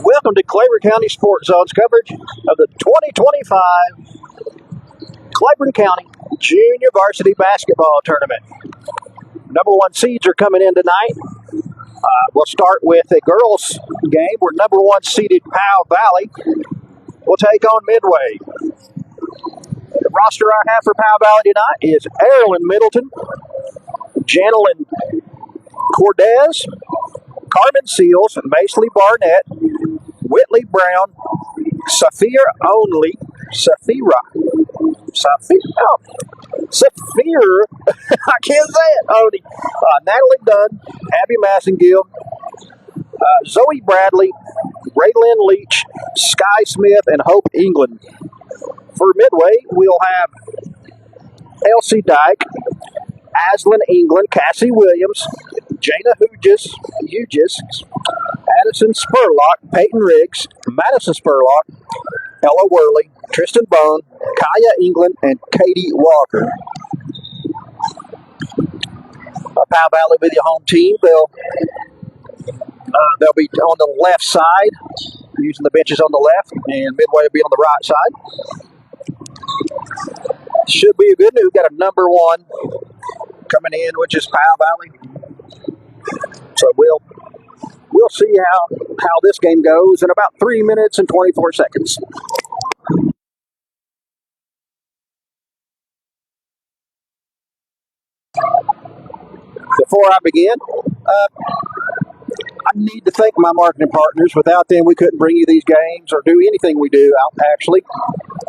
Welcome to Claiborne County Sports Zone's coverage of the 2025 Claiborne County Junior Varsity Basketball Tournament. Number one seeds are coming in tonight. We'll start with a girls game where number one seeded Powell Valley will take on Midway. The roster I have for Powell Valley tonight is Erilyn Middleton, Janelyn Cordez, Carmen Seals, Masley Barnett, Whitley Brown, Saphira, I can't say it, Only. Natalie Dunn, Abby Massengill, Zoe Bradley, Raylyn Leach, Sky Smith, and Hope England. For Midway, we'll have Elsie Dyke, Aslan England, Cassie Williams, Jana Hughes, Addison Spurlock, Peyton Riggs, Madison Spurlock, Ella Worley, Tristan Bone, Kaya England, and Katie Walker. Powell Valley with your home team. They'll be on the left side, using the benches on the left, and Midway will be on the right side. Should be a good news. We've got a number one coming in, which is Powell Valley. So we'll see how this game goes in about 3 minutes and 24 seconds. Before I begin, I need to thank my marketing partners. Without them, we couldn't bring you these games or do anything we do, actually.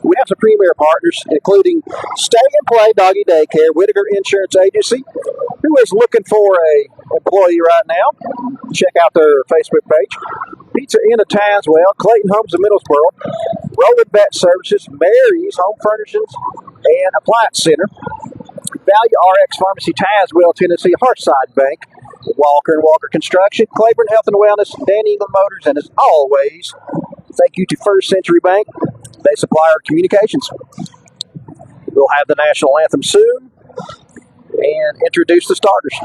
We have some premier partners, including Stay and Play Doggy Daycare, Whitaker Insurance Agency, who is looking for a employee right now. Check out their Facebook page. Pizza Inn of Tazewell, Clayton Homes of Middlesboro, Roland Vet Services, Mary's Home Furnishings, and Appliance Center, Value RX Pharmacy, Tazewell, Tennessee, Hearthside Bank, Walker & Walker Construction, Claiborne Health and Wellness, Dan England Motors, and as always, thank you to First Century Bank. They supply our communications. We'll have the national anthem soon and introduce the starters.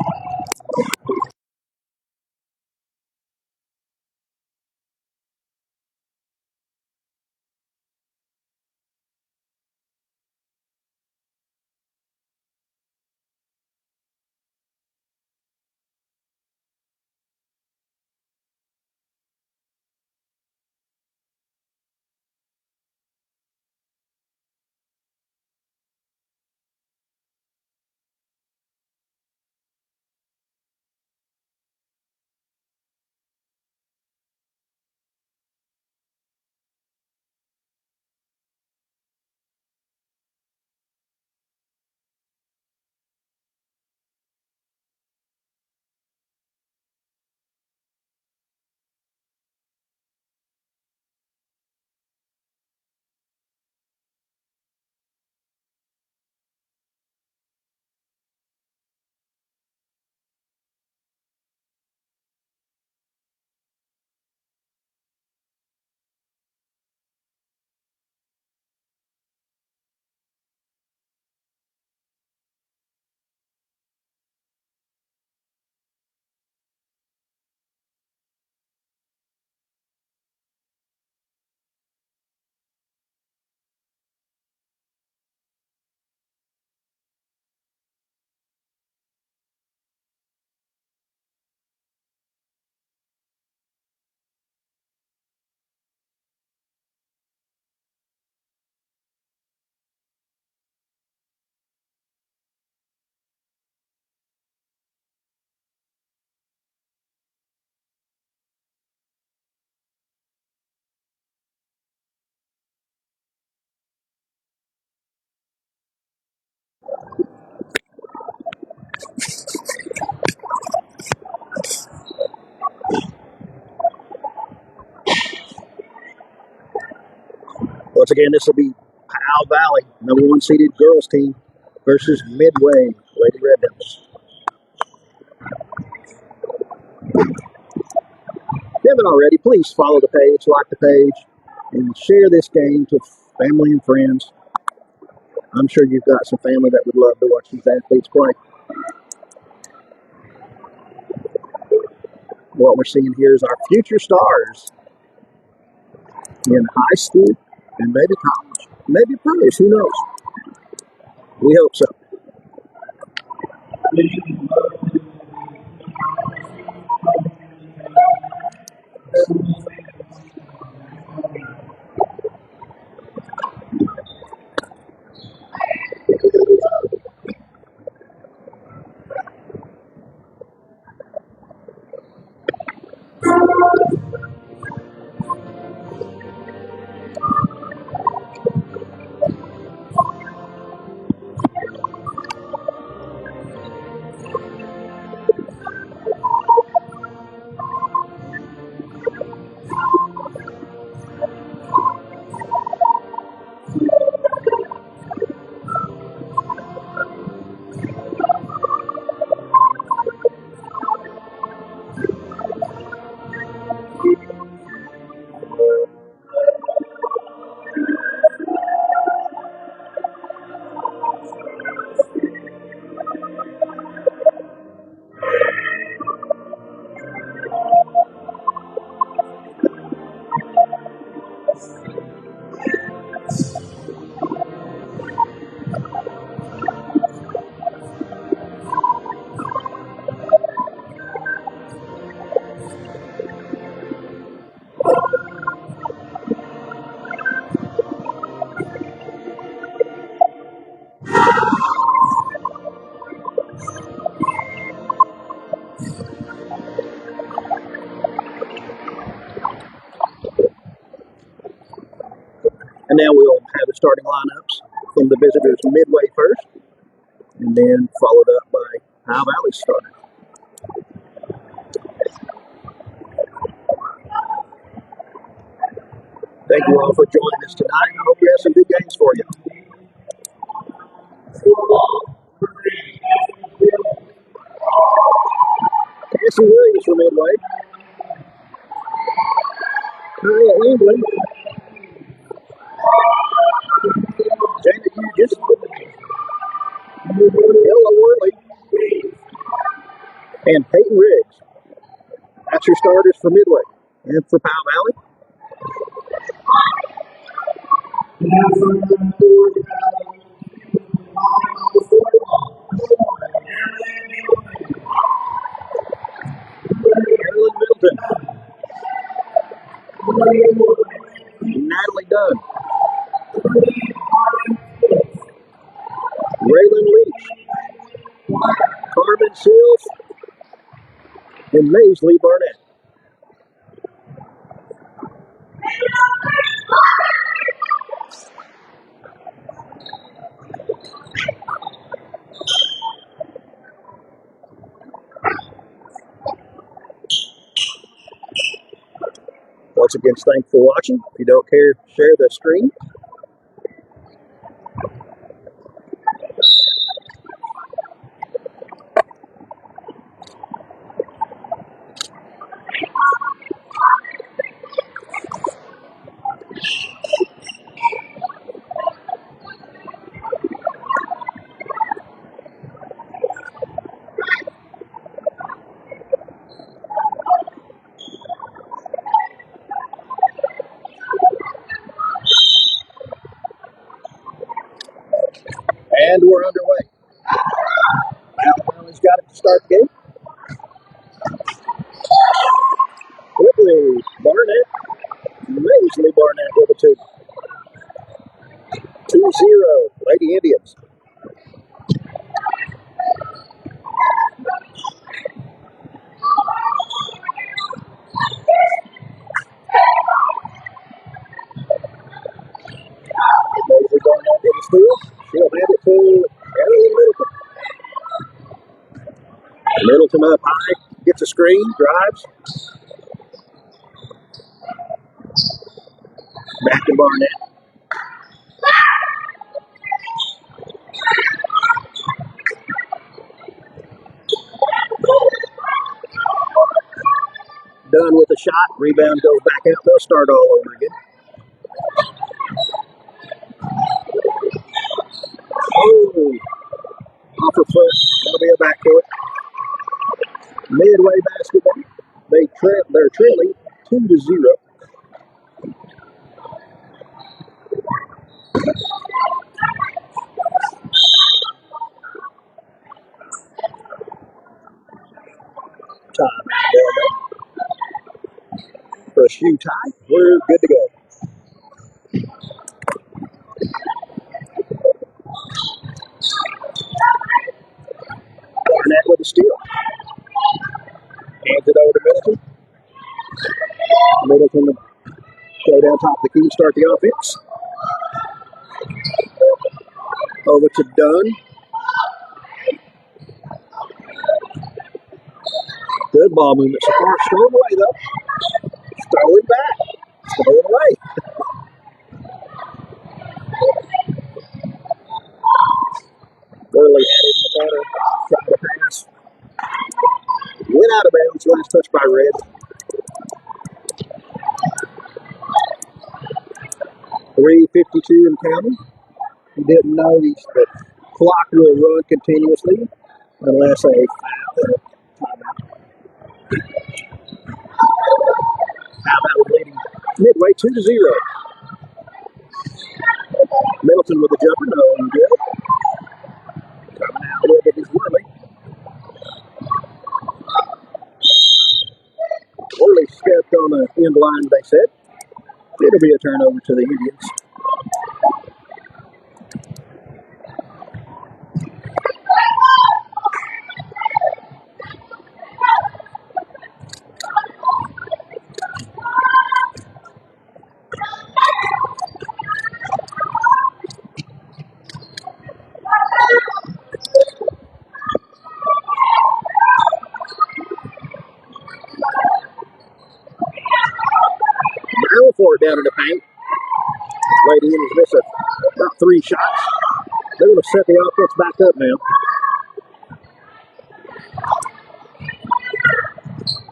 Once again, this will be Powell Valley, number one seeded girls team versus Midway, Lady Red Devils. If you haven't already, please follow the page, like the page, and share this game to family and friends. I'm sure you've got some family that would love to watch these athletes play. What we're seeing here is our future stars in high school and maybe college, maybe pros, who knows? We hope so. And now we'll have the starting lineups from the visitors midway first, and then followed up by Ohio Valley's starter. Thank you all for joining us tonight. I hope we have some good games for you. Cassie Williams from Midway. Kaya England. Janet Hughes. Ella Worley. And Peyton Riggs. That's your starters for Midway. And for Powell Valley. Carolyn Middleton. Natalie Dunn. Raylan Leach. Carmen Seals. And Maisley Barnett. Once again, thanks for watching. If you don't care, share the stream. And we're underway. Alabama's got it to start the game. Quickly, Barnett. Maisley Barnett with a 2-0. Lady Indians. Maisley Barnett with a steal. She'll hand it to Carolyn Middleton. Middleton up high. Gets a screen. Drives. Back to Barnett. Done with the shot. Rebound goes back out. They'll start all over again. Oh, off her foot. That'll be a backcourt. Midway basketball. They trailing 2-0. Time for a shoe tie. We're good to go. Barnett with a steal. Hands it over to Middleton. Middleton will go down top of the key and start the offense. Over to Dunn. Good ball movement so far. Throw it away, though. Throw it back. Throw it away. Early had it in the corner. Tried to pass. Went out of bounds. Last touch by Red. 3:52 and counting. He didn't know the clock will run continuously unless a foul or a timeout. Alabama leading midway 2-0. Middleton with a jumper, no good. Coming out with it is Worley. Worley stepped on the end line, they said. It'll be a turnover to the Indians. Brown for it down in the paint. Lady Indians miss about 3 shots. They're going to set the offense back up now.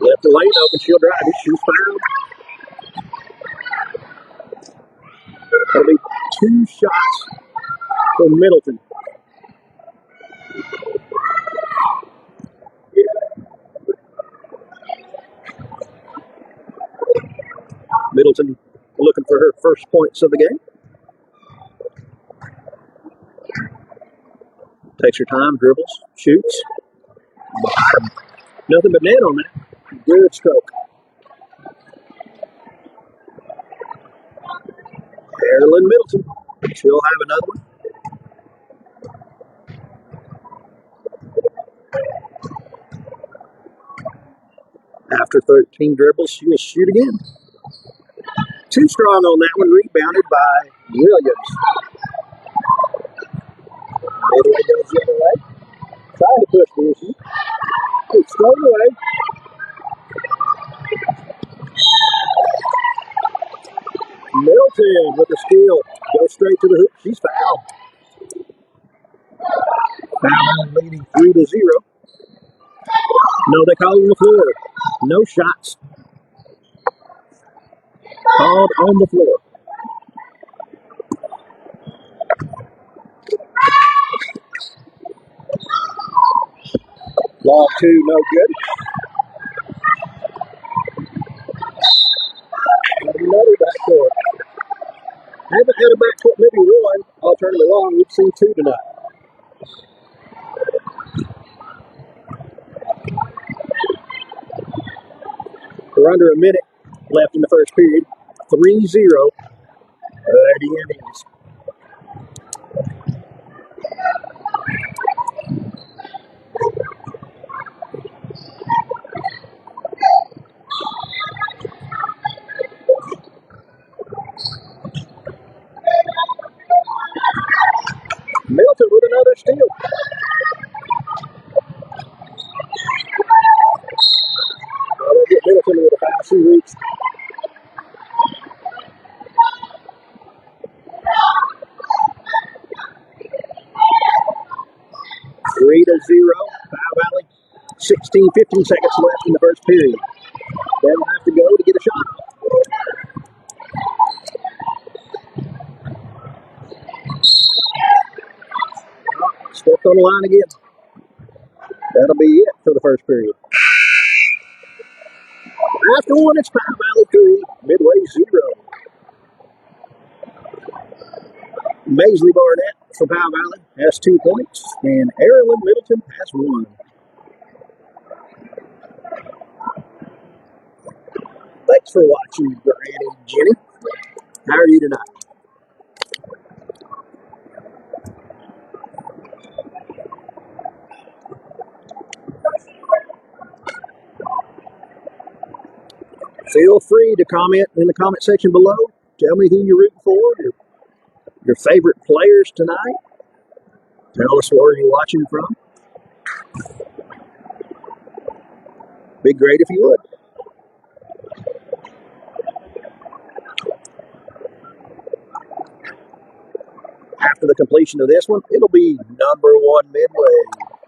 Left the lane open. She'll drive it. She's fouled. That'll be 2 shots for Middleton. Middleton looking for her first points of the game. Takes her time, dribbles, shoots. Nothing but net on that. Good stroke. Carolyn Middleton. She'll have another one. After 13 dribbles, she will shoot again. Too strong on that one, rebounded by Williams. Midway goes the other way. Trying to push the issue. It's thrown away. Middleton with the steal. Goes straight to the hoop. She's fouled. Alabama leading 3-0. No, they called on the floor. No shots. Called on the floor. Long 2, no good. Another backcourt. Haven't had a backcourt, maybe one. Alternatively long, we've seen 2 tonight. We're under a minute left in the first period. 3-0. The Indians. Middleton with another steal. Well, they get Middleton with a foul. She reached. Three to 0. Powell Valley. 15 seconds left in the first period. They'll have to go to get a shot. Stepped on the line again. That'll be it for the first period. After one, it's Powell Valley 3, Midway 0. Maisley Barnett for Powell Valley has 2 points, and Erin Middleton has 1. Thanks for watching, Granny Jenny. How are you tonight? Feel free to comment in the comment section below. Tell me who you're rooting for, your favorite players tonight. Tell us where you're watching from. Be great if you would. After the completion of this one, it'll be number 1 Midway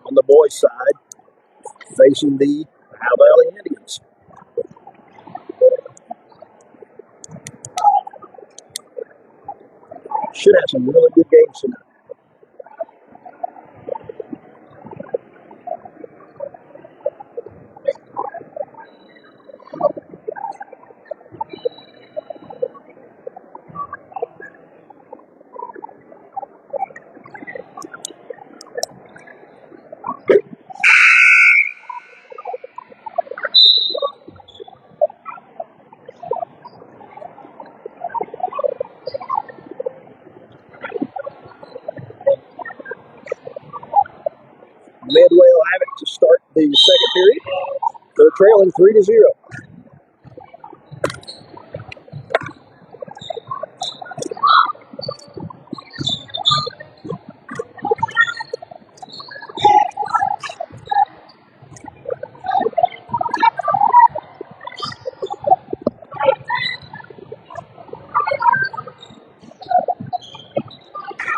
on the boys' side, facing the Powell Valley Indians. Should have some really good games tonight. Midway will have it to start the second period. They're trailing 3-0.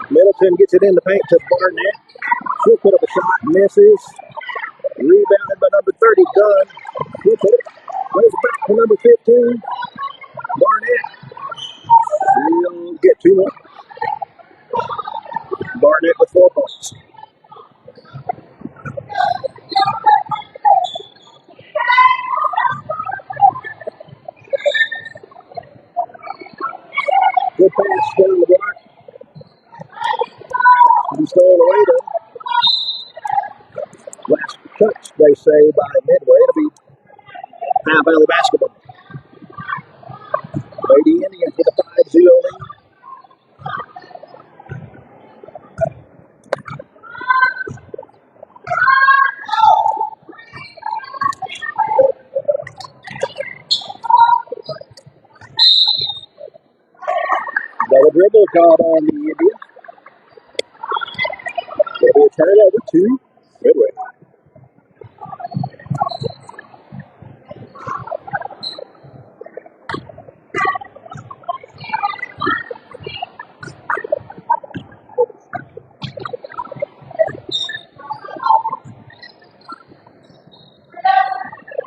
Middleton gets it in the paint to Barnett. She'll put up a shot, misses. Rebounded by number 30, Dunn. She'll put it. Goes back to number 15, Barnett. She'll get 2 more. Barnett with 4 points. Good pass down the block. He's stolen away though. Last touch, they say, by Midway. It'll be Powell Valley basketball. Lady Indians with a 5-0 lead. Double dribble called on the Indians. It'll be a turnover to Midway.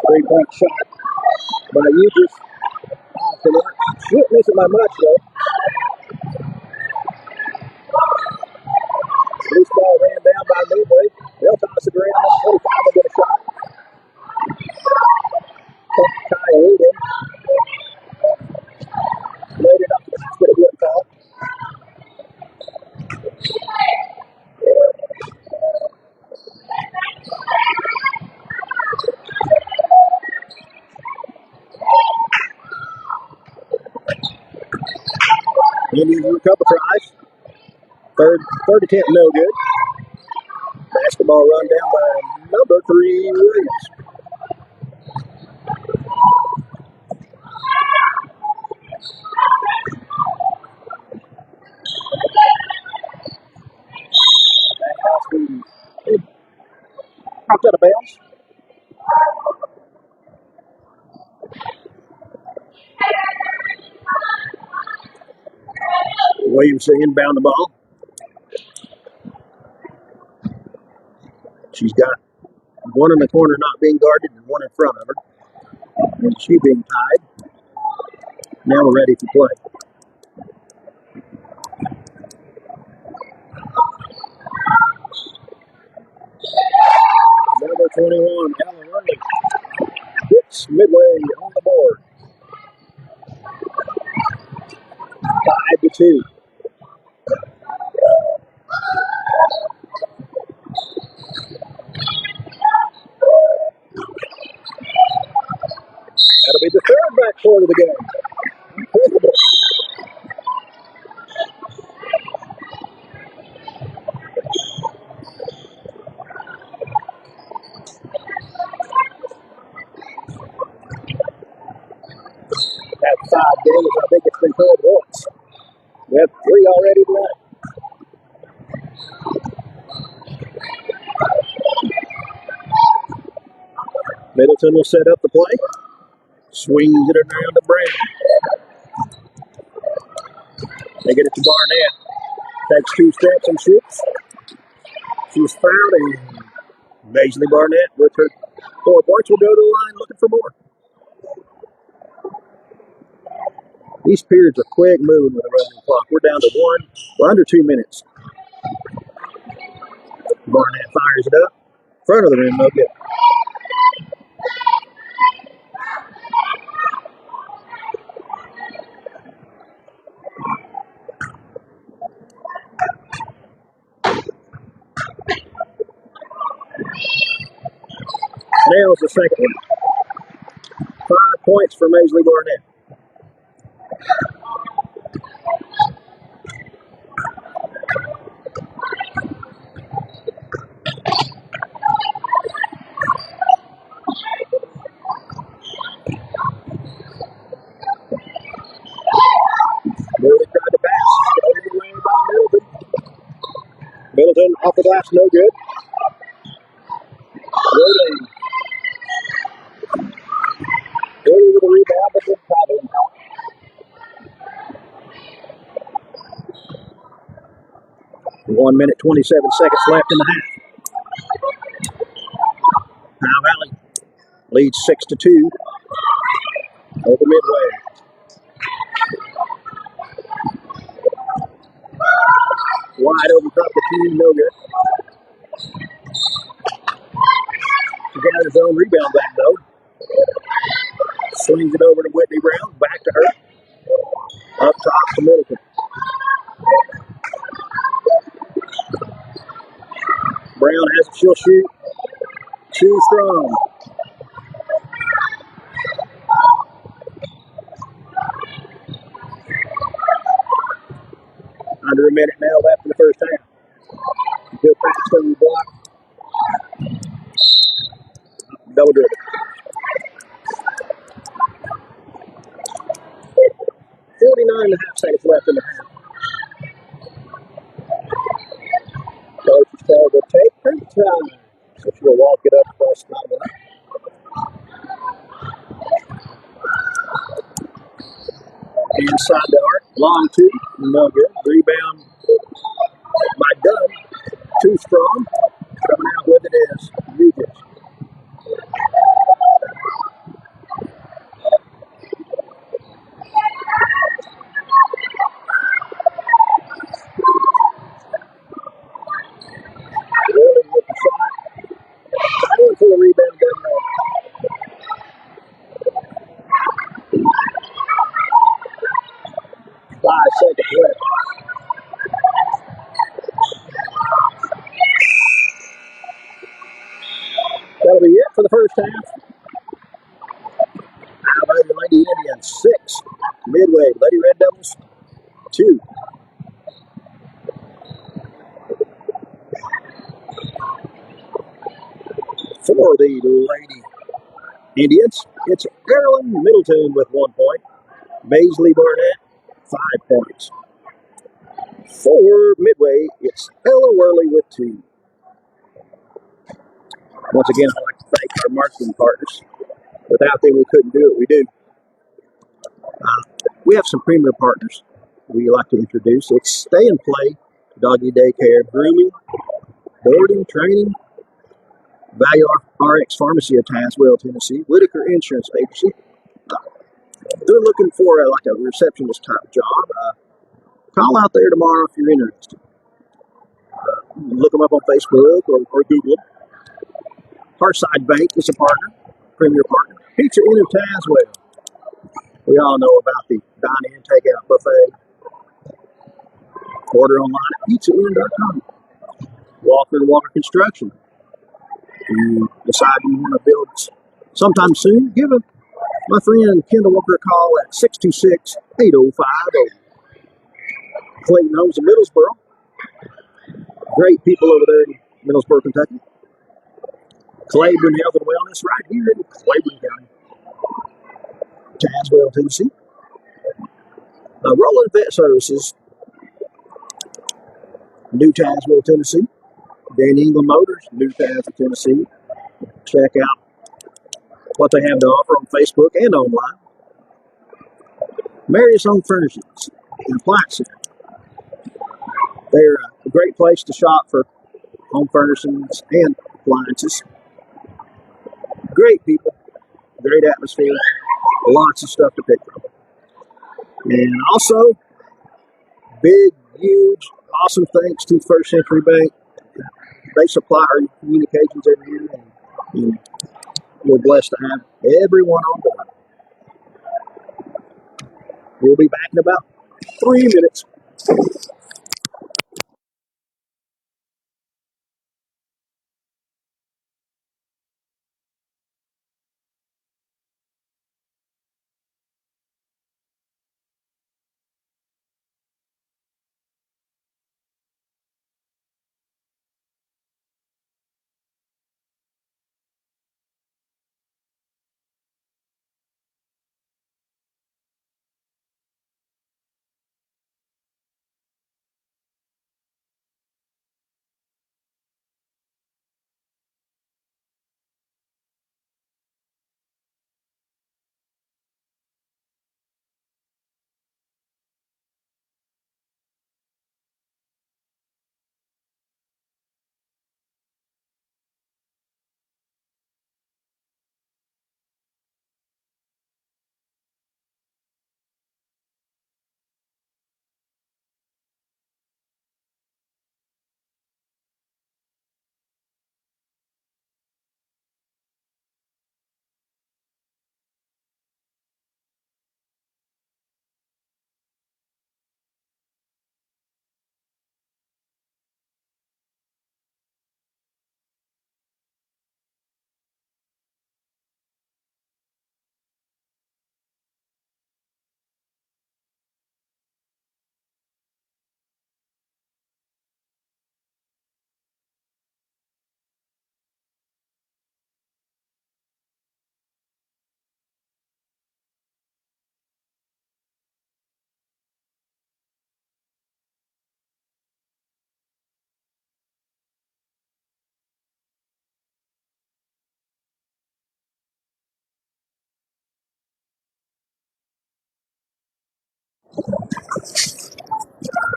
Three-point shot by Eugis. Shouldn't miss it by much, though. Loose ball ran down by Midway. They'll toss it around. 25 will get a shot. Kai Hayden. Laid it up to the basket. A good foul. Indians with a couple tries. Third attempt, no good. Basketball run down by number 3, Williams. Dropped out of bounds. Williamson inbound the ball. She's got one in the corner not being guarded and one in front of her. And she being tied. Now we're ready for play. Number 21, Ellen Lundy. Hits Midway on the 2. That'll be the third backcourt of the game. Incredible. That's 5 games. I think it's been called once. We have 3 already tonight. Middleton will set up the play. Swings it around to Brown. They get it to Barnett. Takes 2 steps and shoots. She's fouled, and Maisley Barnett with her 4 points will go to the line looking for more. These periods are quick moving with the running clock. We're down to 1. We're under 2 minutes. Barnett fires it up. Front of the rim, no good. Nails the second one. 5 points for Maisley Barnett. Really tried to pass. By Middleton. Middleton off the glass, no good. Early with a rebound, but good problem. 1 minute, 27 seconds left in the half. Powell Valley leads 6-2 over Midway. Wide open top the key, no good. He got his own rebound back though. Swings it over to Whitney Brown, back to her. Up top to Middleton. Brown has it, she'll shoot. Too strong. Under a minute now left in the first half. Good pass on the block. Double dribble. 49.5 seconds left in the half. Coach is told to take her time. So she'll walk it up across the line. Inside the arc. Long 2. No good. Rebound by Dunn. Too strong. Coming out with it is Regis. Really with the shot. Going for the rebound. Doesn't matter. 5 seconds left. That'll be it for the first half. Alabama Lady Indians 6. Midway, Lady Red Devils 2. For the Lady Indians, it's Carolyn Middleton with 1 point. Maisley Barnett, 5 points. For Midway, it's Ella Worley with 2. Once again, I'd like to thank our marketing partners. Without them, we couldn't do what we do. We have some premier partners we like to introduce. It's Stay and Play, Doggy Daycare, Grooming, Boarding, Training, Value RX Pharmacy of Tazewell, Tennessee, Whitaker Insurance Agency. They're looking for like a receptionist type job. Call out there tomorrow if you're interested. Look them up on Facebook or Google them. Hearthside Bank is a partner, premier partner. Pizza Inn of Tazewell. We all know about the dine-in, take-out buffet. Order online at pizzainn.com. Walker Construction. If you decide you want to build sometime soon, give my friend Kendall Walker a call at 626-8050. Clayton Homes in Middlesboro. Great people over there in Middlesboro, Kentucky. Claiborne Health and Wellness right here in Claiborne County. Tazewell, Tennessee. Roland Vet Services, New Tazewell, Tennessee. Danny England Motors, New Tazewell, Tennessee. Check out what they have to offer on Facebook and online. Mary's Home Furnishings in Appliance Center. They're a great place to shop for home furnishings and appliances. Great people, great atmosphere, lots of stuff to pick from. And also, big, huge, awesome thanks to First Century Bank. They supply our communications every year, and we're blessed to have everyone on board. We'll be back in about 3 minutes.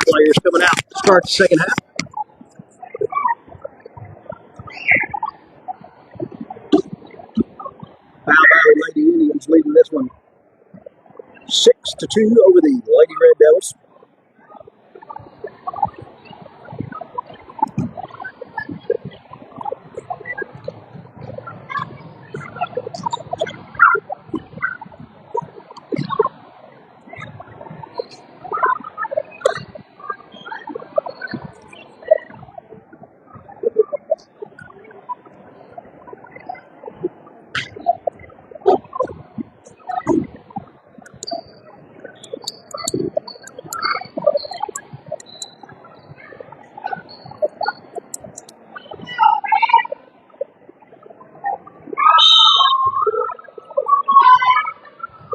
Players coming out to start the second half. Powell Valley Lady Indians leading this one 6-2 over the Lady Red Devils.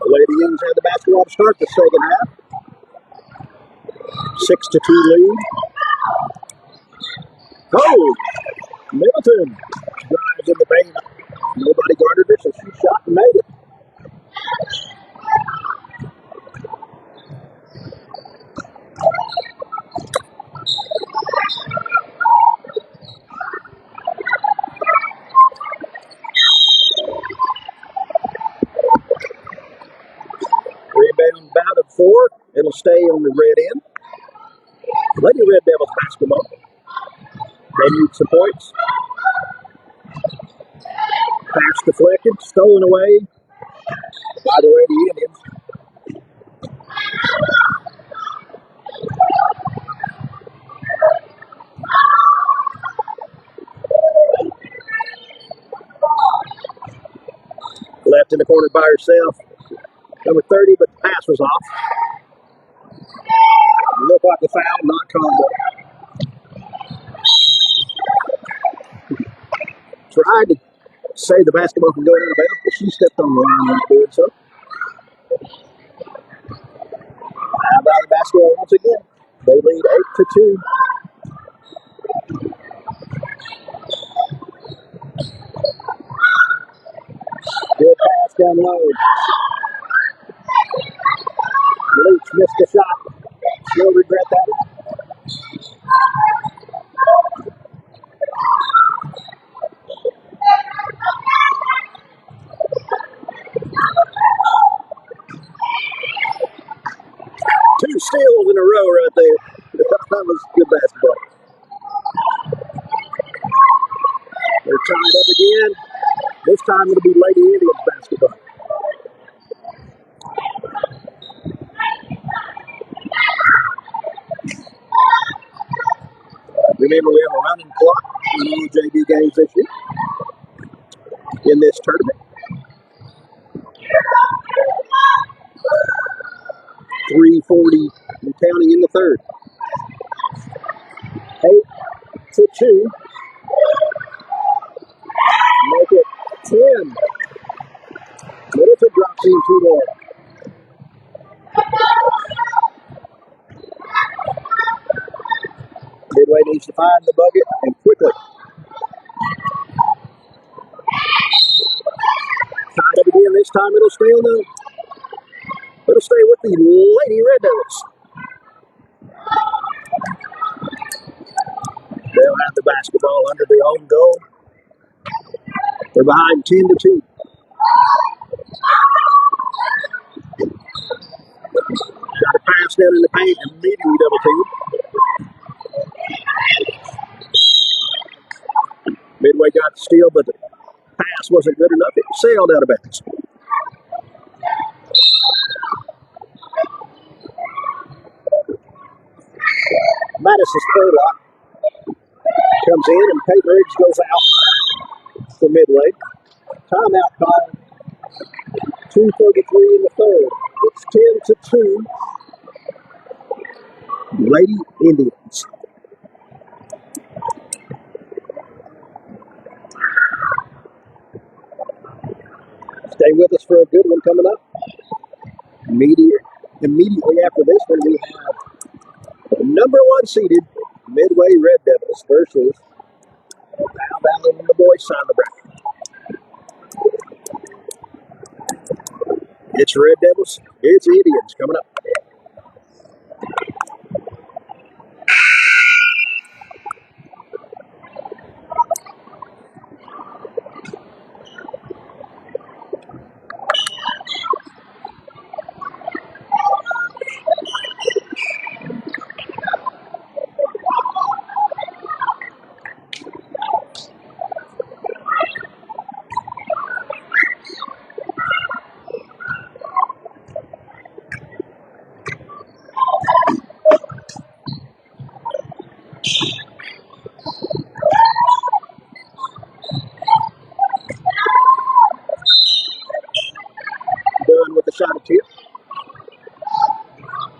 The Lady Indians had the basketball to start the second half. 6-2 lead. Oh, Middleton drives in the paint. Nobody guarded her, so she shot and made it. Rebound bout of 4. It'll stay on the red end. Lady Red Devils basketball. They need some points. Pass deflected, stolen away by the Lady Indians. cuts in the corner by herself. Number 30, but the pass was off. Looked like a foul, not called though. Tried to say the basketball can go out of bounds, but she stepped on the line while doing so. How about the basketball once again? They lead 8-2. Good pass down low. Leach missed the shot. She'll regret that one. Two steals in a row right there. That was good basketball. They're tied up again. This time it'll be Lady Indians basketball. Remember, we have a running clock in all JV games this year in this tournament. 3:40 and counting in the third. 8-2. Make it 10. Middleton drops in 2 more. Midway needs to find the bucket and quickly. Tied up again. This time it'll stay on the. It'll stay with the Lady Red Devils. They'll have the basketball under their own goal. They're behind 10-2. Got a pass down in the paint, immediately double team. Midway got the steal, but the pass wasn't good enough. It sailed out of bounds. Madison Spurlock comes in, and Peyton Riggs goes out for Midway. Timeout call. 2:33 in the third. It's 10-2. Lady Indians. Stay with us for a good one coming up. Immediately after this one, we have the number 1 seeded Midway Red Devils versus Val Valley on the boys' side of the bracket. It's Red Devils. It's Indians coming up. Done with the shot attempt.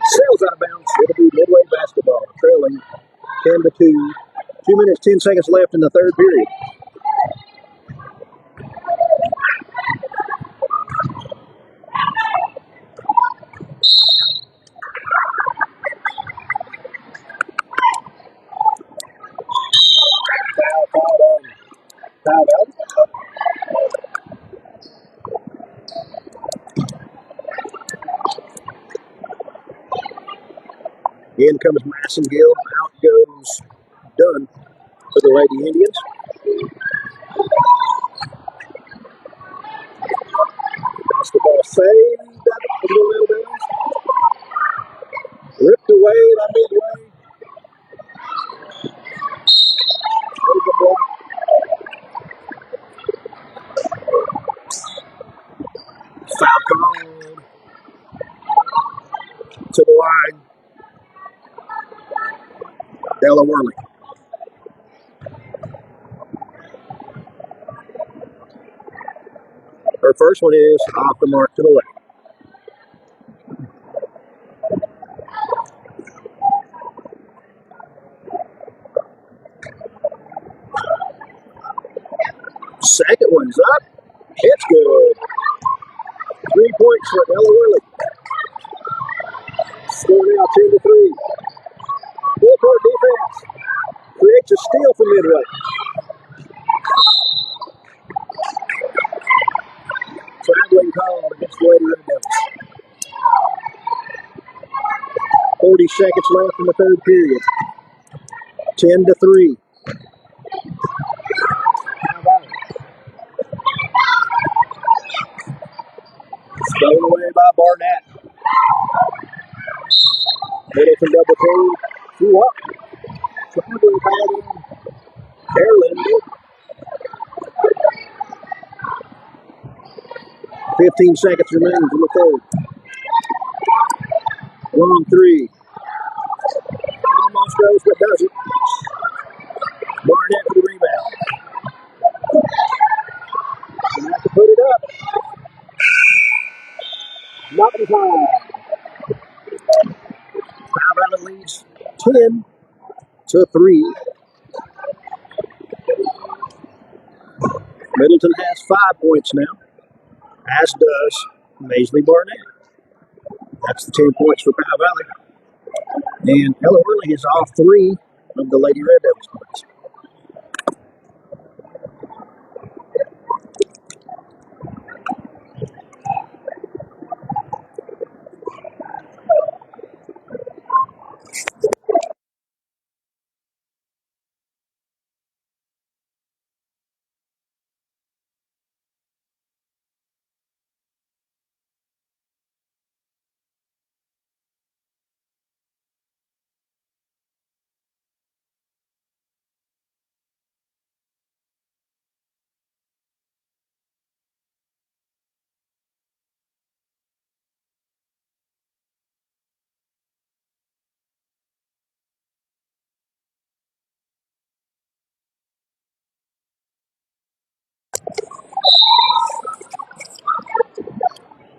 Sails out of bounds. It'll be Midway basketball, trailing 10-2. 2 minutes, 10 seconds left in the third period. Foul out. In comes Massengill. Out goes Dunn for the Lady Indians. Basketball saved out of the little bounds. Ripped away by Midway. There's the block. Foul called to the line. Ella Worley. Her first one is off the mark to the left. Second one's up. It's good. 3 points for Ella Worley. Score now 10-3. Full-court defense creates a steal for Midway. Traveling call against the Lady Red Devils. 40 seconds left in the third period. 10-3. Stolen away by Barnett. Middleton double team. Two up. Traveling call in. Carolyn. 15 seconds remains in the third. Long three. Almost goes, but doesn't. Barnett for the rebound. Gonna have to put it up. Not in time. Powell Valley leads 10-3. Middleton has 5 points now, as does Maisley Barnett. That's the 10 points for Powell Valley. And Ella Worley is off 3 of the Lady Red Devils points.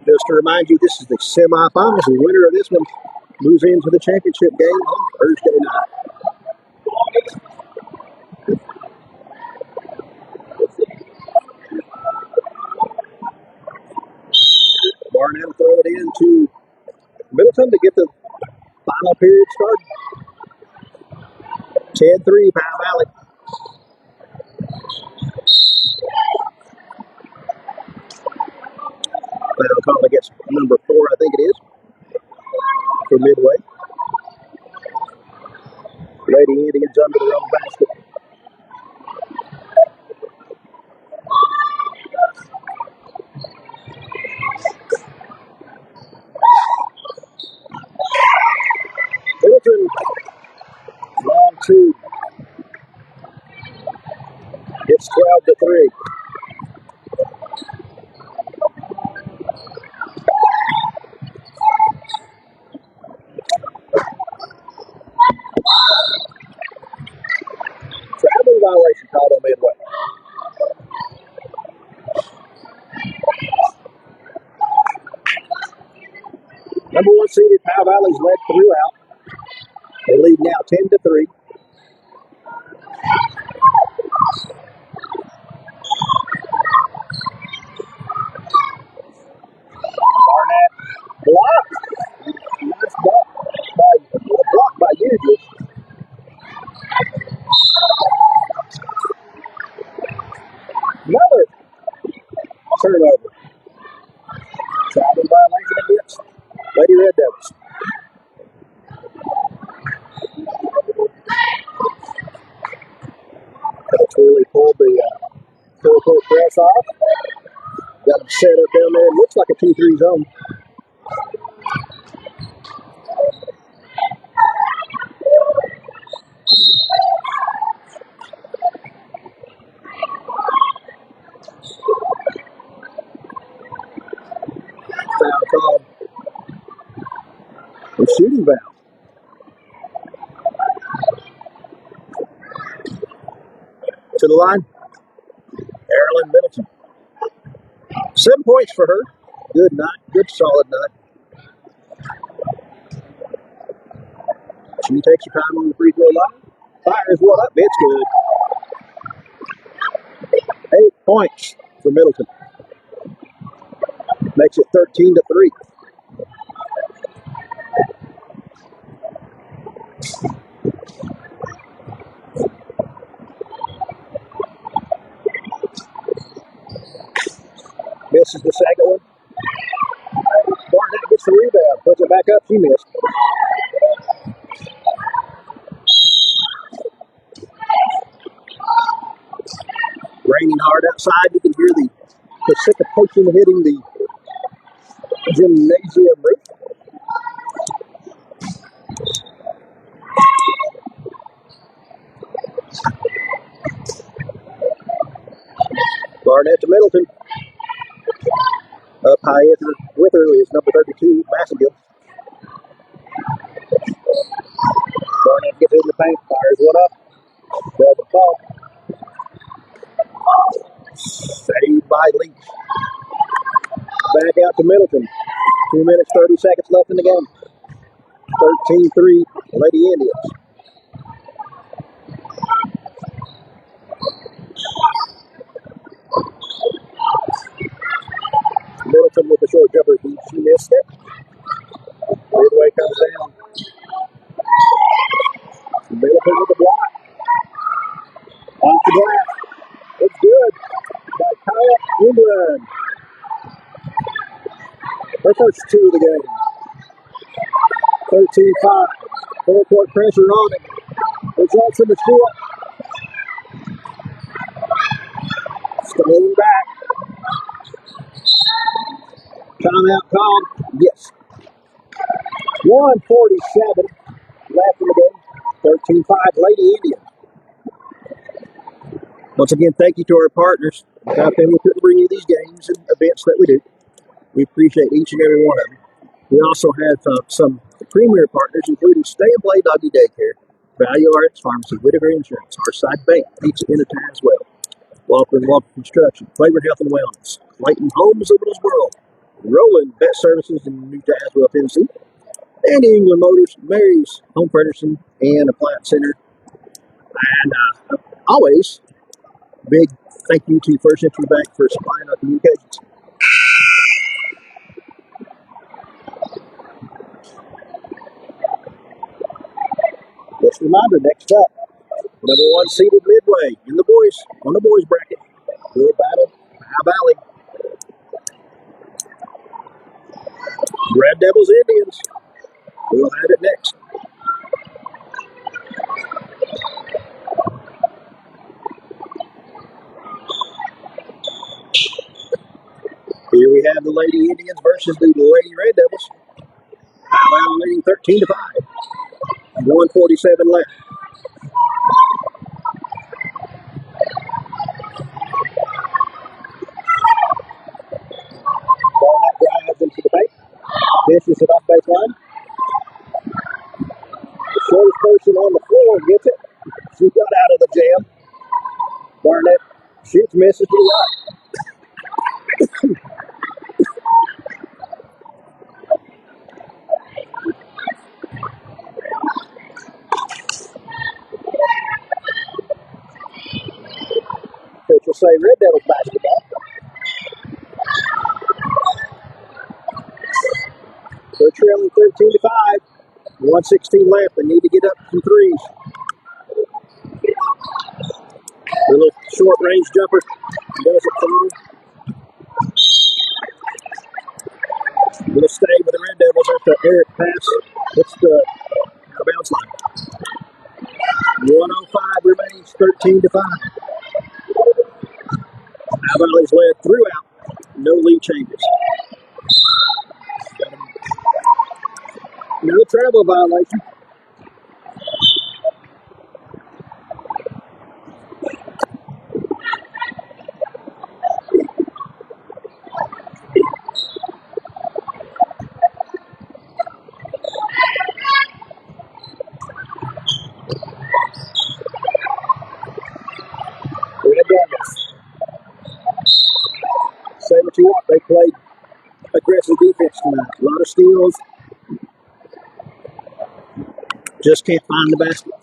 Just to remind you, this is the semifinals. The winner of this one moves into the championship game on Thursday night. Barnett will throw it in to Middleton to get the final period started. 10-3, Powell Valley. Foul call against number 4, I think it is, for Midway. Lady Indians under their own basket. Middleton, long 2. It's 12-3. Traveling violation called on Midway. Number 1 seeded Powell Valley's led throughout. They lead now 10-3. Barnett blocked. Nice block by Hughes. Another turnover. Traveling violation against Lady Red Devils. Coach Wheelie pulled the full court press off. Got him set up down there. It looks like a 2-3 zone. Foul called. A shooting foul. To the line, Marilyn Middleton. 7 points for her. Good night. Good solid night. She takes her time on the free throw line. Fires one up. It's good. 8 points for Middleton. Makes it 13-3. Misses the second one. Barnett gets the rebound. Puts it back up. She missed. Raining hard outside. You can hear the precipitation hitting the gymnasium roof. Barnett to Middleton. Up high with her is number 32, Massengill. Barnett gets in the paint, fires one up. Doesn't fall. Saved by Leach. Back out to Middleton. 2 minutes, 30 seconds left in the game. 13-3, Lady Indians. Middleton with the short jumper. She missed it. Midway comes down. Middleton with the block. Off the glass. It's good. By Kaya England. Her first 2 of the game. 13-5. Full court pressure on it. Results in the steal. Stolen back. Timeout called. Yes. 1:47 left in the game. 13-5 Lady Indians. Once again, thank you to our partners. Without them, we couldn't bring you these games and events that we do. We appreciate each and every one of them. We also have some premier partners, including Stay and Play Doggy Daycare, Value RX Pharmacy, Whitaker Insurance, Hearthside Bank, Pizza Entertainment as well, Walker and Walker Construction, Claiborne Health and Wellness, Layton Homes over this world, Roland Vet Services in New Tazewell, Tennessee, and England Motors, Mary's Home Furnishing and Appliance Center. And always, big thank you to First Century Bank for supplying our communications. Just a reminder, next up, number 1 seeded Midway on the boys bracket. Good battle, High Valley. Red Devils Indians. We'll have it next. Here we have the Lady Indians versus the Lady Red Devils. High Valley leading 13-5. 1:47 left. Barnett drives into the paint. Dishes it off baseline. The shortest person on the floor gets it. She got out of the jam. Barnett shoots, misses to the right. Officials say Red Devils basketball. They're trailing 13-5. 1:16 left. They need to get up some threes. A little short range jumper. Does it through. We'll stay with the Red Devils after Eric pass. It's the bounce line. 1:05 remains. 13-5. High Valley's led throughout. No lead changes. No travel violation. Red Devils. Say what you steals. Just can't find the basket.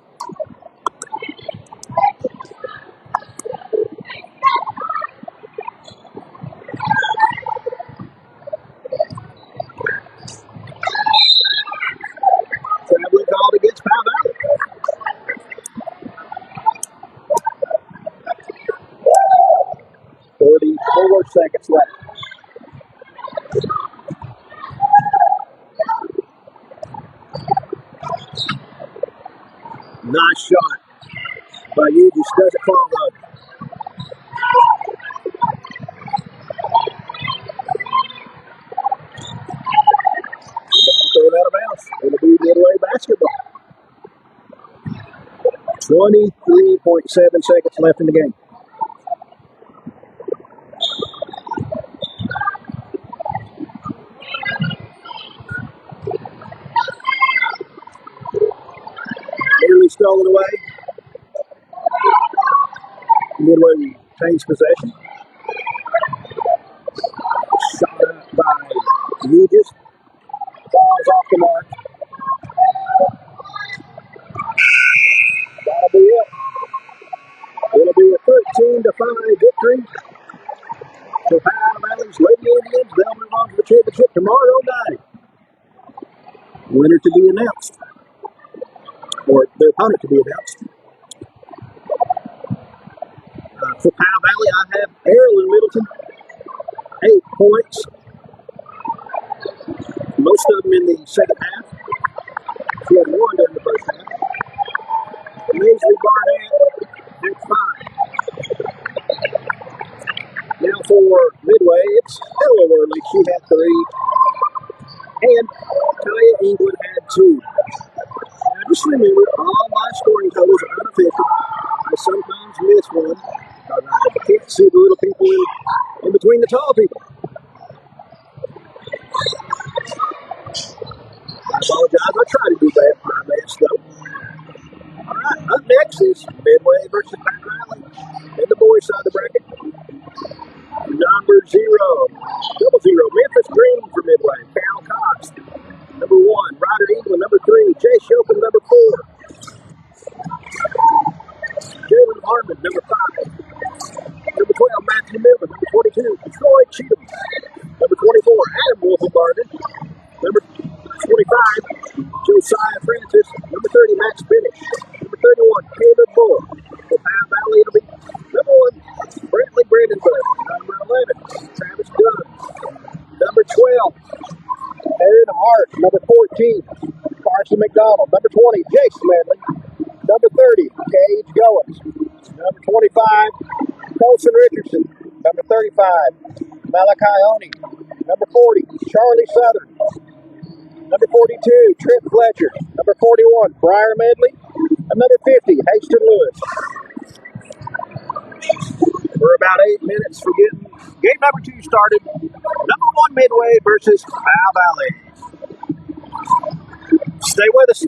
Traveling called against Powell Valley. 34 seconds left. Nice shot. But you just doesn't fall though. Throw it out of bounds. It'll be midway basketball. 23.7 seconds left in the game. Nearly stolen away. Midway retains possession. Shot up by Hughes. Falls off the mark. That'll be it. It'll be a 13-5 victory for Powell Valley's Lady Indians. They'll move on to the championship tomorrow night. Winner to be announced, or their opponent to be announced. For Powell Valley, I have Marilyn Middleton, 8 points. Most of them in the second half. She had 1 during the first half. Maisley Barnett had 5. Now for Midway, it's Ella Worley. She had 3. And Talia England had 2. Now just remember, all my scoring totals are unofficial. I sometimes miss one because I can't see the little people in between the tall people. I apologize. I try to do my best, though. All right, up next is Midway versus Pat Riley in the boys' side of the bracket. Number 0, double 0, Memphis Green for Midway. Cal Cox, number 1. Ryder England, number 3. Jay Chopin, number 4. Jalen Harmon, number 5. Number 12, Matthew Miller. Number 22, Troy Cheatham. Number 24, Adam Wolfenbarger. Number 25, Josiah Francis. Number 30, Max Bennett. Number 31, Caleb Bull. For Powell Valley, it'll be number 1, Brantley Brandenburg. Number 11, Travis Dunn. Number 12, Aaron Hart. Number 14, Carson McDonald. Number 20, Jace Medley. Number 30, Gage Goins. Number 25, Colson Richardson. Number 35, Malachi Oni. Number 40, Charlie Southern. Number 42, Trip Fletcher. Number 41, Briar Medley. And number 50, Haston Lewis. We're about 8 minutes for getting game number 2 started. Number 1 Midway versus Powell Valley. Stay with us.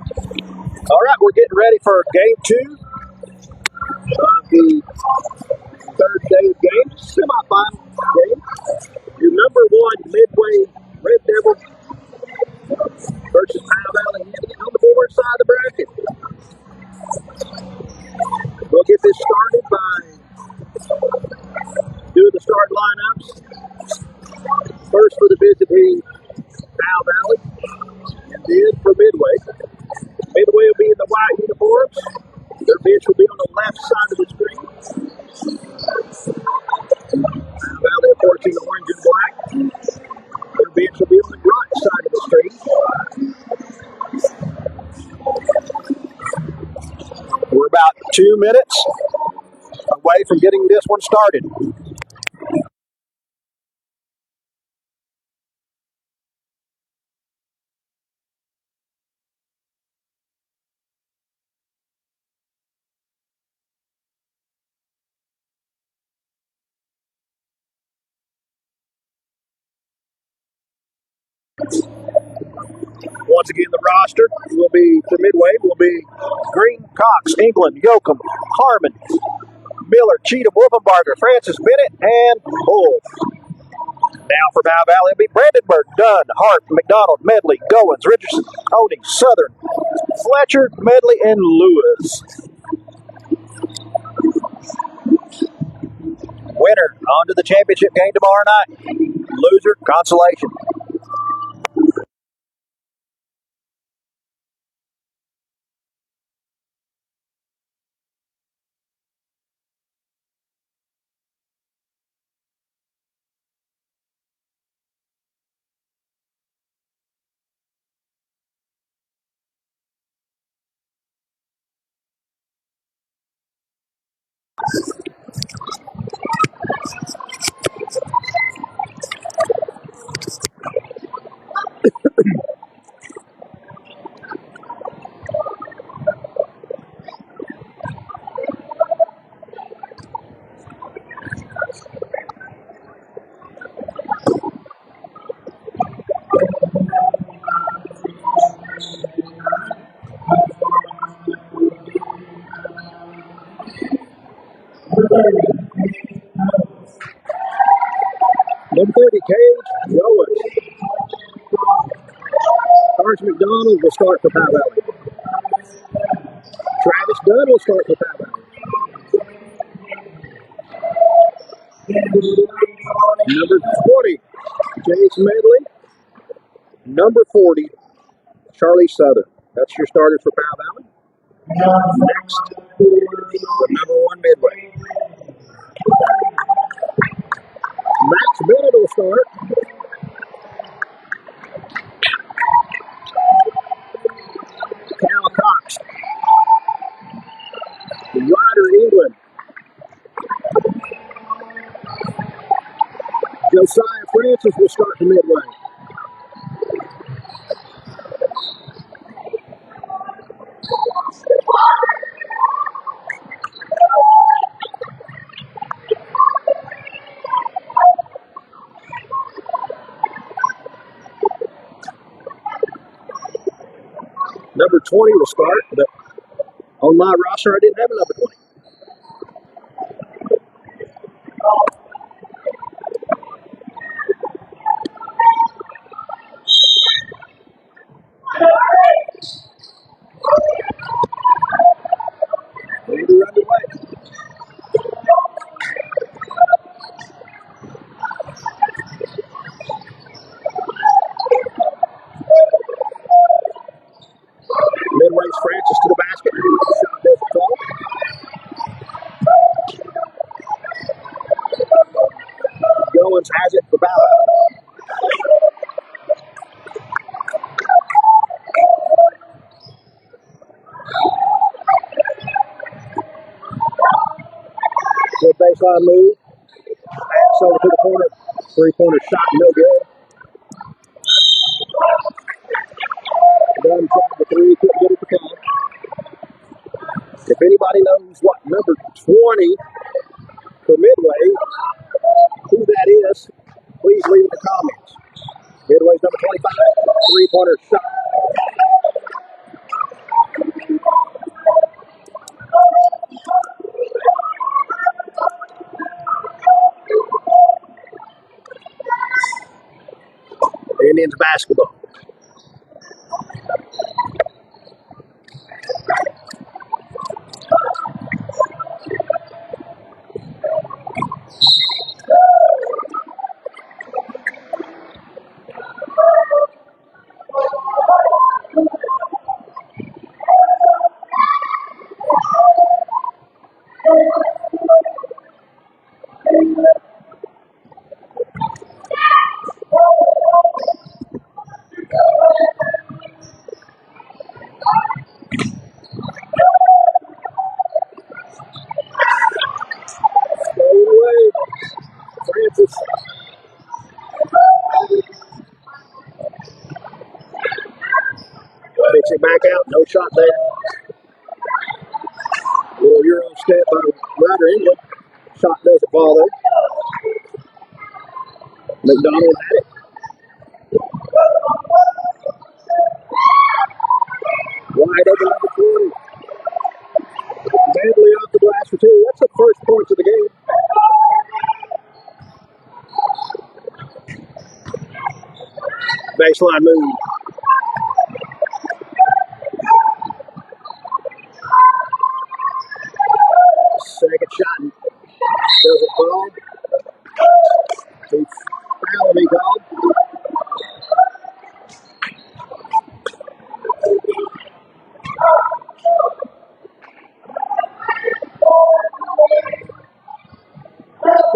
All right, we're getting ready for game 2 of the third day of games, semifinal game. Your number 1 Midway Red Devils versus Powell Valley Indian on the board side of the bracket. We'll get this started by doing the start lineups. First for the visiting Powell Valley, and then for Midway. Midway will be in the white uniforms. Their bench will be on the left side of the screen. Powell Valley, of course, in the orange and black. Their bench will be on the right side of the screen. We're about 2 minutes away from getting this one started. Once again, the roster will be for Midway will be Green, Cox, England, Yoakum, Harmon, Miller, Cheatham, Wolfenbarger, Francis, Bennett, and Bull. Now for Powell Valley, it'll be Brandenburg, Dunn, Hart, McDonald, Medley, Goins, Richardson, Coney, Southern, Fletcher, Medley, and Lewis. Winner on to the championship game tomorrow night. Loser, consolation. Number 30, Cage Goins. Carson McDonald will start for Powell Valley. Travis Dunn will start for Powell Valley. Number 20, Jason Medley. Number 40, Charlie Southern. That's your starters for Powell Valley. Next, the number 1 Midway. Max Bennett will start. Cal Cox. Ryder England. Josiah Francis will start for Midway. Number 20 will start, but on my roster, I didn't have a number 20. Maybe underway. Midway's Francis to the basket. Shot doesn't fall. Goins has it for Powell. Good baseline move. Pass over to the corner. 3-pointer shot, no good. Dunn tried the 3, couldn't get it to fall. If anybody knows what number 20 for Midway, who that is, please leave in the comments. Midway's number 25, 3-pointer shot. basketball. Away. Francis. Picks it back out. No shot there. Little Euro step by Ryder England. Shot doesn't fall there. McDonald had it. Wide open number 20. Badly off the glass for two. That's the first points of the game. Baseline move. Second shot doesn't fall. Foul be called.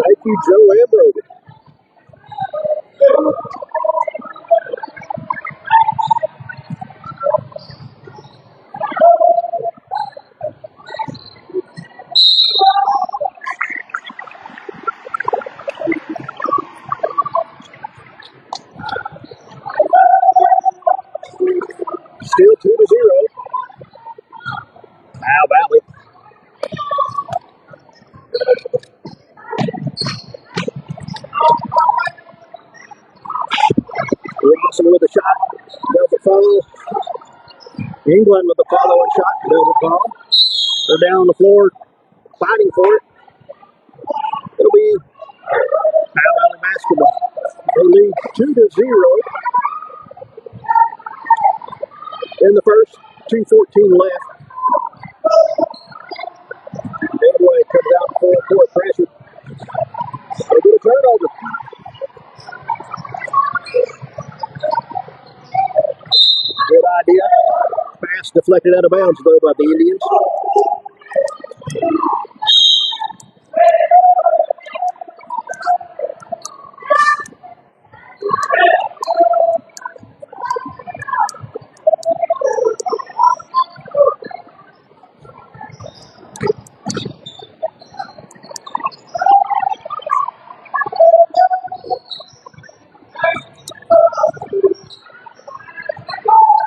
Thank you, Joe Ambrose. Still 2-0. Foul Valley. Rawson with the shot. Doesn't fall. England with the follow-up shot. Doesn't fall. They're down on the floor fighting for it. It'll be Foul Valley basketball. They lead 2-0 in the first. 2:14 left. Midway comes out full court pressure. They get a turnover. Good idea. Pass deflected out of bounds, though, by the Indians.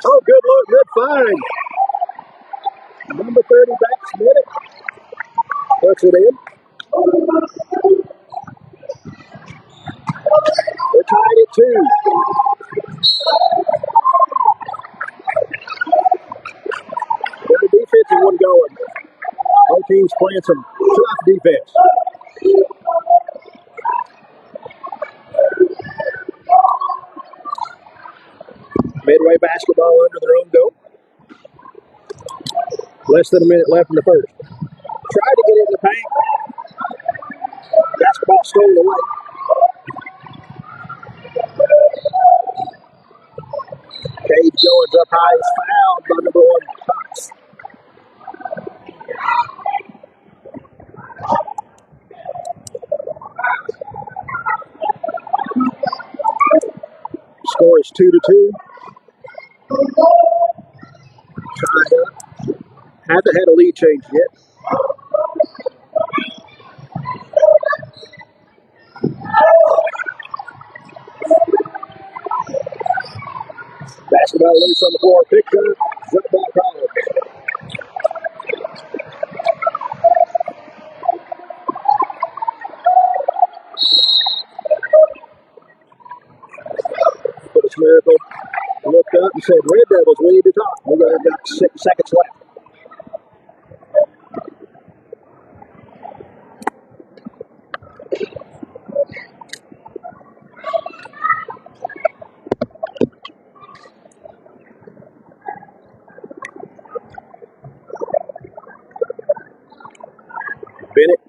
Oh, good look, good find. Number 30 backs minute. Puts it in. We're tied at 2. Well, the defense is one going. Both teams playing some tough defense. Midway basketball under their own goal. Less than a minute left in the first. Tried to get it in the paint. Basketball stolen away. Cage Jones up high is fouled by number 1, Cox. Score is 2-2. Tied up. Haven't had a lead change yet. Basketball loose on the floor. Picked up. Jump ball called. Coach Miracle looked up and said, Red Devils, we need to talk. We've got 6 seconds left.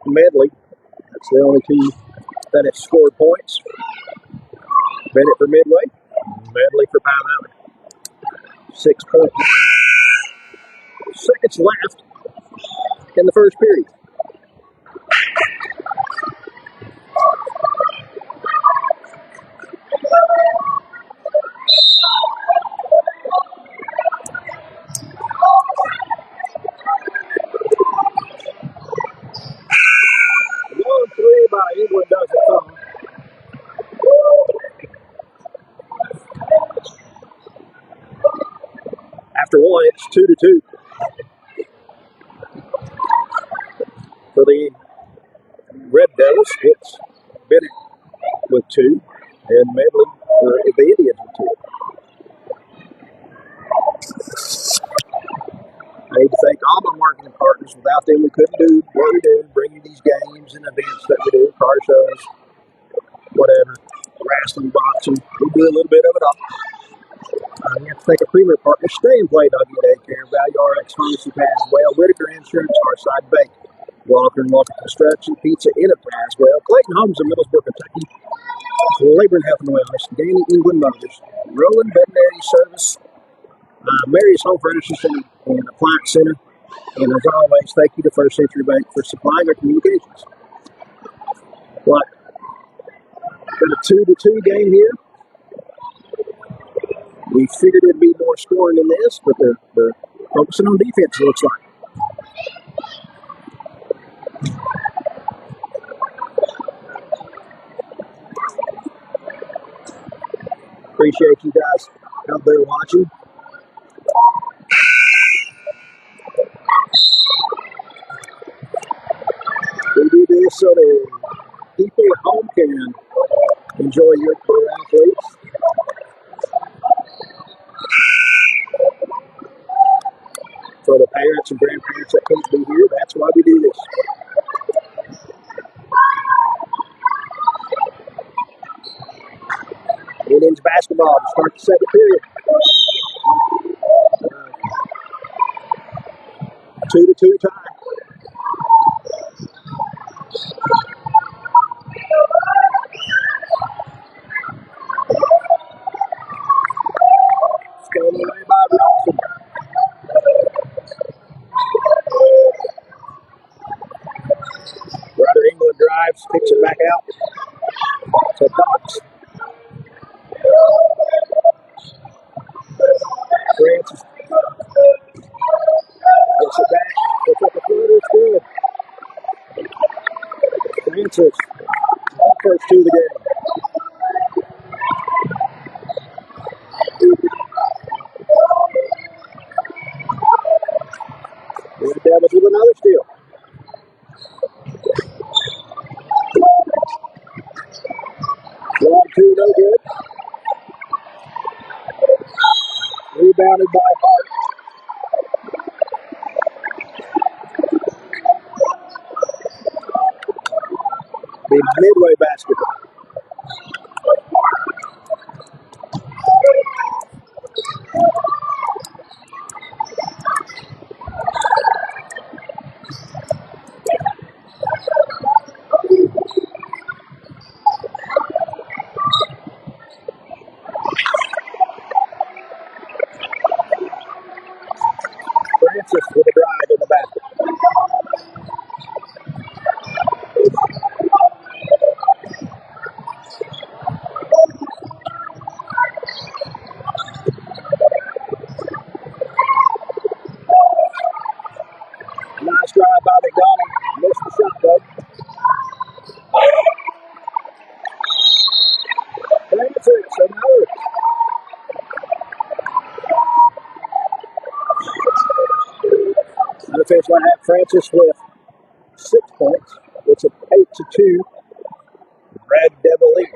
Medley. That's the only team that has scored points. Bennett for Midway. Medley for Powell Valley. 6.9 seconds left in the first period. Long three by England doesn't come. After one, it's 2-2 for the Red Devils. It's Bennett with 2 and Medley for the Indians with 2. I need to thank all my marketing partners. Without them, we couldn't do what we do, bring you these games and events that we do, car shows, whatever, wrestling, boxing. We do a little bit of it all. We have to thank a premier partner, Stay and Play Doggy Daycare, Value RX Pharmacy Paswell, Whitaker Insurance, Carside Bank, Walker and Walker Construction, Pizza Inn of Paswell, Clayton Homes in Middlesbrough, Kentucky, Claiborne Health and Wellness, Danny England Motors, Roland Veterinary Service, Mary's Home Furniture Center, and Appliance Center. And as always, thank you to First Century Bank for supplying our communications. But got a 2-2 game here. We figured it'd be more scoring than this, but they're focusing on defense, it looks like. Appreciate you guys out there watching. We do this so that people at home can enjoy your athletes. For the parents and grandparents that couldn't be here, that's why we do this. Indians basketball to start the second period. 2-2 tie. Stolen away by Robson. Ryder England drives, kicks it back out to Cox. Francis gets it back. Puts up a footer. It's good. Francis, first 2 of the game. The Devils with another steal. Long 2, no good. Rebounded by Hart. The Midway basketball. Francis with a drive in the basket. Nice drive by McDonald. Missed the shot though. Francis, another. Unofficial half. Francis with 6 points. It's an 8-2 Red Devil lead.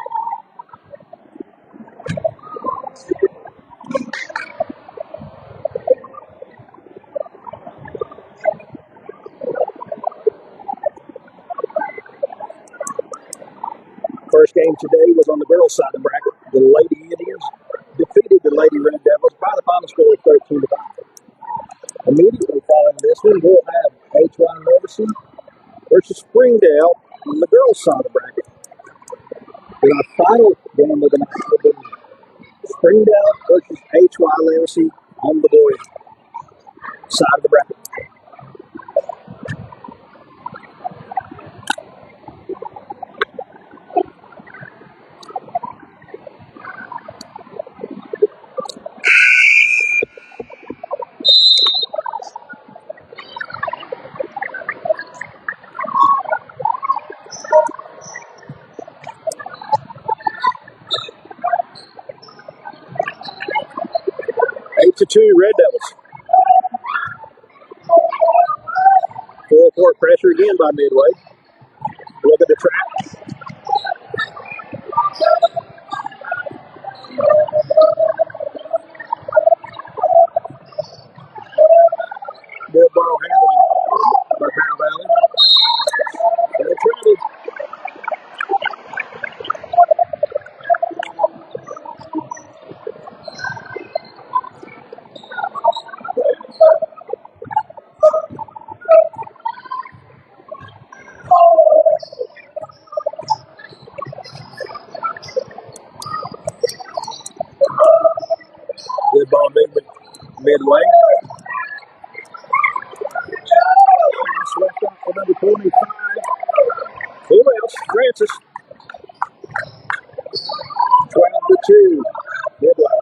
First game today was on the girls' side of the bracket. The Lady Indians defeated the Lady Red Devils by the final score of 13-5. Immediately following this one, we'll have H.Y. Leveson versus versus Springdale on the girls' side of the bracket. And our final game of the night will be Springdale versus HY Legacy on the boys' side of the bracket. Eight to 2 Red Devils. Full court pressure again by Midway. Look at the trap. Good ball handling by Powell Valley. And they traveled. Good ball movement Midway. Swept off for number 25. Who else? Francis. 12 to 2. Midway.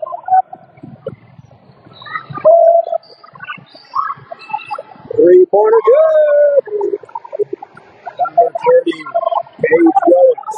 Three-pointer good. Number 30, Cage Goins.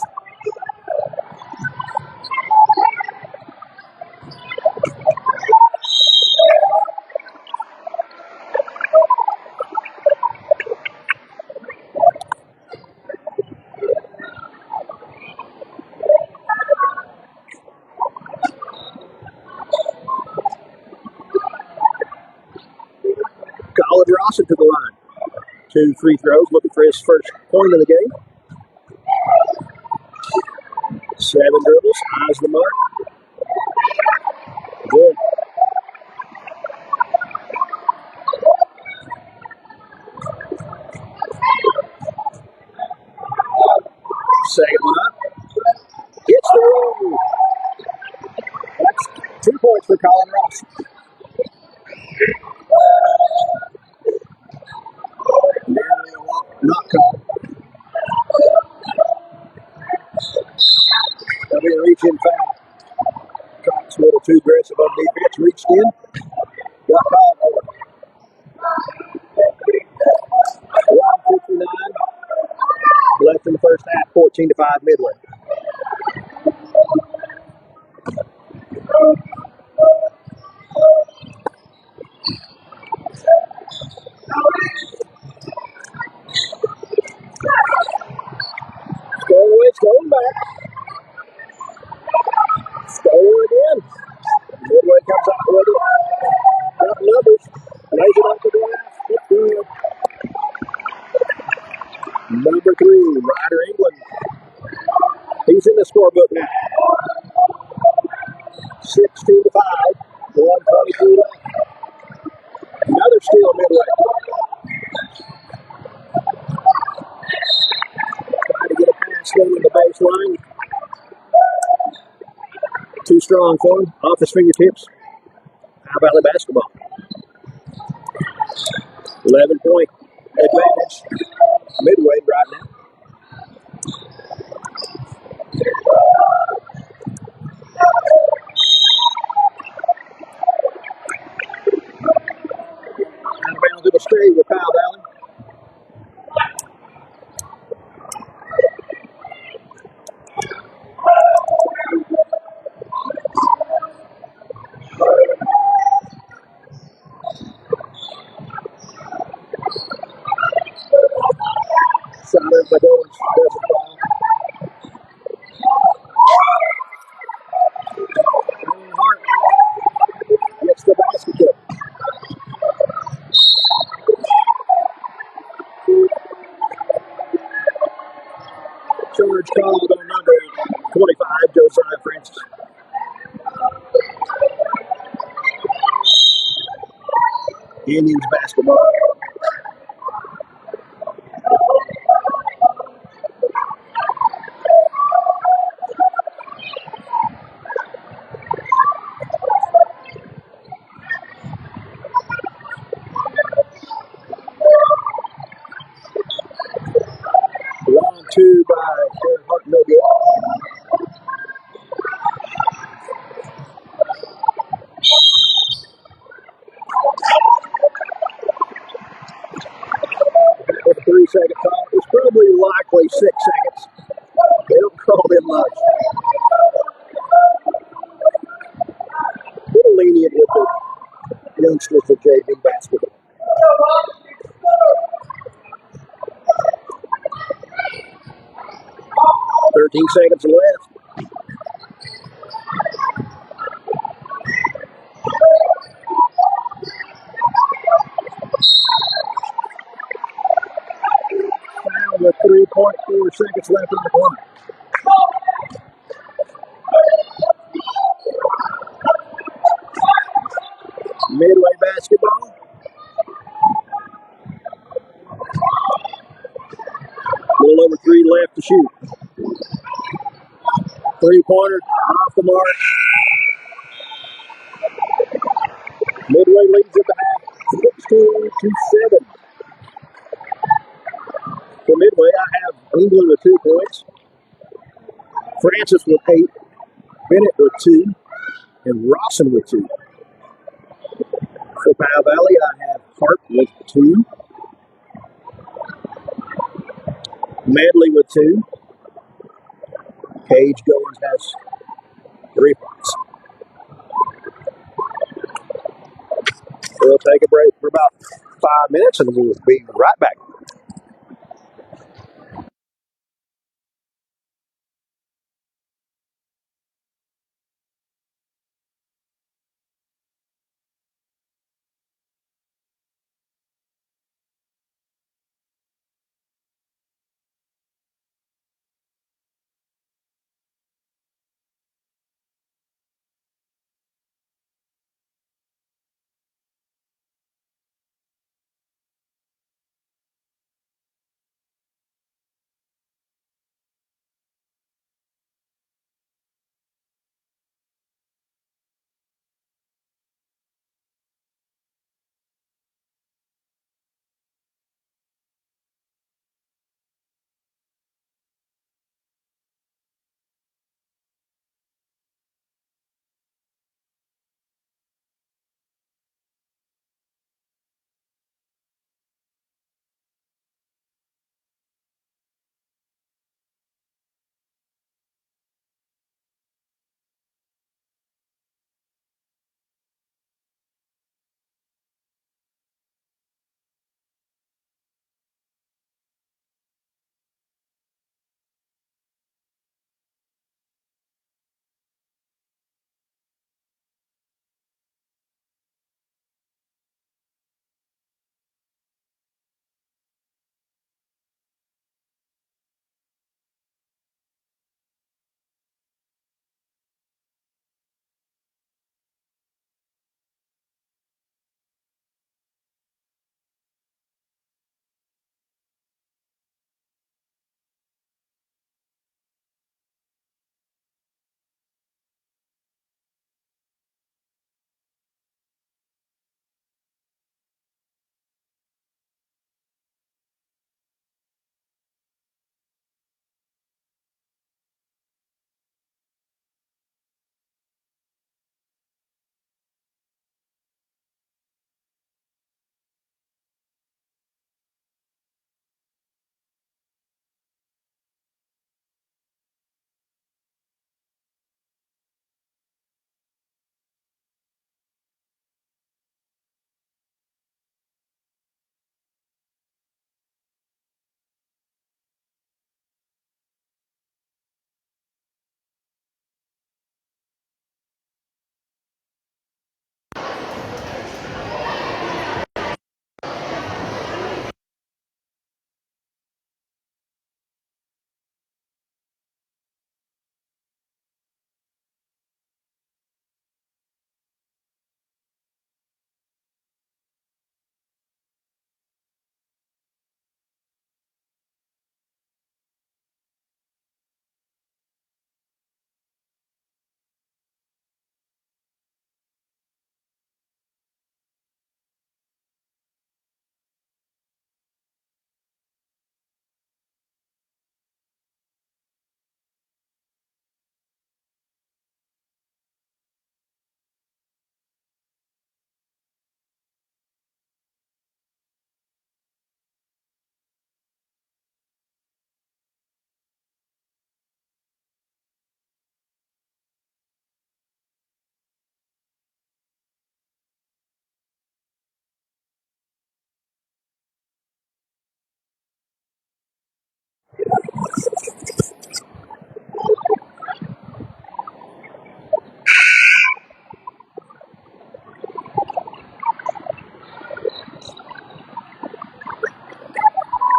College Rawson to the line. 2 free throws, looking for his first point of the game. 7 dribbles, eyes the mark. Good. Second one up. Hits the roll. That's 2 points for Colin Rawson. Not called. That'll be a reach-in foul. Cox a little too aggressive on defense. Reached in. Got called over. 1:59 left in the first half. 14 to 5 Midway. It's going back. Score again. Midway comes up with it. Got numbers. Lays it off the glass. It's good. Number 3, Ryder England. He's in the scorebook now. 16 to 5. 1:23 left. Another steal Midway. Trying to get a pass in the baseline. Too strong for him. Off his fingertips. How about the basketball? 11-point advantage. Midway right now. Out of bounds, it'll stay with Powell Valley. Shot it by Goins. Doesn't fall. Hart gets the basket. Charge called on number 25, Josiah Francis. Indians basketball. two by Hart, no good. With a 3-second call, it's probably likely 6 seconds. They don't call them much. A little lenient with the youngsters of JV basketball. 13 seconds left. Foul with 3.4 seconds left on the clock. Midway basketball. A little over 3 left to shoot. 3-pointer off the mark. Midway leads at the half, 16-7. For Midway, I have England with 2 points, Francis with 8, Bennett with 2, and Rawson with 2. For Powell Valley, I have Hart with 2, Medley with 2, Cage Goins has 3 points. We'll take a break for about 5 minutes and we'll be right back.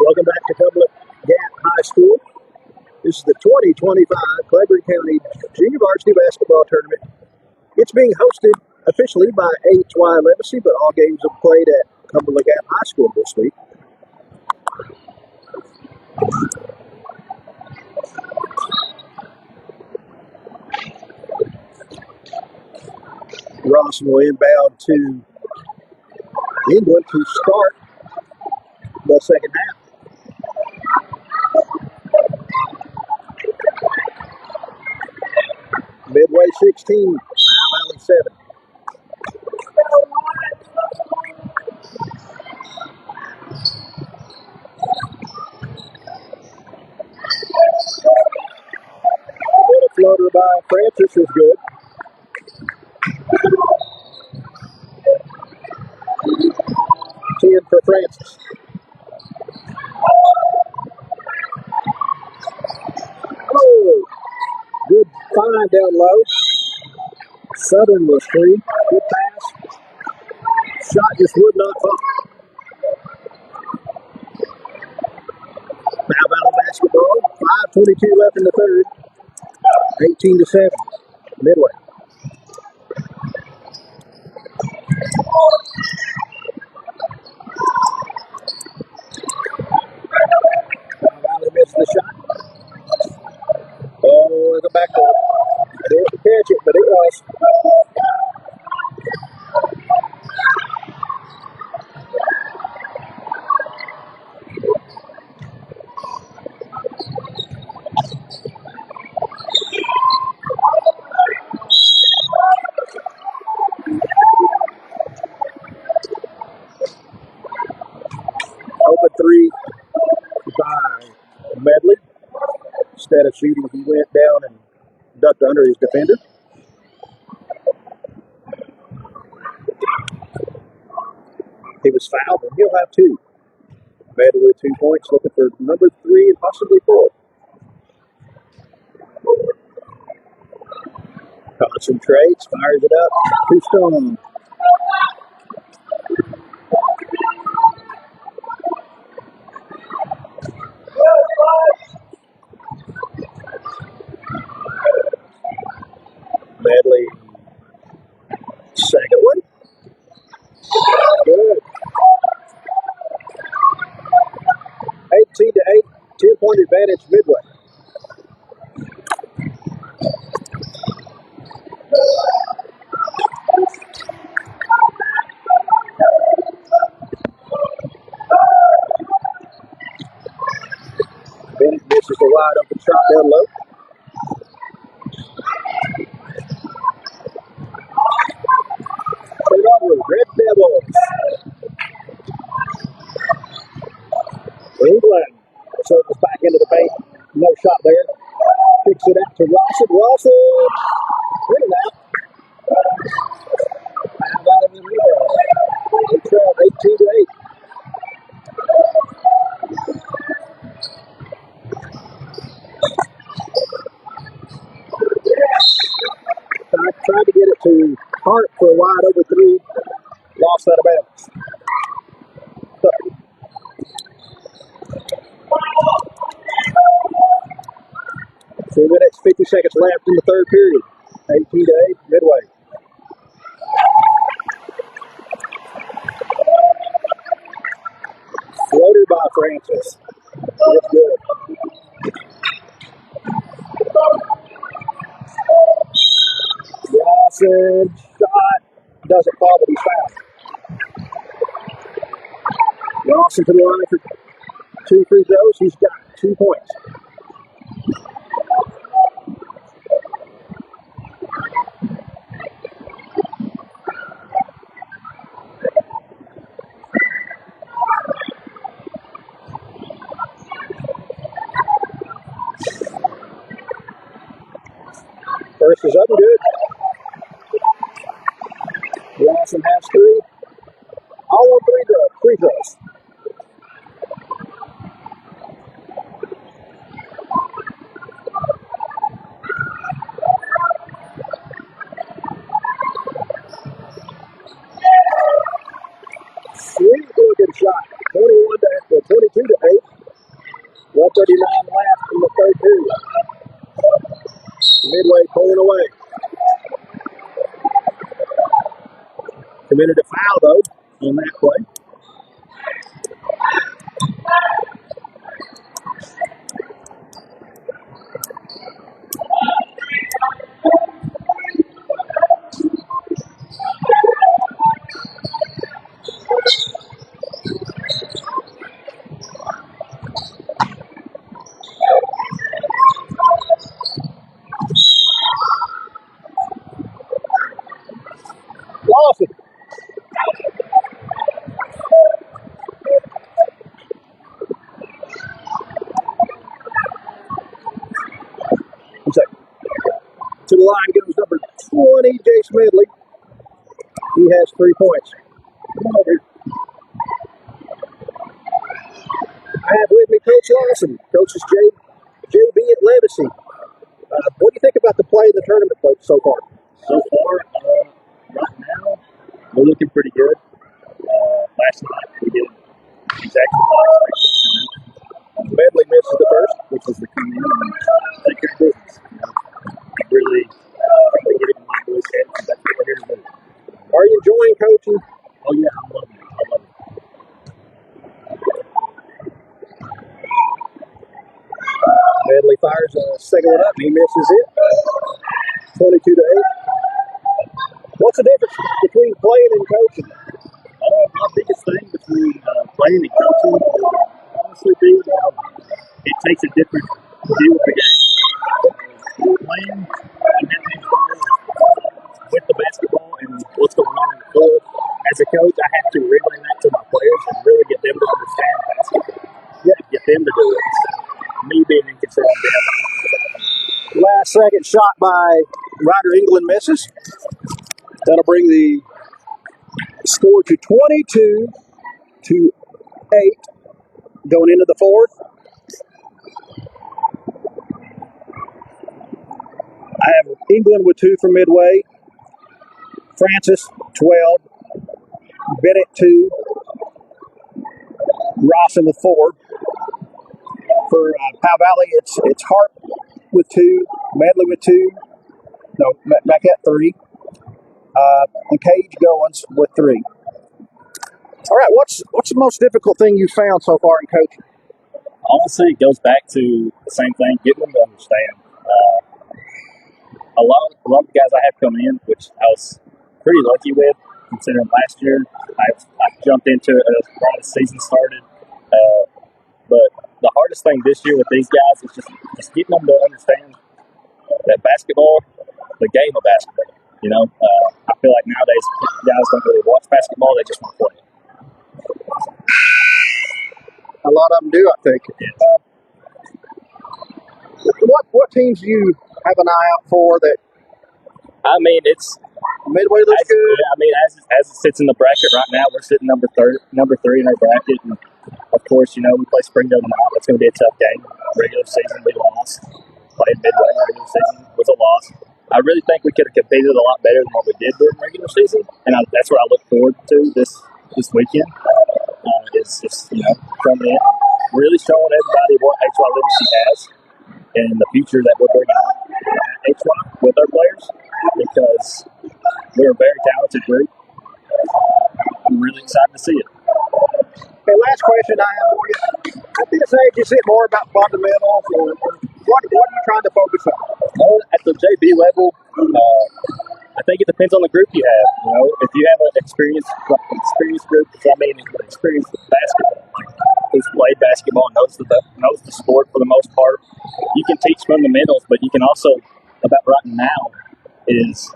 Welcome back to Cumberland Gap High School. This is the 2025 Claiborne County Junior Varsity Basketball Tournament. It's being hosted officially by HY Legacy, but all games are played at Cumberland Gap High School this week. Rawson will inbound to England to start the second half. Midway 16, Valley 7. A floater by Francis is good. 10 for Francis. Oh, good find down low. Southern was free. Good pass. Shot just would not fall. Now Valley basketball. 5:22 left in the third. 18-7. Midway. Valley missed the shot. Oh, the backboard. Didn't catch it, but it was. Open three by Medley. Instead of shooting, he went down and ducked under his defender. He was fouled, and he'll have two. Medley with 2 points, looking for number 3 and possibly 4. Concentrates, fires it up. Too strong. Medley, second one. Good. 18-8, 10-point advantage Midway. Bennett misses a wide open shot down low. Turnover, Red Devils. England circles back into the paint. No shot there. Kicks it out to Rawson. Rawson in and out. Fouled out of the rebound. They trail 18-8. Tried to get it to Hart for a wide open three. Lost out of bounds. 2 minutes, 50 seconds left in the third period. 18-8, Midway. Floater by Francis. That's good. Rawson shot doesn't fall, but he's fouled. Rawson to the line for 2 free throws. He's got 2 points. First is up and good. Rawson has 3. All on free throws. Sweet looking shot. 22-8. To the line goes number 20, Jace Medley. He has 3 points. Come over here. I have with me Coach Lawson. Coach is JB at Legacy. What do you think about the play of the tournament, Coach, so far? So far, right now, we're looking pretty good. Last night, we did exactly what I expected. Medley misses the first, which was to come in and take care of business. Really get it in my boys' head, because that's what we're here to do. Are you enjoying coaching? Oh, yeah, I'm loving it. I love it. Medley fires a second one up. He misses it. 22-8. What's the difference between playing and coaching? My biggest thing between playing and coaching would honestly be it takes a different view of the game. Playing and having with the basketball and what's going on in the floor, as a coach, I have to relay that to my players and really get them to understand basketball. Get them to do it. Me being in control of them. Last second shot by Ryder England misses. That'll bring the score to 22-8 going into the fourth. I have England with 2 from midway. Francis, 12. Bennett, 2. Rawson with 4. For Powell Valley, it's Hart with 2. Medley with 2. No, Maquette 3. And Cage Goins with 3. All right, what's the most difficult thing you found so far in coaching? Honestly, it goes back to the same thing, getting them to understand. A lot of the guys I have come in, which I was pretty lucky with, considering last year I jumped into it right as the season started. But the hardest thing this year with these guys is just getting them to understand that basketball, the game of basketball. I feel like nowadays guys don't really watch basketball; they just want to play it. A lot of them do, I think. Yes. What teams do you have an eye out for that? I mean, it's Midway looks good. Yeah, I mean, as it sits in the bracket right now, we're sitting number 3 in our bracket, and of course, we play Springdale tonight. That's going to be a tough game. Regular season, we lost. Played Midway regular season was a loss. I really think we could have competed a lot better than what we did during regular season, and that's what I look forward to this weekend. Is just coming in, really showing everybody what HY Legacy has and the future that we're bringing on at HY with our players, because we're a very talented group. I'm really excited to see it. Okay, last question I have for you. At this age, is it more about fundamentals, or what are you trying to focus on? At the JB level, I think it depends on the group you have. If you have an experienced group, experienced with basketball, who's played basketball and knows the sport for the most part, you can teach fundamentals, but you can also, about right now, is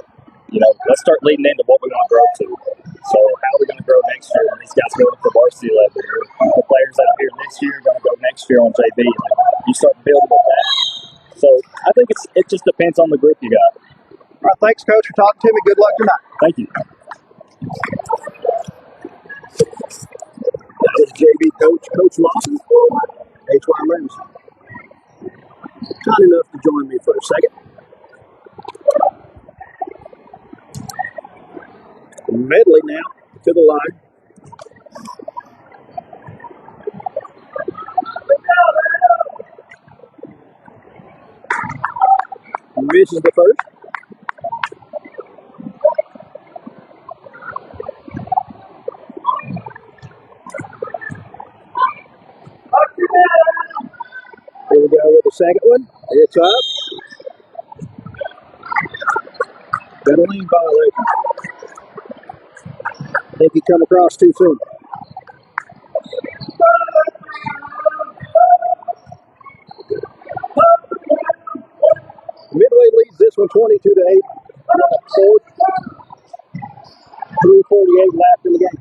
let's start leading into what we're going to grow to. So how are we going to grow next year when these guys go up to varsity level? The players that are here this year are going to go next year on JV. You start building with that. So I think it just depends on the group you got. All right, thanks, Coach, for talking to me. Good luck tonight. Thank you. That was JV Coach Lawson, HY Legacy. Kind enough to join me for a second. Medley now to the line. Misses the first. Here we go with the second one. It's up. Got a lane violation. I think he come across too soon. Midway leads this one 22-8. 3:48 left in the game.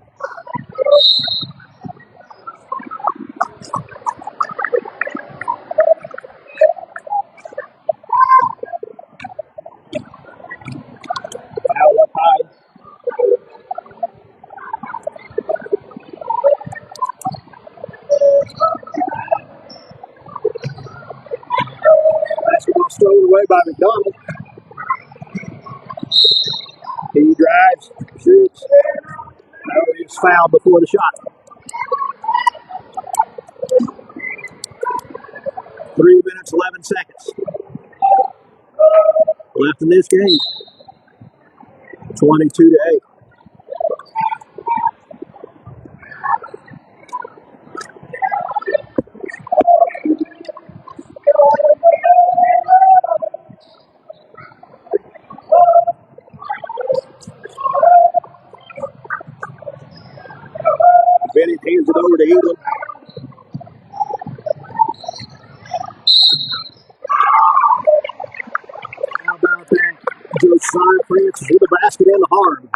stolen away by McDonald. He drives, shoots. No, he's fouled before the shot. 3 minutes, 11 seconds left in this game. 22-8. Bennett hands it over to England. How about that? Josiah Francis with the basket and the harm.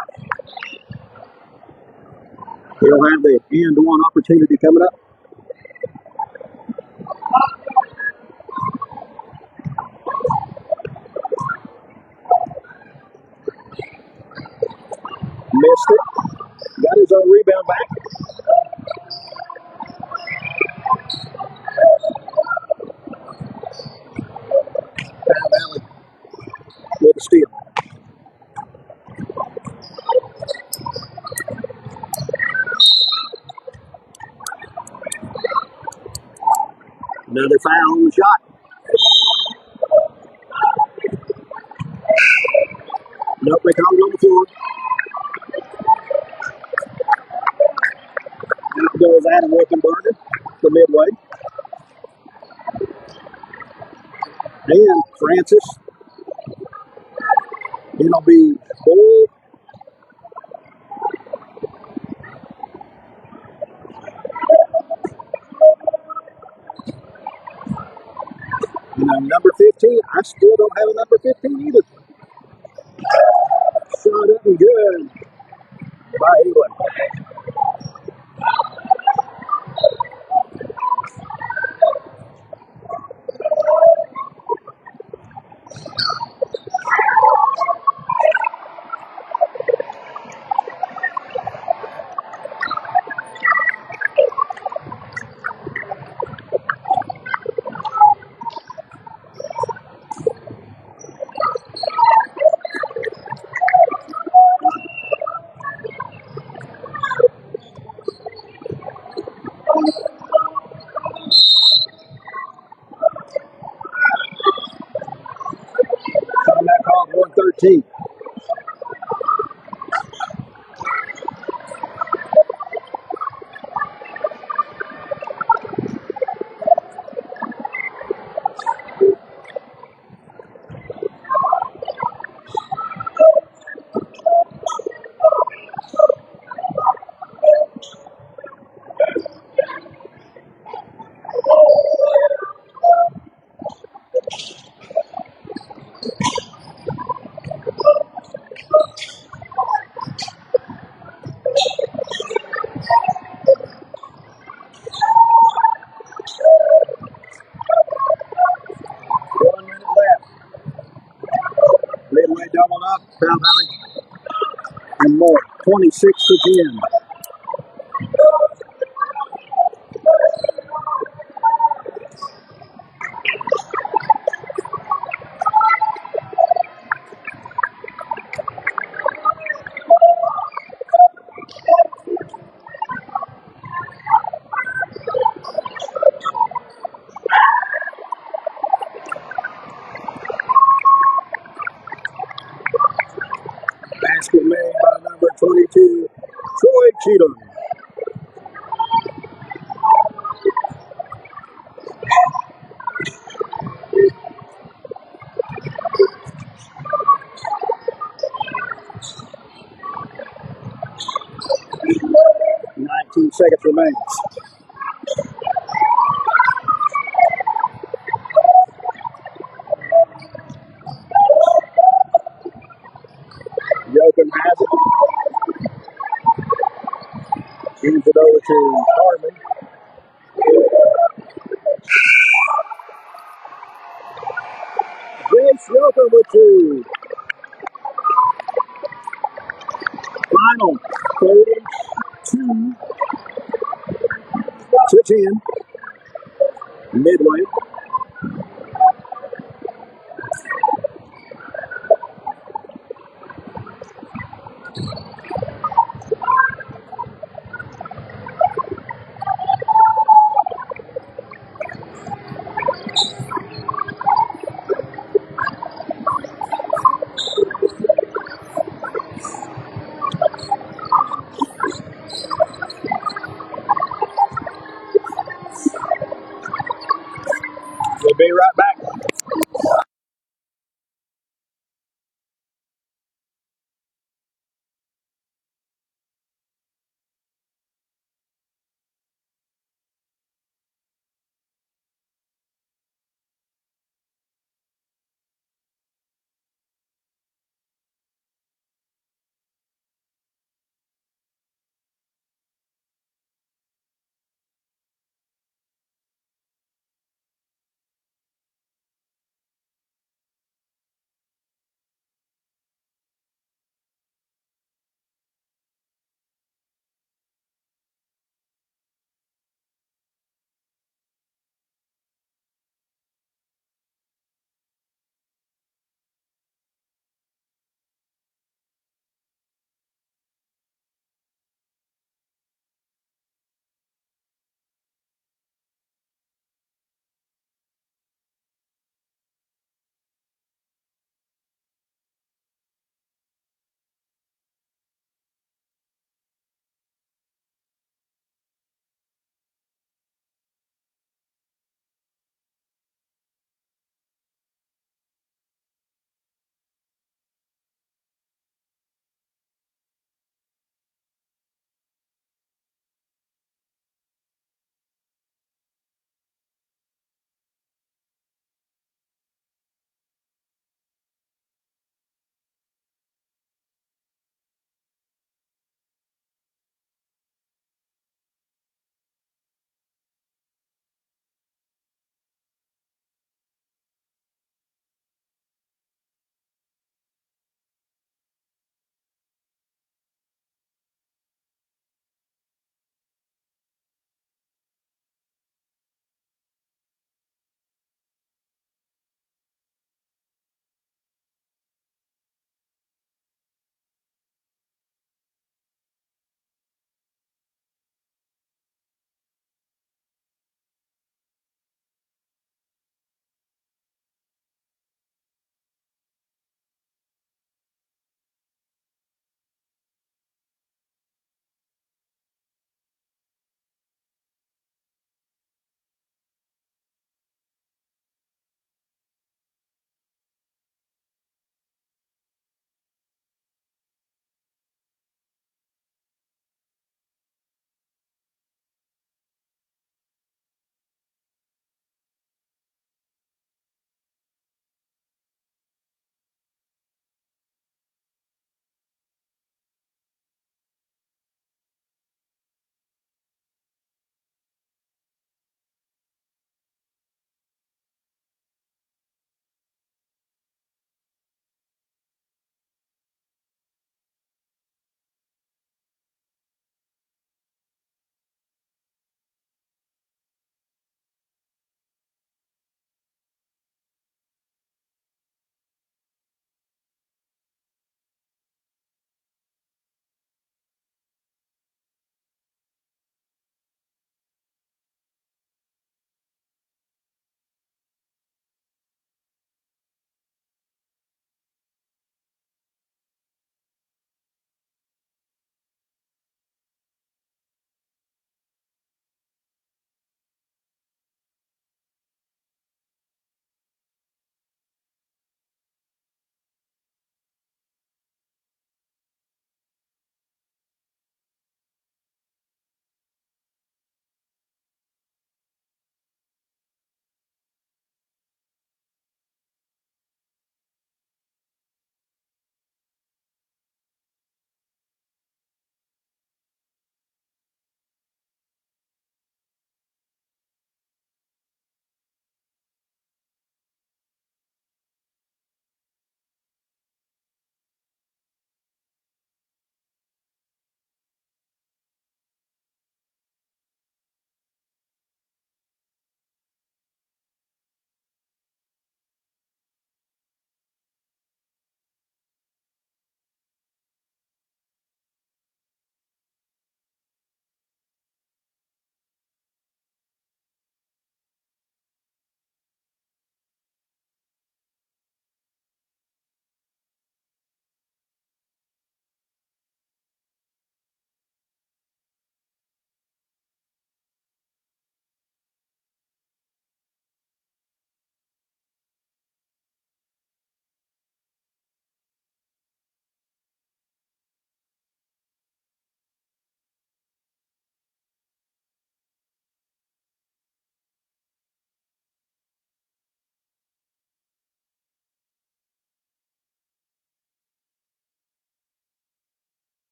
He'll have the end-one opportunity coming up. Missed it. Got his own rebound back. Powell Valley with the steal. Another foul on the shot. Nope, they called it on the floor. Out goes Adam Wickenberger to midway. And Francis. It'll be Bull. And number 15. I still don't have a number 15 either. Shot up and good by England. Timeout called 113. Midway doubled up. Powell Valley and more. 26-10. Basket made by number 22, Troy Cheatham. Seconds remains. Jochen has it. Gives it over to Harmon. Grace Jochen with two. Final 32-10. Midway. We'll be right back.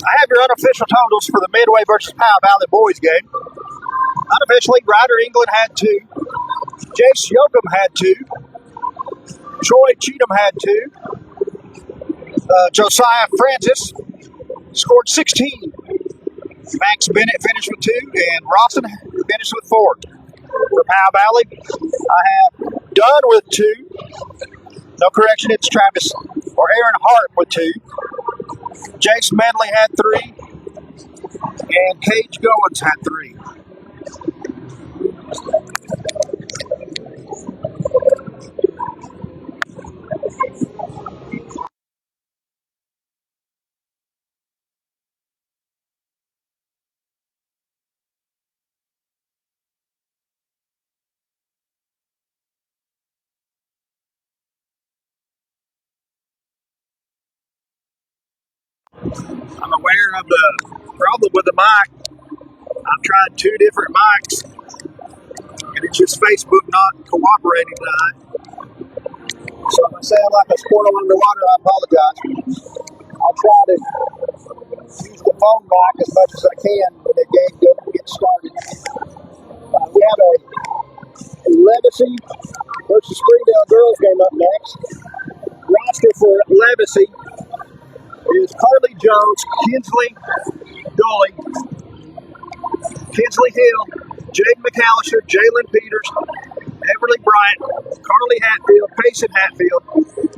I have your unofficial totals for the Midway versus Powell Valley boys game. Unofficially, Ryder England had 2. Jace Yoakum had 2. Troy Cheatham had 2. Josiah Francis scored 16. Max Bennett finished with 2, and Rawson finished with 4. For Powell Valley, I have Dunn with 2. No correction, it's Travis or Aaron Hart with 2. Jace Medley had 3, and Cage Goins had 3. I'm aware of the problem with the mic. I've tried 2 different mics, and it's just Facebook not cooperating tonight. So if I sound like a squirrel underwater, I apologize. I'll try to use the phone mic as much as I can when the game gets started. We have a Legacy versus Springdale girls game up next. Roster for Legacy is Carly Jones, Kinsley Dooley, Kinsley Hill, Jake McAllister, Jalen Peters, Everly Bryant, Carly Hatfield, Payson Hatfield,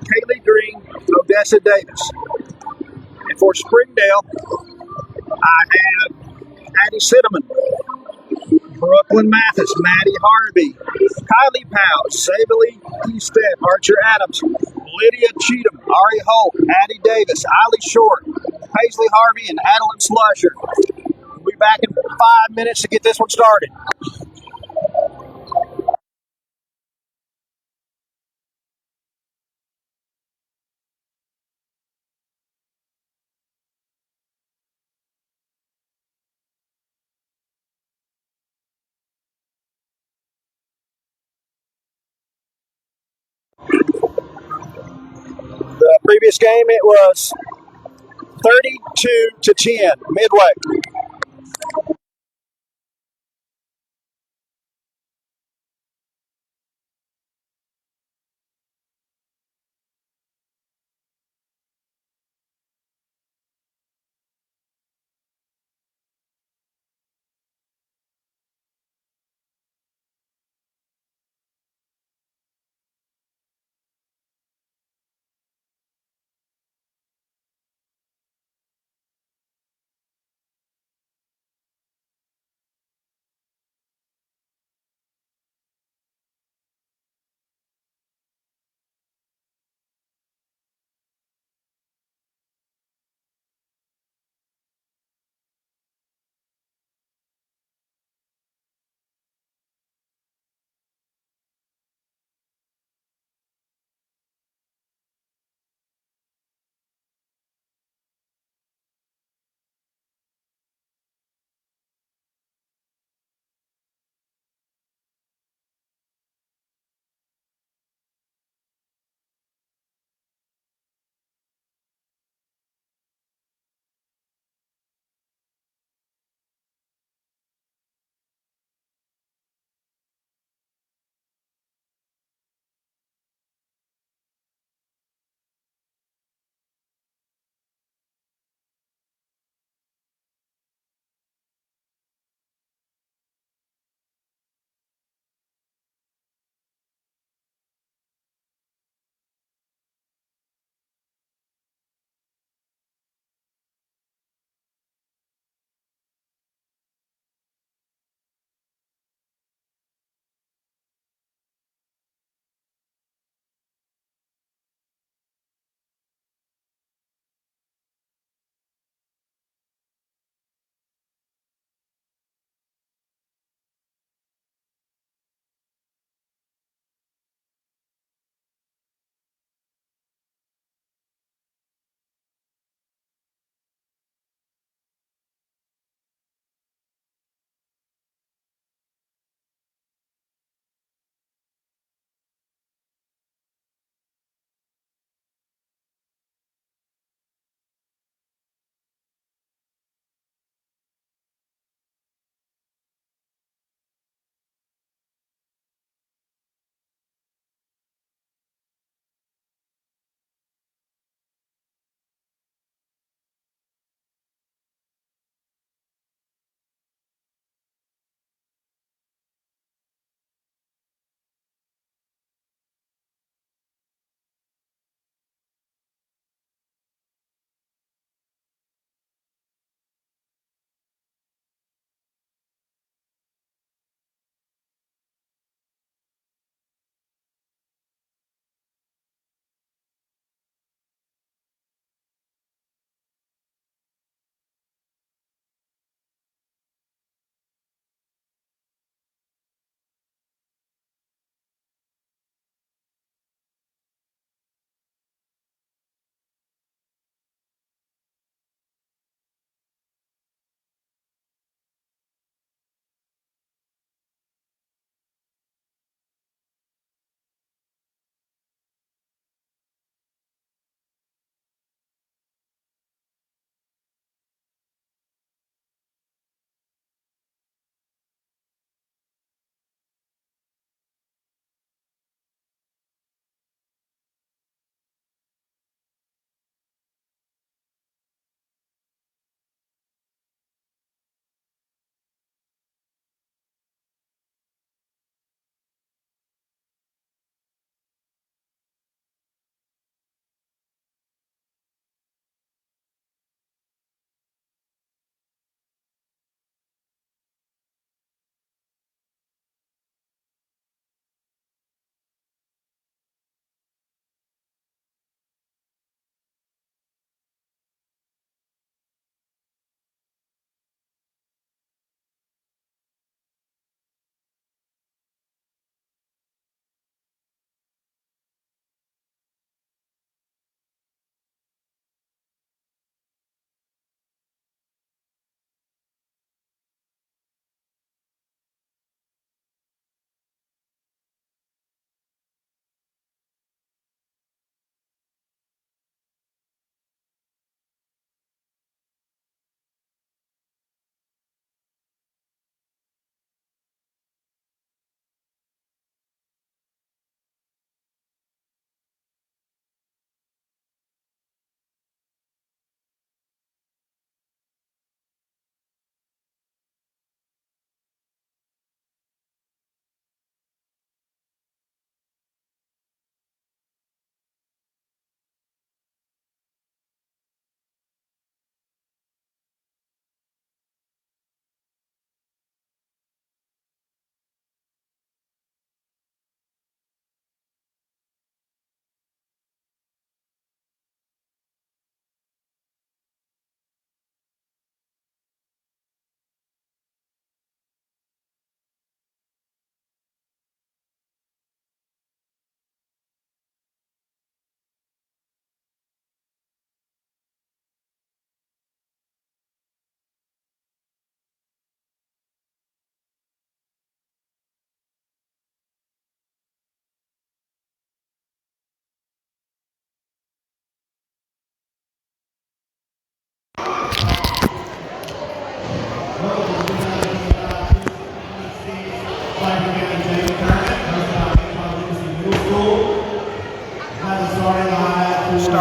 Kaylee Green, Odessa Davis. And for Springdale, I have Addie Cinnamon, Brooklyn Mathis, Maddie Harvey, Kylie Powell, Sabely Easted, Archer Adams, Lydia Cheatham, Ari Holt, Addie Davis, Eiley Short, Paisley Harvey, and Adeline Slusher. We'll be back in 5 minutes to get this one started. The previous game, it was 32-10, Midway.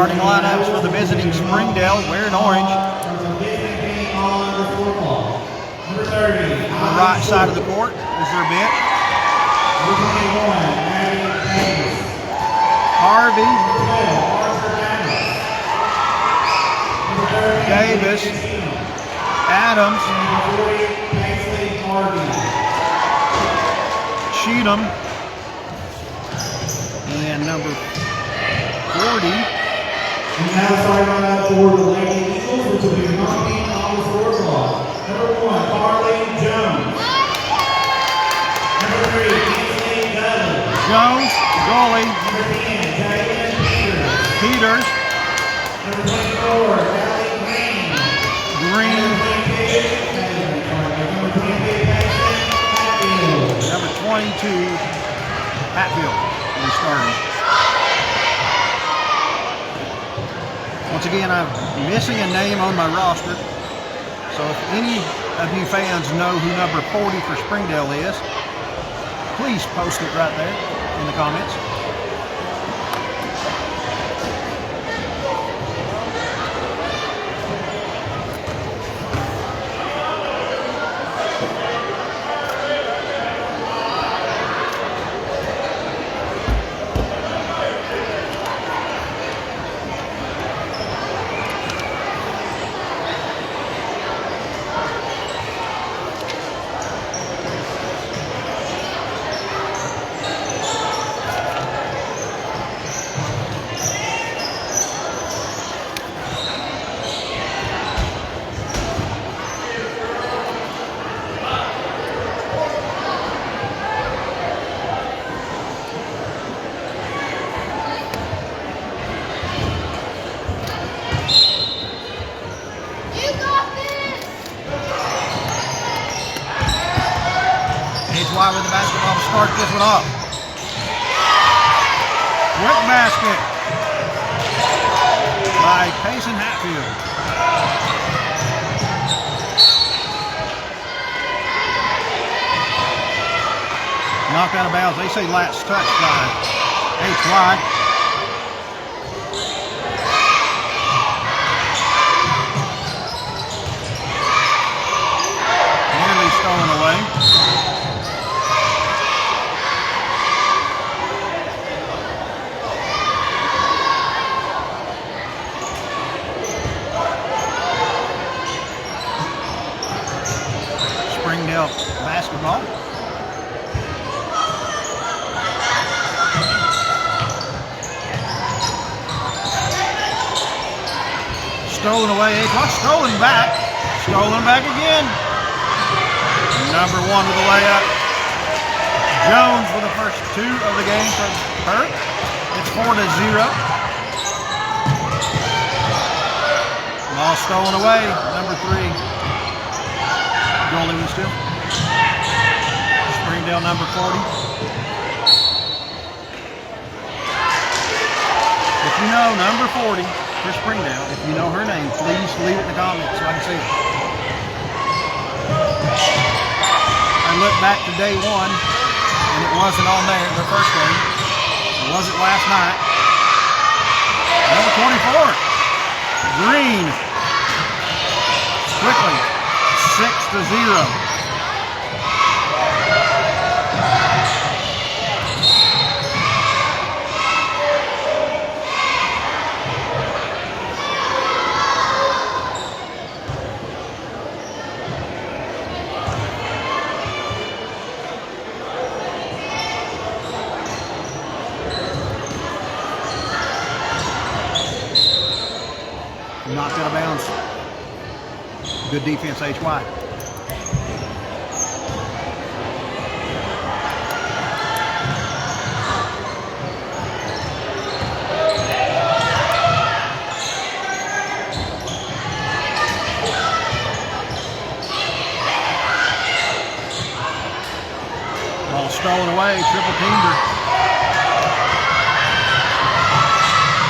Starting lineups for the visiting Springdale, wearing orange. On the right side of the court is their bench. Harvey, Davis, Adams, Cheatham, and then number 40. And now starting out for the Lady Eagles, which will be knocking on the score block. Number 1, Carly Jones. Number 3, Kingsley Dudley. Jones, goalie. Number 10, Jalen Peters. Peters. Number 24, Allie Green. Green. Number 28, Hatfield. Number 22, Hatfield. We're starting. Once again, I'm missing a name on my roster. So if any of you fans know who number 40 for Springdale is, please post it right there in the comments. HY with the basketball to start this one off. Quick basket by Payson Hatfield. Knocked out of bounds. They say last touch by HY. Nearly stolen away. Springdale basketball. Stolen away, stolen back again. Number 1 with the layup. Jones with the first 2 of the game for her. It's 4-0. Ball stolen away. Number 3. Goalie was still. Springdale number 40. If you know number 40 for Springdale, if you know her name, please leave it in the comments so I can see it. I looked back to day 1 and it wasn't on there, the first game. It wasn't last night. Number 24, Green. Quickly. 6-0. Knocked out of bounds. Good defense, HY. Ball stolen away, triple teamed her.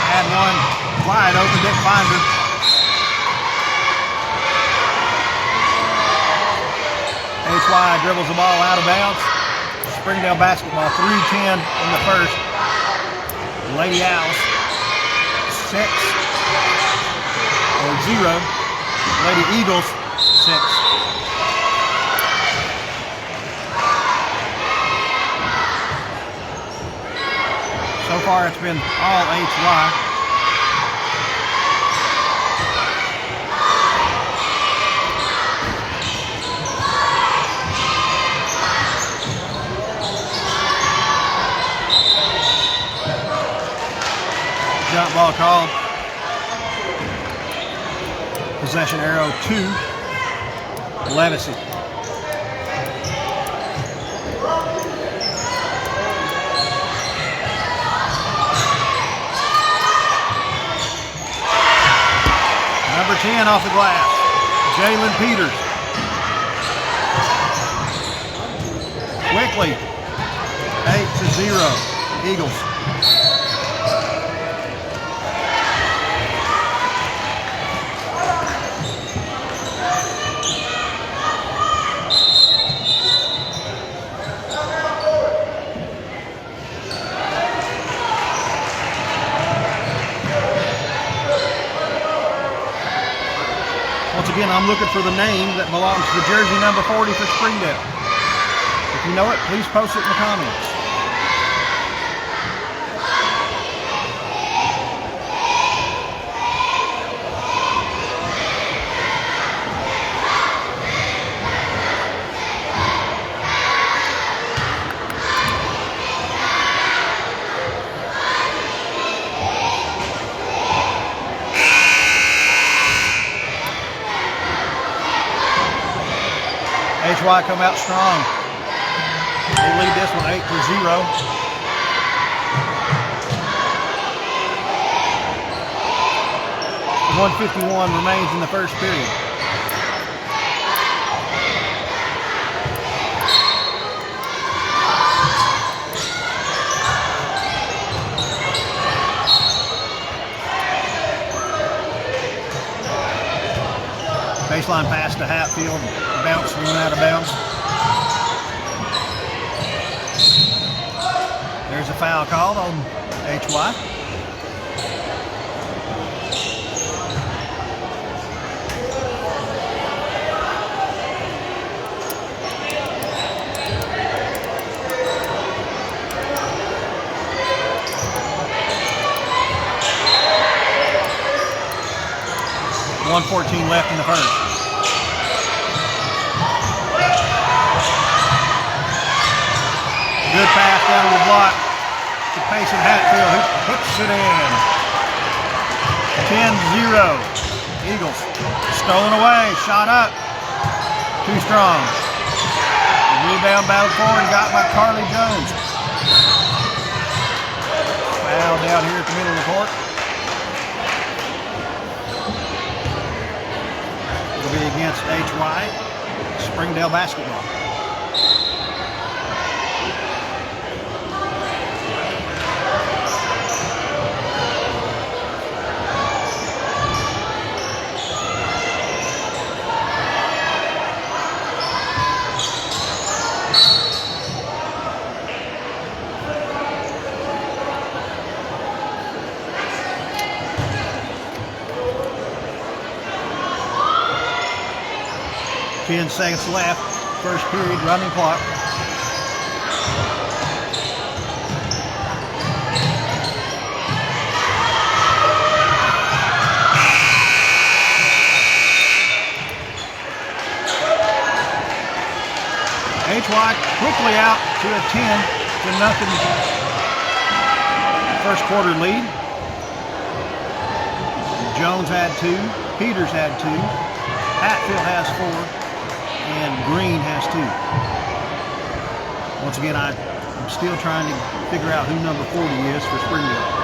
Had one wide open, didn't find her. HY dribbles the ball out of bounds. Springdale basketball, 3:10 in the first. Lady Owls 6 or 0. Lady Eagles 6. So far it's been all HY. Jump ball called. Possession arrow to Levacy. Number 10 off the glass, Jalen Peters. Quickly, 8-0, Eagles. Once again, I'm looking for the name that belongs to jersey number 40 for Springdale. If you know it, please post it in the comments. HY come out strong. They lead this one 8-0. .151 remains in the first period. Baseline pass to Hatfield. Bounce went out of bounds. There's a foul called on HY. .114 left in the first. Good pass down the block to Payson Hatfield, who puts it in. 10-0. Eagles. Stolen away, shot up. Too strong. Rebound battled forward and got by Carly Jones. Foul down here at the middle of the court. It'll be against HY, Springdale basketball. Ten seconds left, first period, running clock. HY quickly out to a 10-0 first quarter lead. Jones had 2, Peters had 2, Hatfield has 4. And Green has 2. Once again, I'm still trying to figure out who number 40 is for Springdale.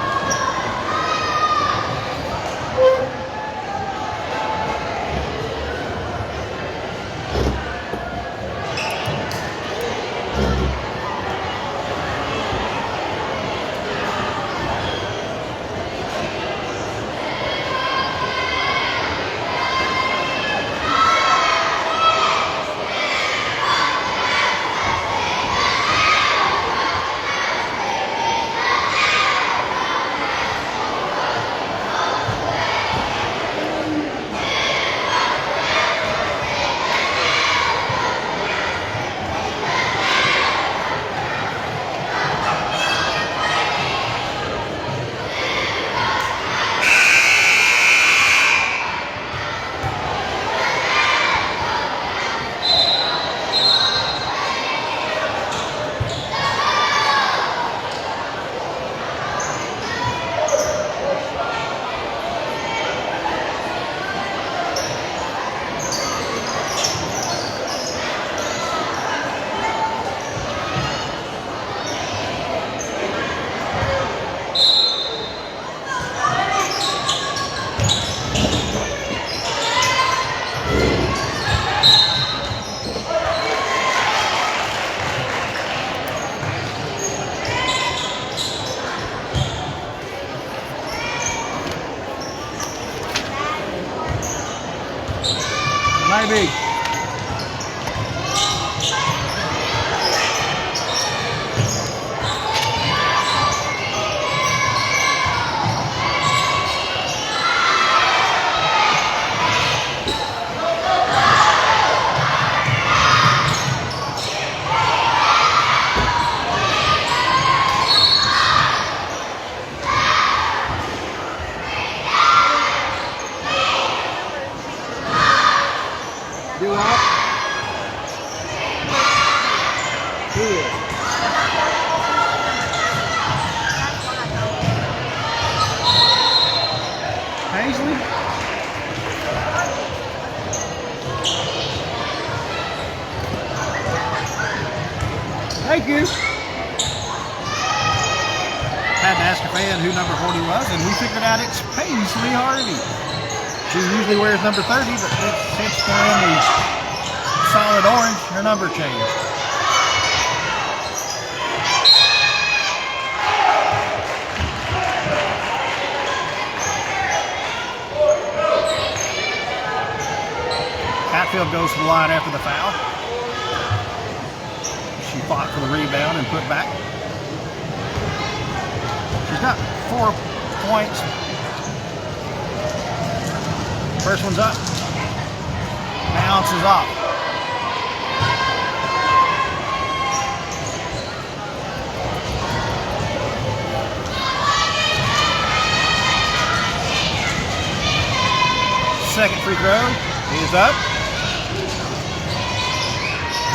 Thank you. Had to ask a fan who number 40 was, and we figured out it's Paisley Harvey. She usually wears number 30, but since they're in the solid orange, her number changed. Hatfield goes to the line after the foul. She fought for the rebound and put back. She's got 4 points. First one's up. Bounces off. Second free throw is up.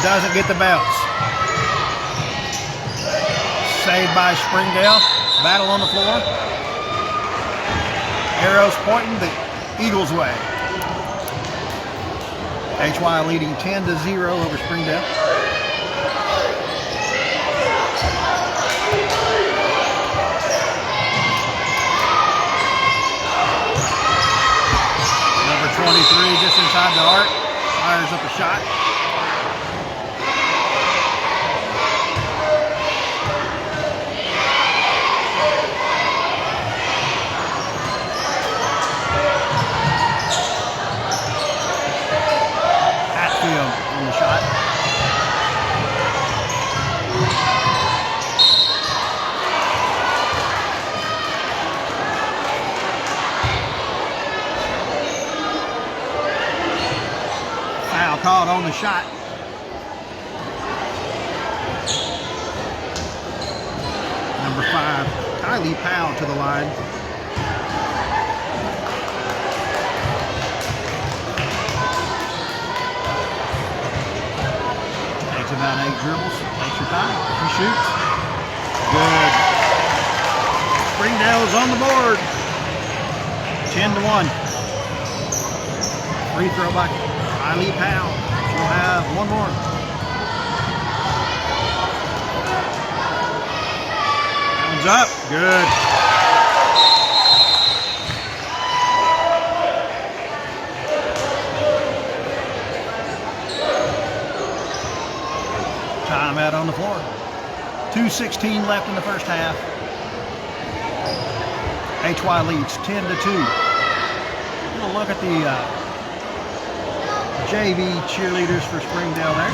Doesn't get the bounce. Saved by Springdale. Battle on the floor. Arrows pointing the Eagles' way. HY leading 10-0 over Springdale. Number 23 just inside the arc. Fires up a shot. On the shot. Foul called on the shot. Number 5, Kylie Powell to the line. About 8 dribbles, takes her time, she shoots. Good. Springdale's on the board. 10-1. Free throw by Kylie Powell. She'll have one more. Hands up. Good. Timeout on the floor. 2:16 left in the first half. HY leads 10-2. We'll look at the JV cheerleaders for Springdale there.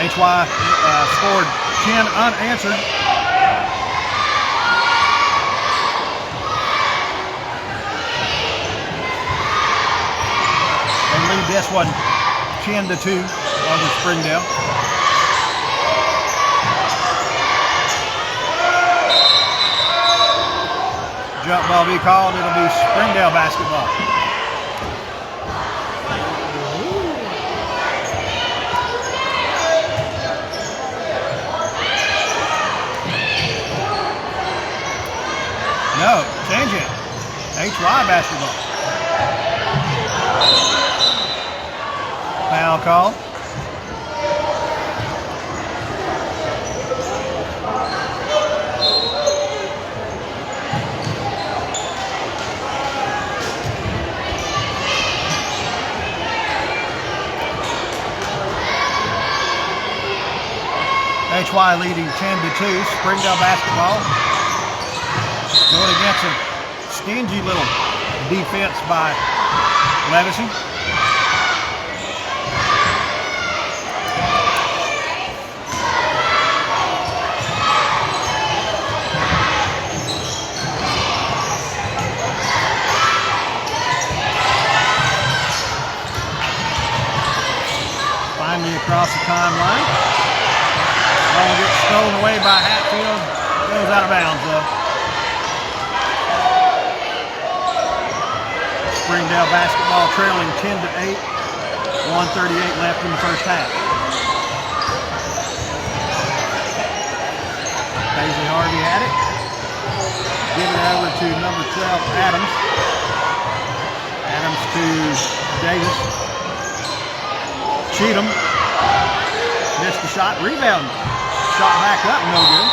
HY scored 10 unanswered. They lead this one 10-2 over Springdale. Jump ball be called. It'll be Springdale basketball. No, change it. HY basketball. Foul call. HY leading 10-2. Springdale basketball. Going against a stingy little defense by Levison. Finally across the timeline. Ball gets stolen away by Hatfield. Goes out of bounds though. Springdale basketball trailing 10-8. 1:38 left in the first half. Paisley Harvey had it. Give it over to number 12, Adams. Adams to Davis. Cheatham. Missed the shot. Rebound. Shot back up. No good.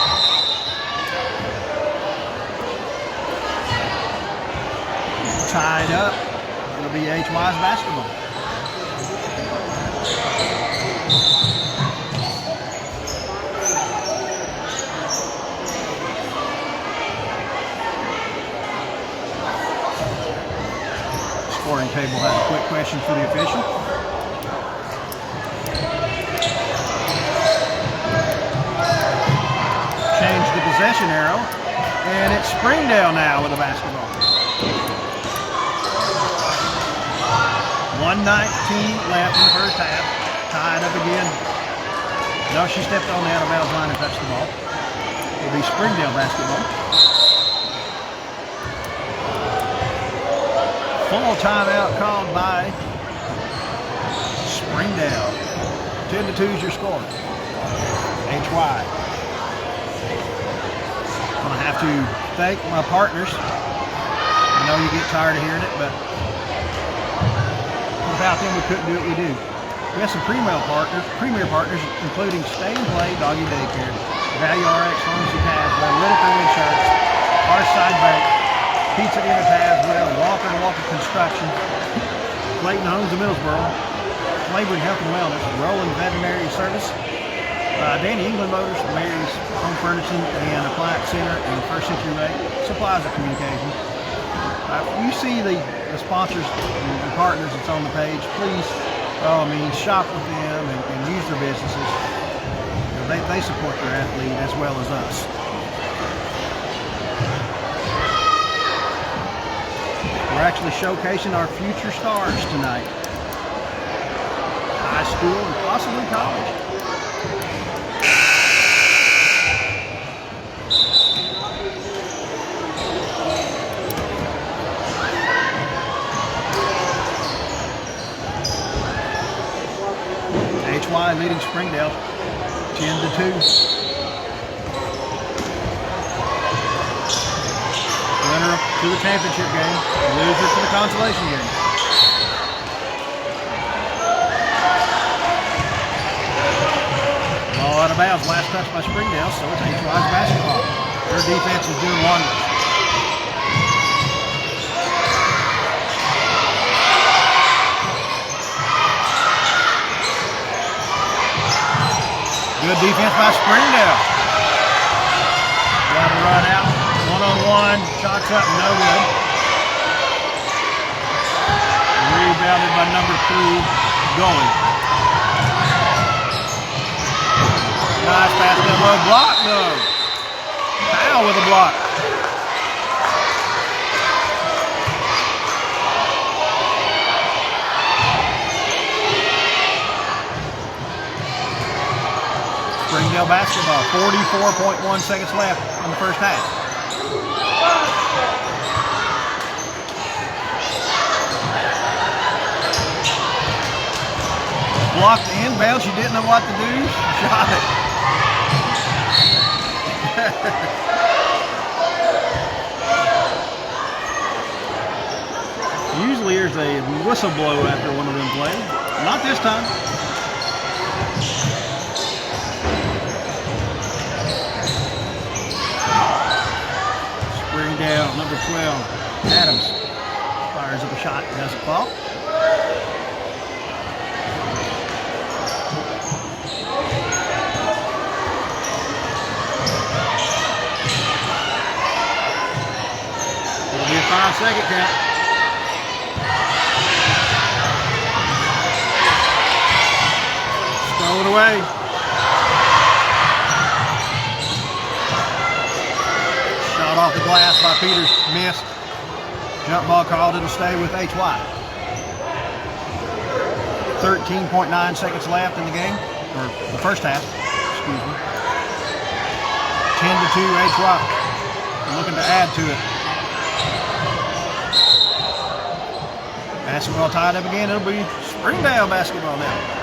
Tied up. It'll be HY's basketball. Scoring table has a quick question for the official. Change the possession arrow, and it's Springdale now with the basketball. 1:19 left in the first half. Tied up again. No, she stepped on the out of bounds line and touched the ball. It'll be Springdale basketball. Full timeout called by Springdale. 10-2 is your score. HY. I'm going to have to thank my partners. I know you get tired of hearing it, but without them we couldn't do what we do. We have some premier partners, including Stay and Play Doggy Daycare, Value RX Homes and Tazewell, Whitaker Insurance, Farside Bank, Pizza Inn at Tazewell, Walker Construction, Clayton Homes of Millsboro, Claiborne Health and Wellness, Roland Veterinary Service, Danny England Motors, Mary's Home Furnishing and Appliance Center, and First Century Bank, Supplies of Communication. You see the sponsors and partners that's on the page, please, by all means, shop with them and use their businesses. You know, they support their athlete as well as us. We're actually showcasing our future stars tonight. High school and possibly college. HY leading Springdale 10-2. Winner to the championship game, loser to the consolation game. Ball out of bounds, last touch by Springdale, so it's HY's basketball. Their defense is doing wonders. Good defense by Springdale. Got to run out. One-on-one. Shots up, no good. Rebounded by number 3, Goalie. Nice pass down low. Block, though. Powell with a block. Springdale basketball, 44.1 seconds left in the first half. Blocked the inbound, she didn't know what to do, shot it. Usually there's a whistle blow after one of them plays. Not this time. Springdale, number 12, Adams, fires up a shot, doesn't fall. It'll be a 5-second count. Stolen away. Shot off the glass by Peters, missed. Jump ball called, it'll stay with HY. 13.9 seconds left in the game, or the first half, excuse me. 10-2 HY. Looking to add to it. Basketball tied up again. It'll be Springdale basketball now.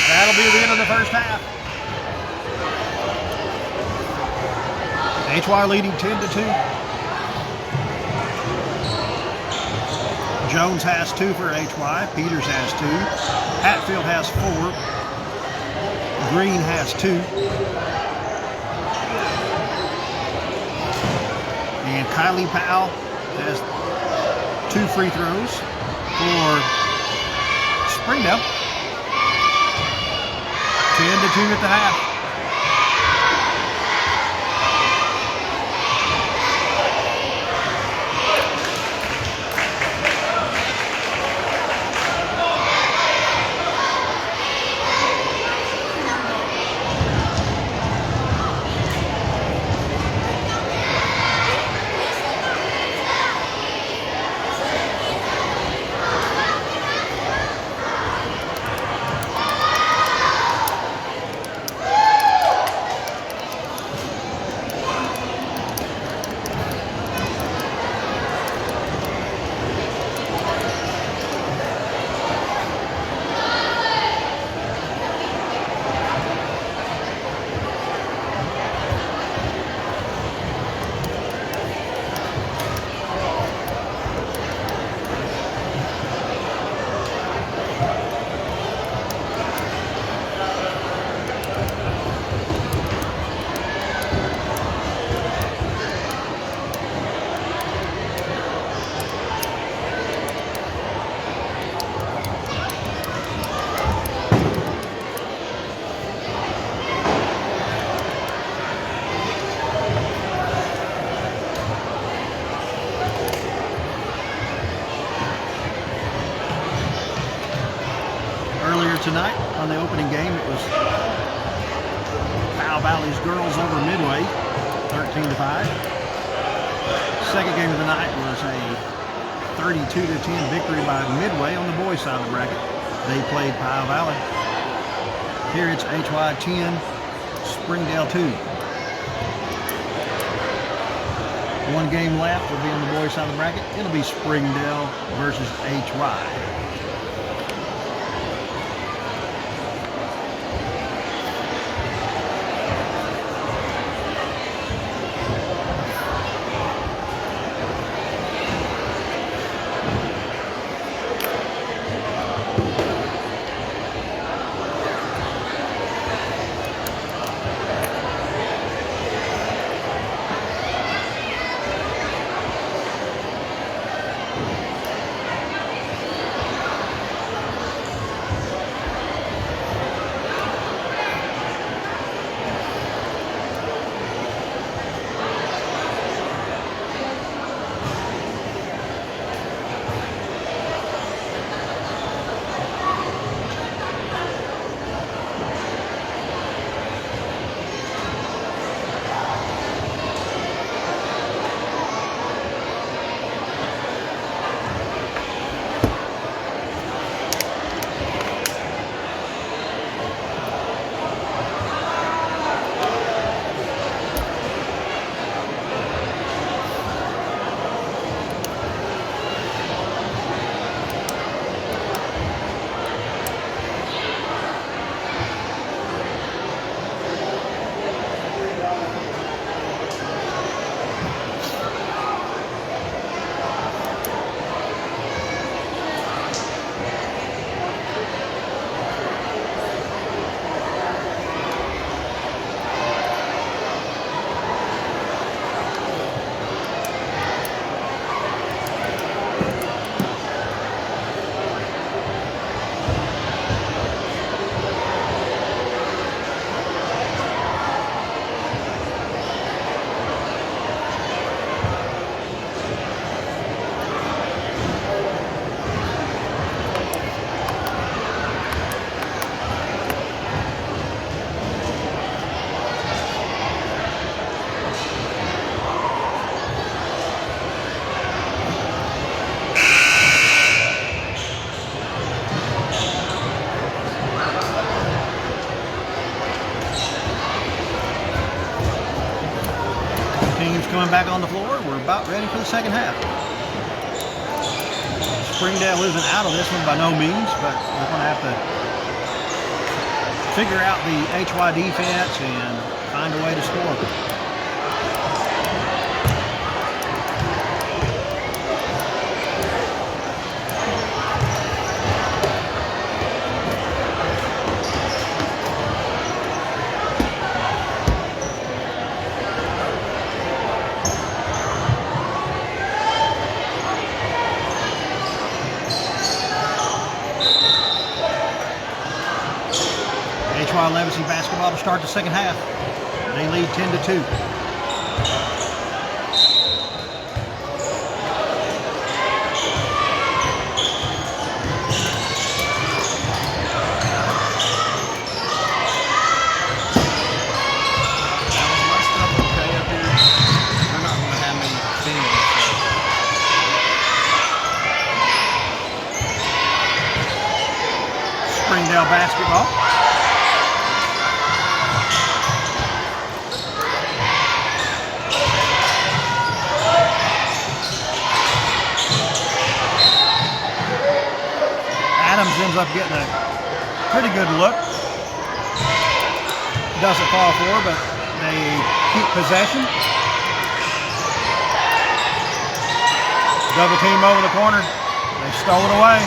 That'll be the end of the first half. HY leading 10-2. Jones has 2 for HY. Peters has 2. Hatfield has 4. Green has 2. And Kylie Powell has 2 free throws for Springdale. 10-2 at the half. Tonight on the opening game, it was Powell Valley's girls over Midway, 13-5. Second game of the night was a 32-10 victory by Midway on the boys' side of the bracket. They played Powell Valley. Here it's HY 10, Springdale 2. One game left will be on the boys' side of the bracket. It'll be Springdale versus HY. coming back on the floor. We're about ready for the second half. Springdale isn't out of this one by no means, but we're going to have to figure out the HY defense and find a way to score. HY Legacy basketball to start the second half. They lead 10-2. Springdale basketball. Adams ends up getting a pretty good look. Doesn't fall for, but they keep possession. Double team over the corner. They stole it away.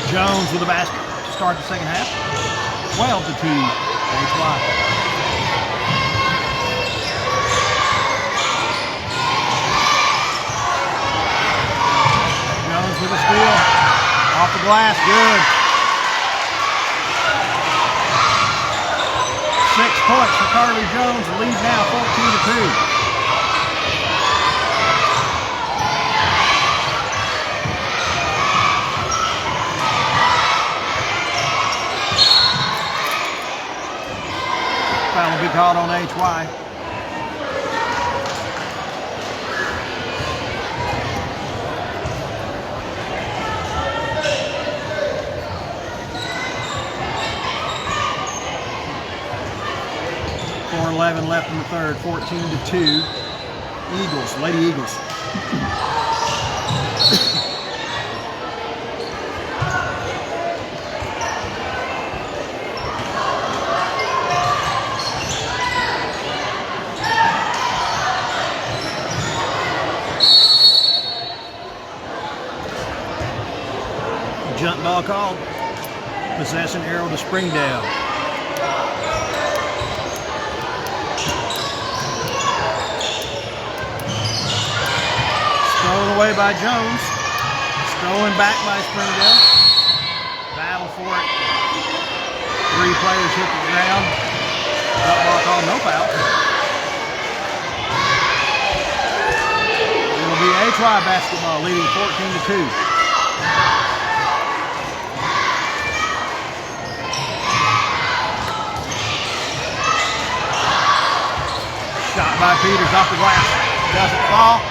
Jones with the basket to start the second half. 12-2 HY. Jones with a steal. Off the glass, good. 6 points for Carly Jones. The lead now 14-2. Foul will be called on HY. .4:11 left in the third, 14-2. Eagles, Lady Eagles. Jump ball called. Possession arrow to Springdale. Stolen away by Jones. Stolen back by Springdale. Battle for it. 3 players hit the ground. Jump ball called, no foul. It'll be HY basketball leading 14-2. Shot by Peters off the glass. Doesn't fall.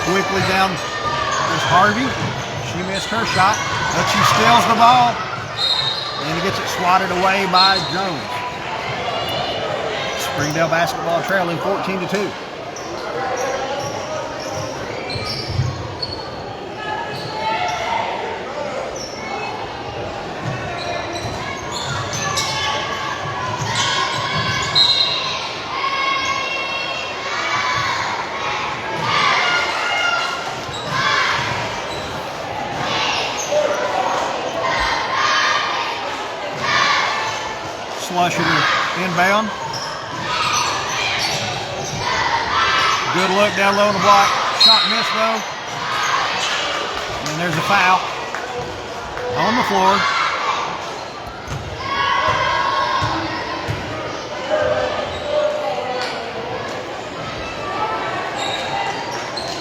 Quickly down is Harvey. She missed her shot, but she steals the ball. And he gets it swatted away by Jones. Springdale basketball trailing 14-2. Slusher inbound. Good look down low on the block. Shot missed though. And there's a foul on the floor.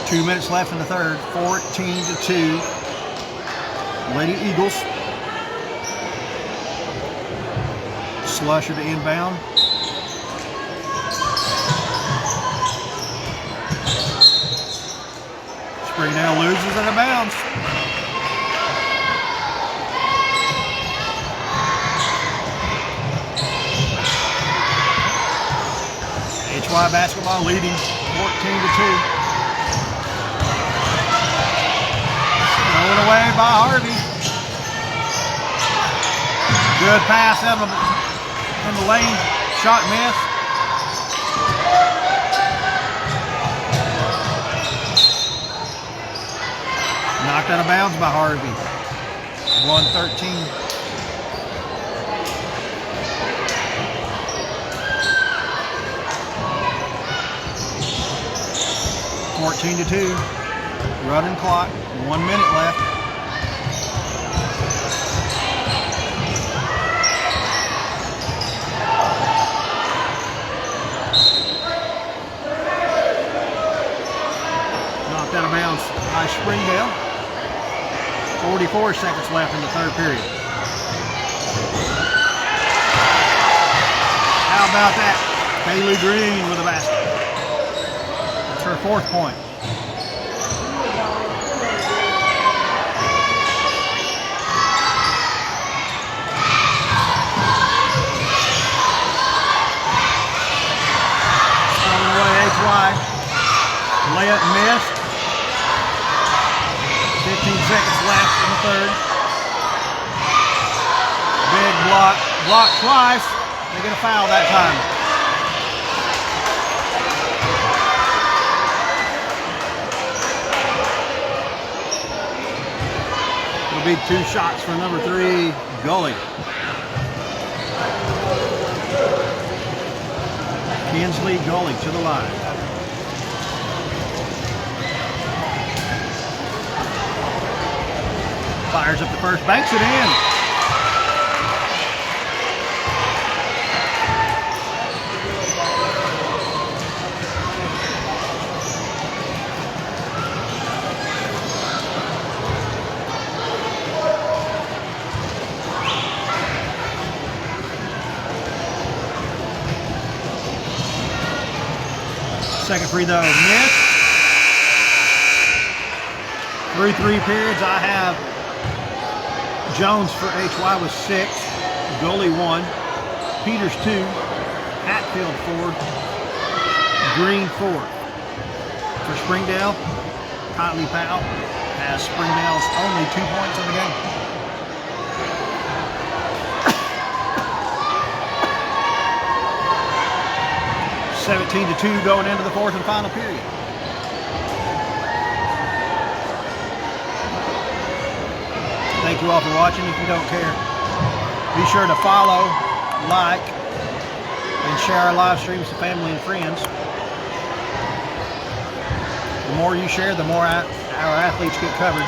Two minutes left in the third. 14-2. Lady Eagles. Slusher to inbound. Springdale loses out of bounds. HY basketball leading 14-2. Thrown away by Harvey. Good pass in the lane. Shot miss. Knocked out of bounds by Harvey. 113. (14-2). Running clock. 1 minute left. Knocked out of bounds by Springdale. 44 seconds left in the third period. How about that? Kaylee Green with a basket. That's her 4th point. Throwing away HY. Layup missed. 15 seconds left in the third. Big block. Blocked twice. They get a foul that time. It'll be 2 shots for number 3, Gully. Kinsley Gully to the line. Fires up the first, banks it in. Second free throw missed. Through 3 periods, I have Jones for HY was 6, Gully 1, Peters 2, Hatfield 4, Green 4. For Springdale, Conley Powell has Springdale's only 2 points in the game. (17-2) going into the 4th and final period. Thank you all for watching. If you don't care, be sure to follow, like, and share our live streams to family and friends. The more you share, the more our athletes get coverage.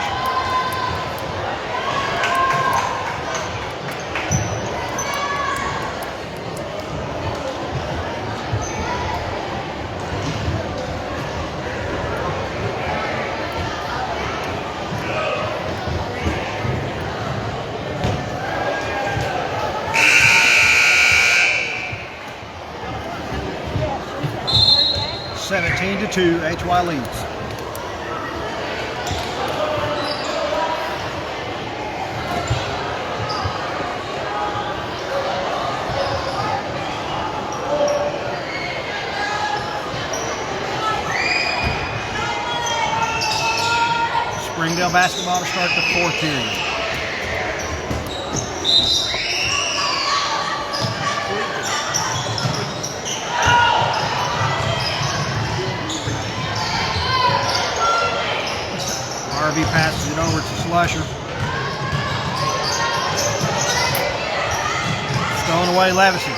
(17-2), HY leads. Springdale basketball to start the 4th period. Harvey passes it over to Slusher. Stolen away, Levison.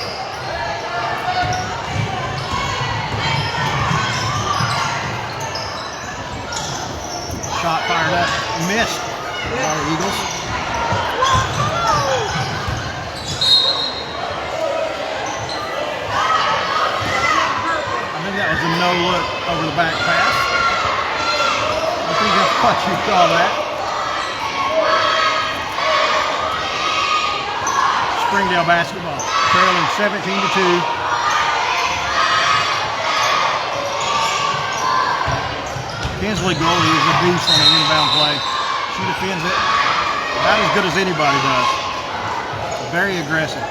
Shot fired up, missed by the Eagles. I think that was a no look over the back pass. I think that's what you call that. Springdale basketball, trailing 17-2. Kinsley goalie is a beast on an inbound play. She defends it about as good as anybody does. Very aggressive.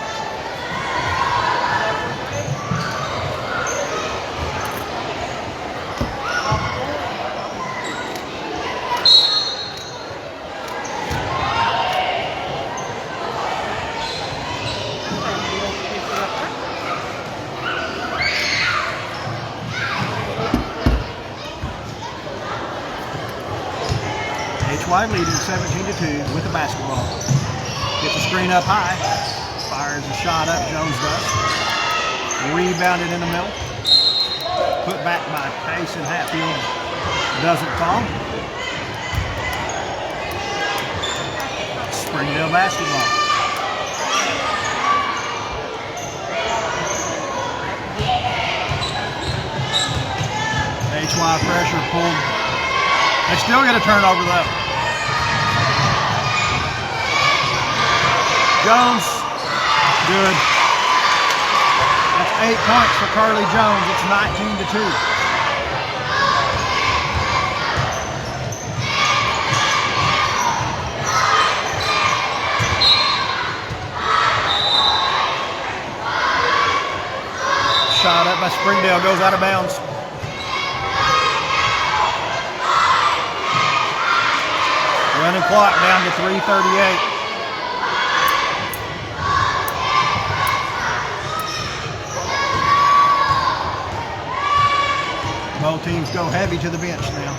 HY leading 17-2 with the basketball. Gets the screen up high. Fires a shot up, Jones does. Rebounded in the middle. Put back by Pace and Hatfield. Doesn't fall. Springdale basketball. HY pressure pulled. They still get a turnover though. Jones, good. That's 8 points for Carly Jones. It's 19-2. Shot up by Springdale, goes out of bounds. Running clock down to 3:38. Both teams go heavy to the bench now.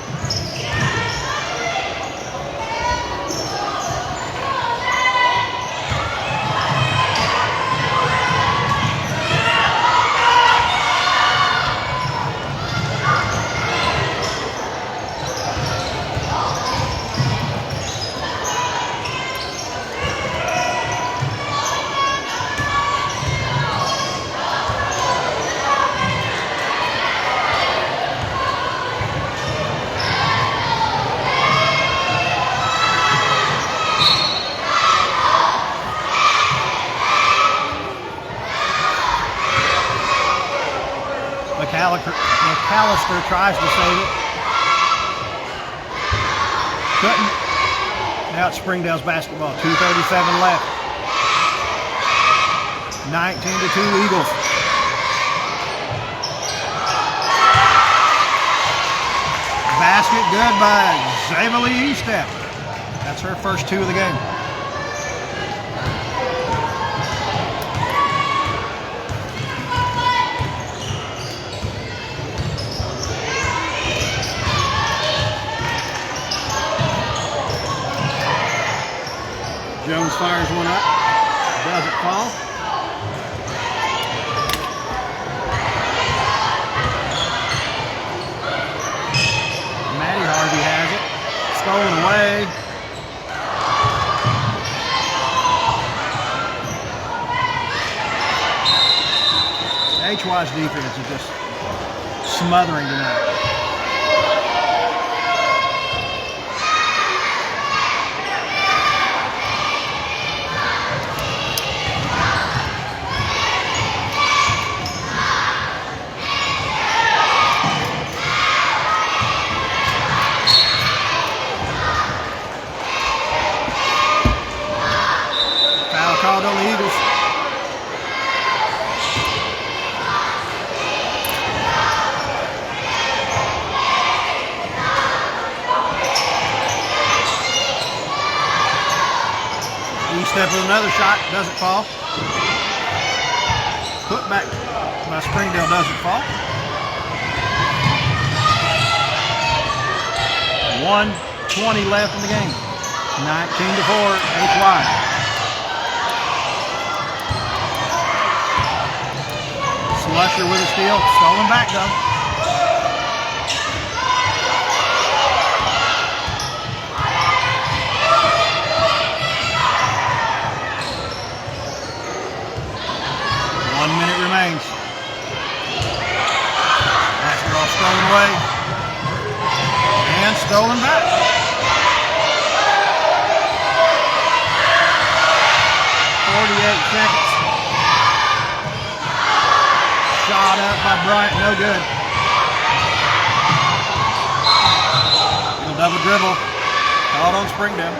McAllister tries to save it. Couldn't. Now it's Springdale's basketball. 2:37 left. 19-2 Eagles. Basket good by Zavalie Estep. That's her first 2 of the game. Jones fires one up, doesn't fall. Maddie Harvey has it, stolen away. HY's defense is just smothering tonight. Called on the Eagles. Estep with another shot, doesn't fall. Put back by Springdale, doesn't fall. 1:20 left in the game. 19-4, HY. Slusher with a steal, stolen back though. One minute remains. Basketball stolen away. And stolen back. 48 seconds. Shot up by Bryant, no good. Double dribble. Called on Springdale.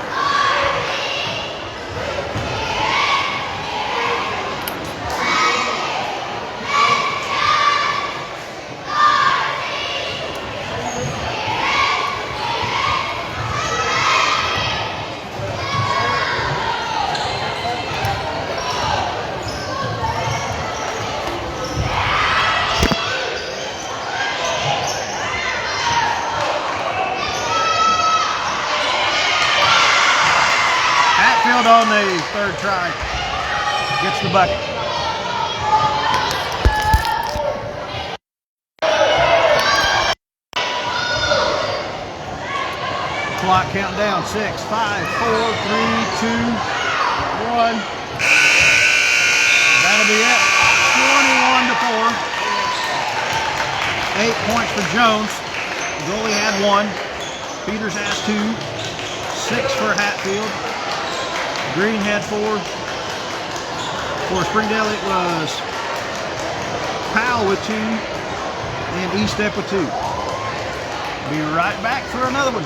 Hatfield on the third try gets the bucket. Clock counting down. 6, 5, 4, 3, 2, 1. That'll be it. 21-4. 8 points for Jones. Goalie had 1. Peters has 2. 6 for Hatfield. Green had 4. For Springdale, it was Powell with 2 and Estep with 2. Be right back for another one.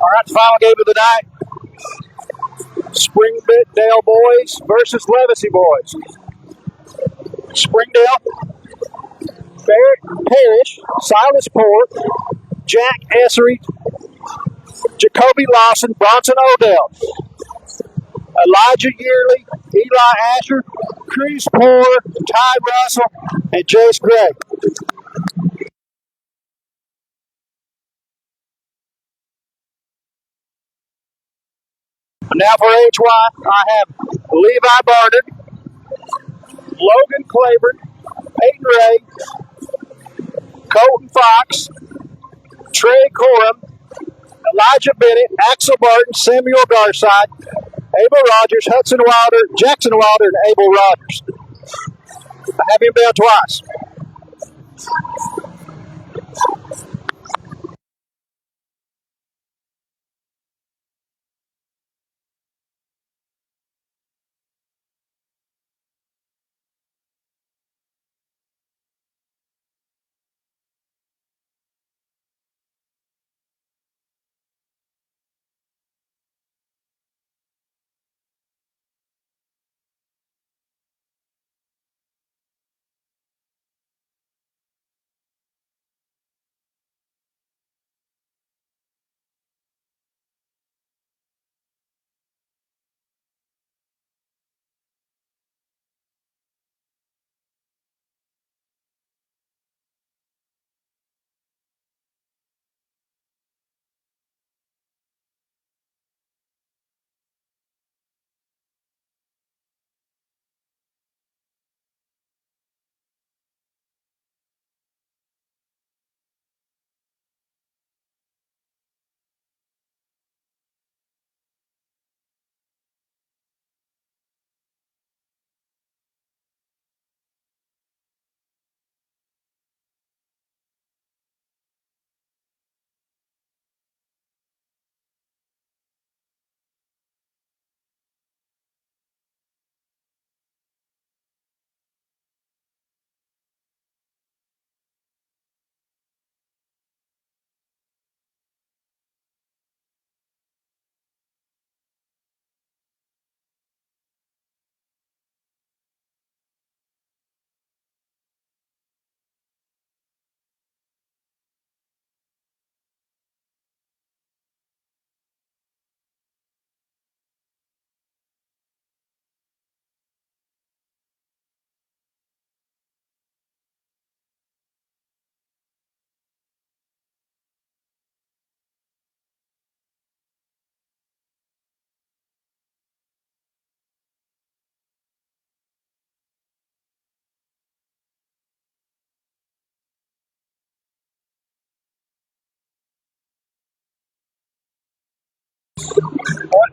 All right, the final game of the night. Springdale boys versus Levacy boys. Springdale, Barrett Parrish, Silas Poor, Jack Essery, Jacoby Lawson, Bronson Odell, Elijah Yearly, Eli Asher, Cruz Poor, Ty Russell, and Jace Gray. Now for HY, I have Levi Barnard, Logan Claiborne, Peyton Ray, Colton Fox, Trey Corum, Elijah Bennett, Axel Barton, Samuel Garside, Abel Rogers, Hudson Wilder, Jackson Wilder, and Abel Rogers. I have him down twice.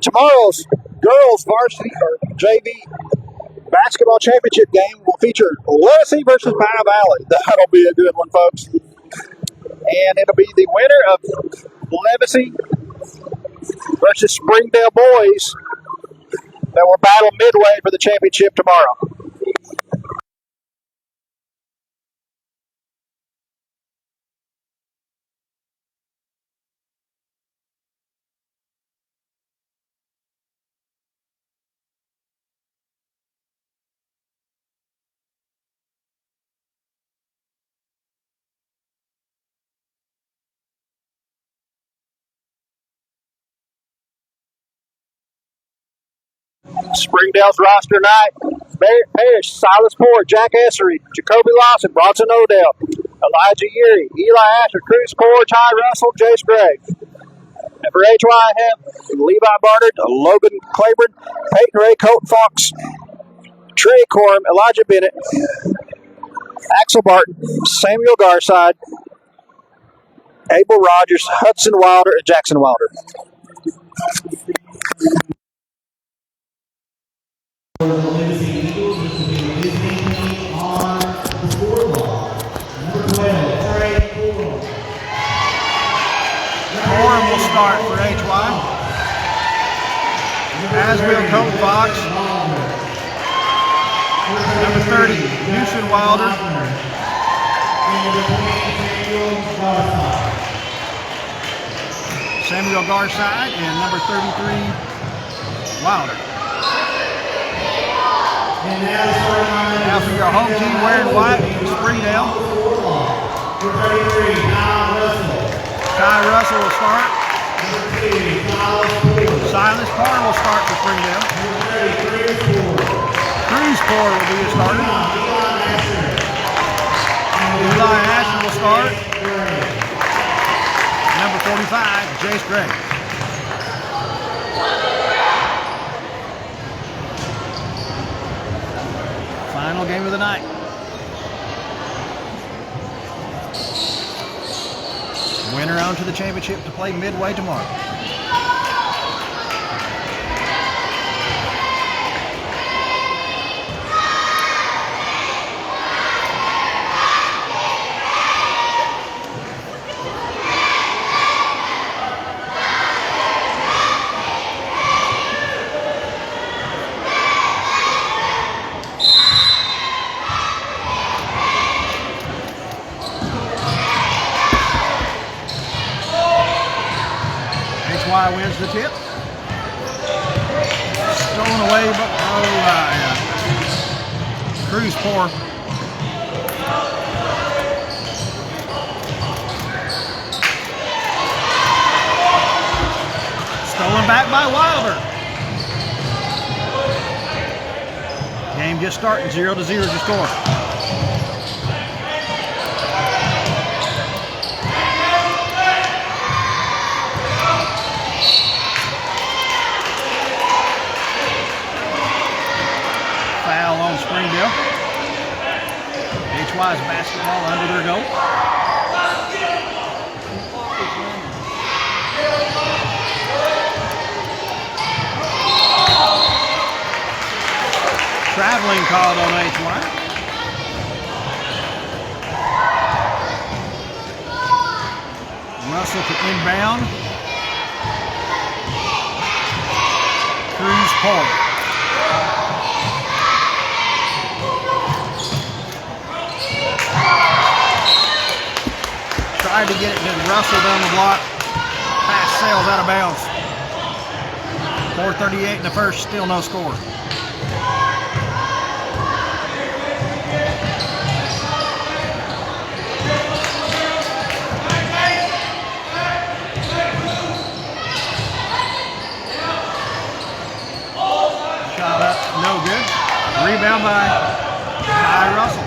Tomorrow's girls varsity or JV basketball championship game will feature Levacy versus Pine Valley. That'll be a good one, folks. And it'll be the winner of Levacy versus Springdale boys that will battle midway for the championship tomorrow. Springdale's roster tonight: Barrett Parrish, Silas Poor, Jack Essery, Jacoby Lawson, Bronson Odell, Elijah Yeary, Eli Asher, Cruz Poor, Ty Russell, Jace Gray. And for HY, I have Levi Barnard, Logan Claiborne, Peyton Ray, Colton Fox, Trey Corum, Elijah Bennett, Axel Barton, Samuel Garside, Abel Rogers, Hudson Wilder, and Jackson Wilder. For the Levacy Eagles, which will be the visiting team on the scoreboard. Number 12, Trey Corum. Corum will start for HY. As will Colton Fox. Number 30, Houston Wilder. And number 20, Samuel Garside. Samuel Garside and number 33, Wilder. And now for your home team wearing white, Springdale. Ty Russell will start. Silas Parr will start for Springdale. Cruz Parr will be your starter. Eli Asher will start. Number 45, Jace Gray. Final game of the night. Winner on to the championship to play Midway tomorrow. HY wins the tip. Stolen away, but Cruz Parr. Stolen back by Wilder. Game just starting, 0-0 to score. Foul on Springdale. HY's basketball under their goal. Traveling called on HY. Russell to inbound. Cruz Parr. Tried to get it to Russell down the block. Pass sails out of bounds. 4:38 in the first, still no score. Shot up, no good. Rebound by Russell.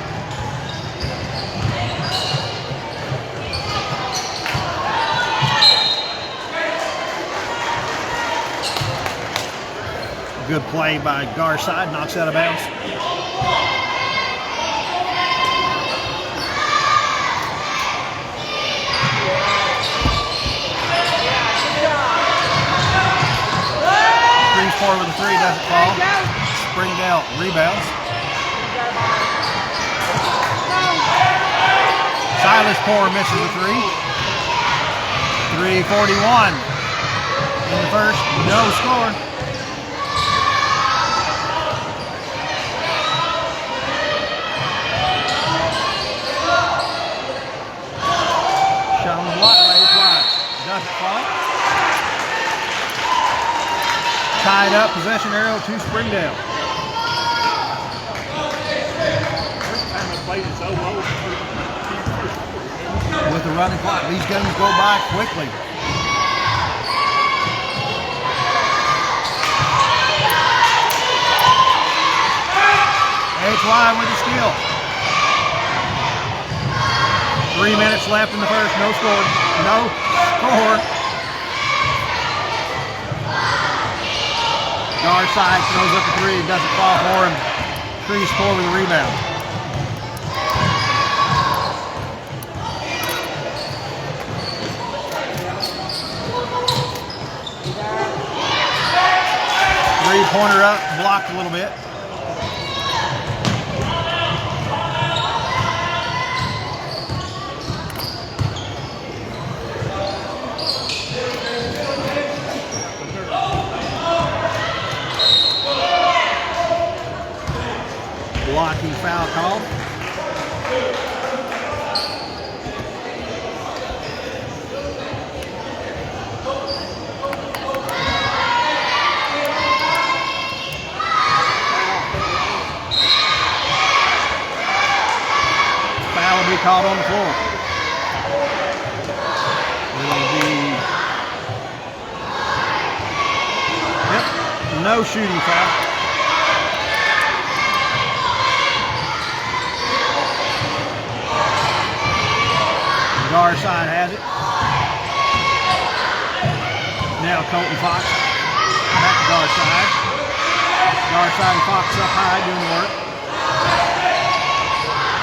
Good play by Garside, knocks out of bounds. Cruz Parr with a three, doesn't fall. Springdale rebounds. Silas Parr misses the three. 3:41 in the first, no score. Shot on the block, lays wide. Doesn't fall. Tied up, possession arrow to Springdale. With the running clock, these games go by quickly. HY with the steal. 3 minutes left in the first, no score. No score. Garside throws up a three, doesn't fall for him. Cruz Parr with the rebound. Three-pointer up, blocked a little bit. Blocking foul called. No shooting foul. Garside has it. Now Colton Fox. Back to Garside. Garside and Fox up high doing the work.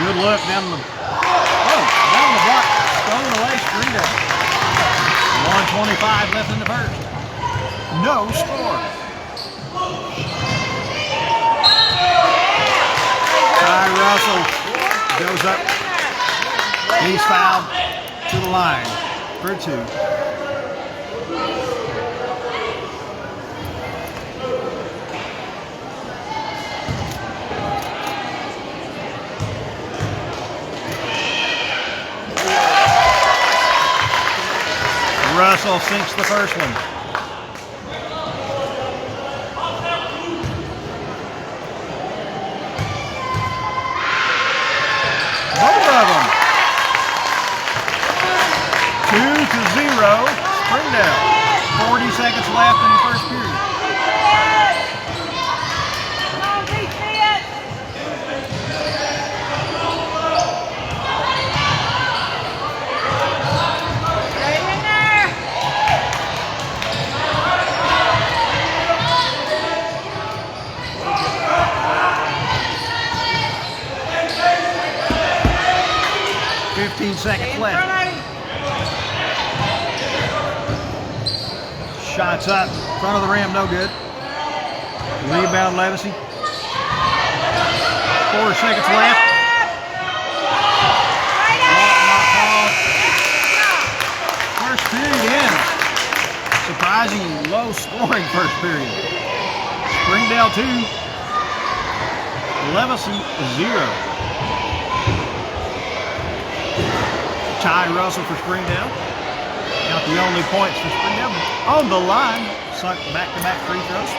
Good look down the block. Stolen away, Springdale. 1:25 left in the first. No score. Ty Russell goes up. He's fouled to the line for 2. Russell sinks the first one. Both of them. 2-0, Springdale. 40 seconds left in the first period. Seconds left. Shots up, front of the rim, no good. Rebound, Levacy. 4 seconds left. First period ends. Surprisingly low scoring first period. Springdale 2, Levacy 0. Ty Russell for Springdale. Got the only points for Springdale. On the line, sunk back-to-back free throws.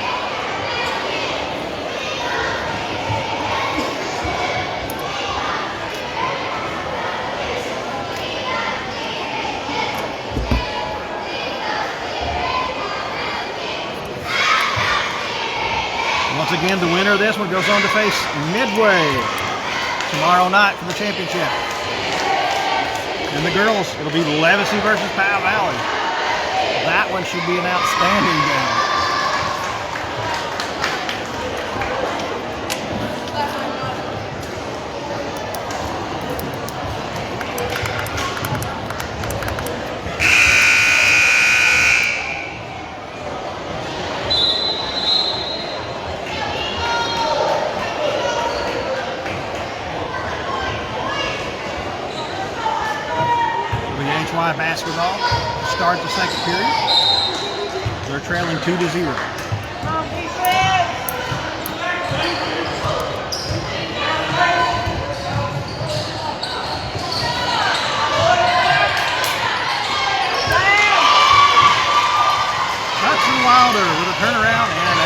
Once again, the winner of this one goes on to face Midway tomorrow night for the championship. And the girls, it'll be Levacy versus Powell Valley. That one should be an outstanding game. Basketball start the second period. They're trailing 2-0. Hudson Wilder with a turnaround and a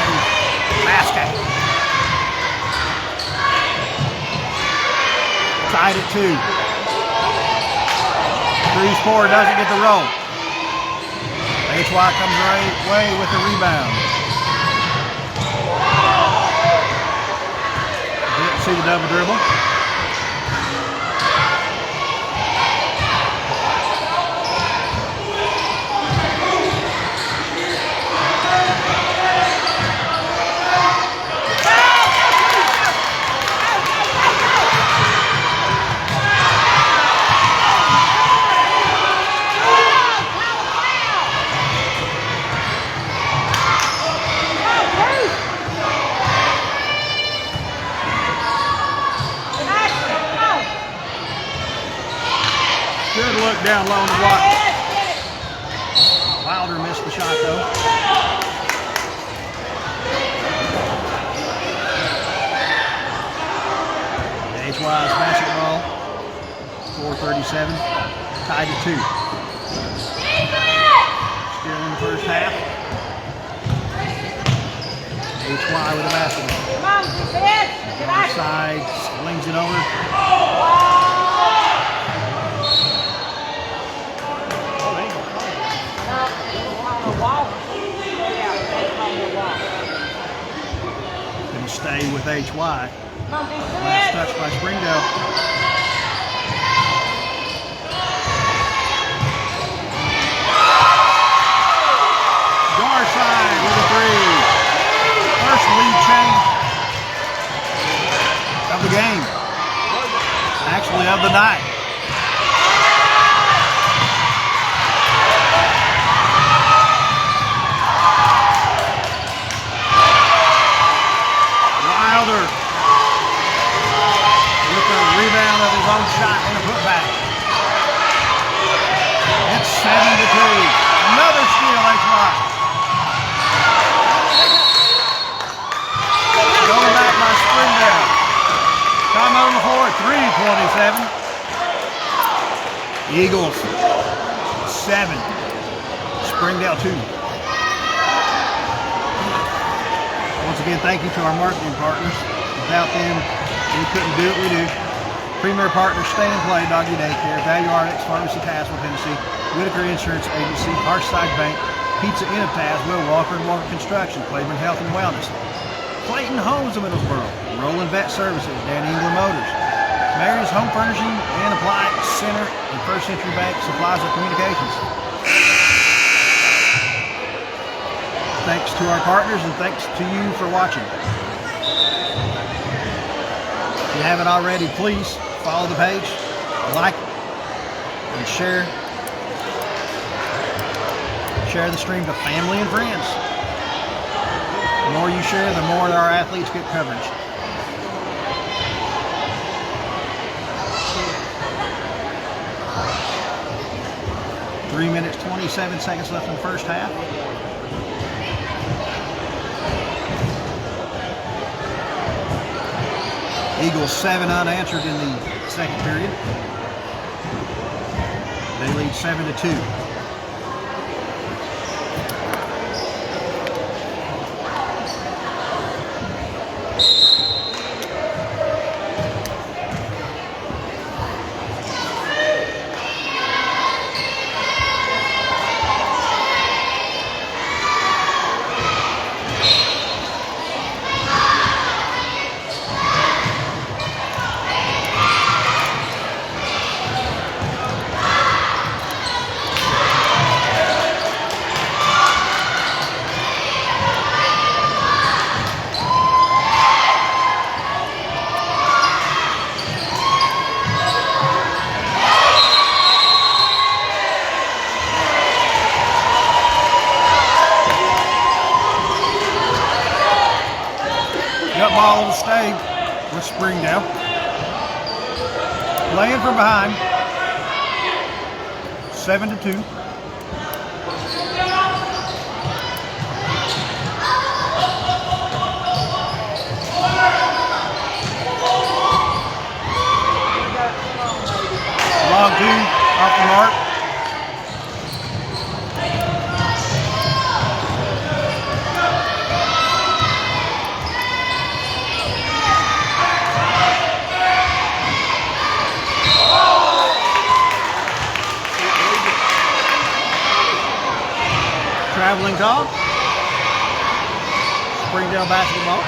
basket. Tied at 2. Cruz Ford doesn't get the roll. HY comes right away with the rebound. Didn't see the double dribble. Down low on the block. Wilder missed the shot though. HY's basketball. 4:37. Tied at 2. Still in the first half. HY with the basketball. Right side, slings it over. stay with HY. Last touch by Springdale. Garside with a three. First lead change of the game. Actually, of the night. Wilder with a rebound of his own shot and a putback. It's 7-2. Another steal, HY. Going back by Springdale. Time on the floor, 3:27. Eagles 7, Springdale 2. Once again, thank you to our marketing partners. Without them, we couldn't do what we do. Premier partners, Stay and Play, Doggy Daycare, Value RX Pharmacy, Tazewell, Tennessee, Whitaker Insurance Agency, Harshside Bank, Pizza Inn of Tazewell, Walker & Walker Construction, Claiborne Health and Wellness, Clayton Homes of Middlesboro, Roland Vet Services, Dan England Motors, Mary's Home Furnishing and Appliance Center, and First Century Bank Supplies and Communications. Thanks to our partners and thanks to you for watching. If you haven't already, please follow the page, like it, and share the stream to family and friends. The more you share, the more our athletes get coverage. Three minutes, 27 seconds left in the first half. Eagles 7 unanswered in the second period. They lead 7-2. Ball will stay with Springdale. Playing from behind. 7-2. Long two off the mark. Traveling call. Springdale basketball.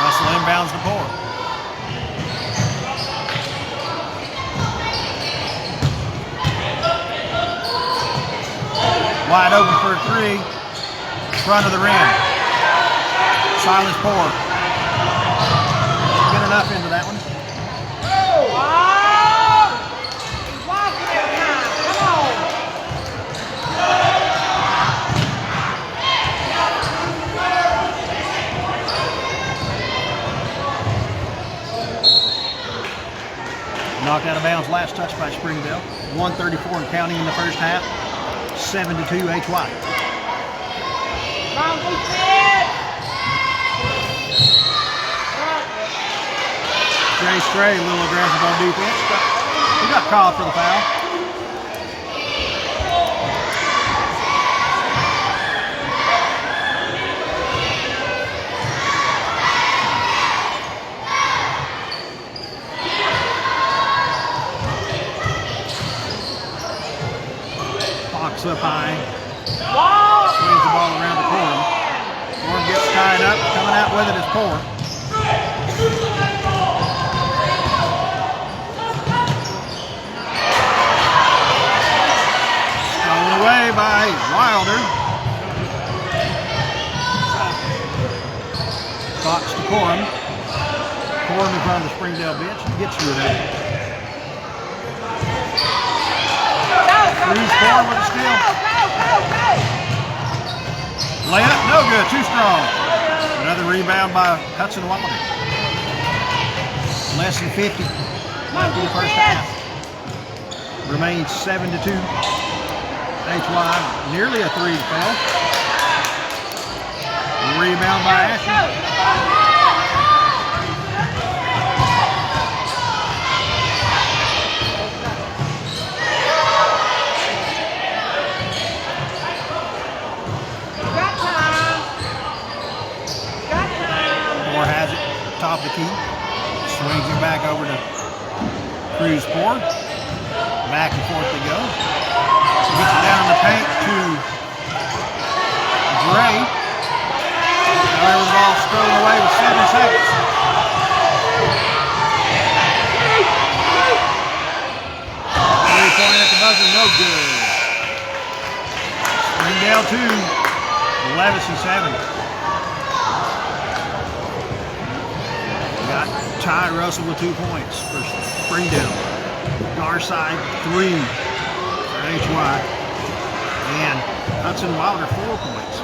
Russell inbounds the court. Wide open for a three. Front of the rim. Silas Poor. Get enough into that one. Knocked out of bounds, last touch by Springdale. 1:34 and counting in the first half. 7-2 HY. Jay Stray, a little aggressive on defense. He got called for the foul. Up high, swings the ball around the corner. Warren gets tied up. Coming out with it is Poor. Stolen away by Wilder. Fox to Corum. Corum in front of the Springdale bench. He gets through it. Cruz Corum with a steal. Layup, no good, too strong. Another rebound by Hudson Wilder. Less than 50 left in the first half. Remains 7-2. HY nearly a 3 foul. Rebound by Asher. Moore has it, top of the key. Swings it back over to Cruz Poor. Back and forth they go. Gets it down in the paint to Gray. However, the ball stolen away with 7 seconds. Three-point at the buzzer, no good. Springdale 2, Levison 7. Got Ty Russell with 2 points for Springdale. Garside 3 for HY. And Hudson Wilder 4 points.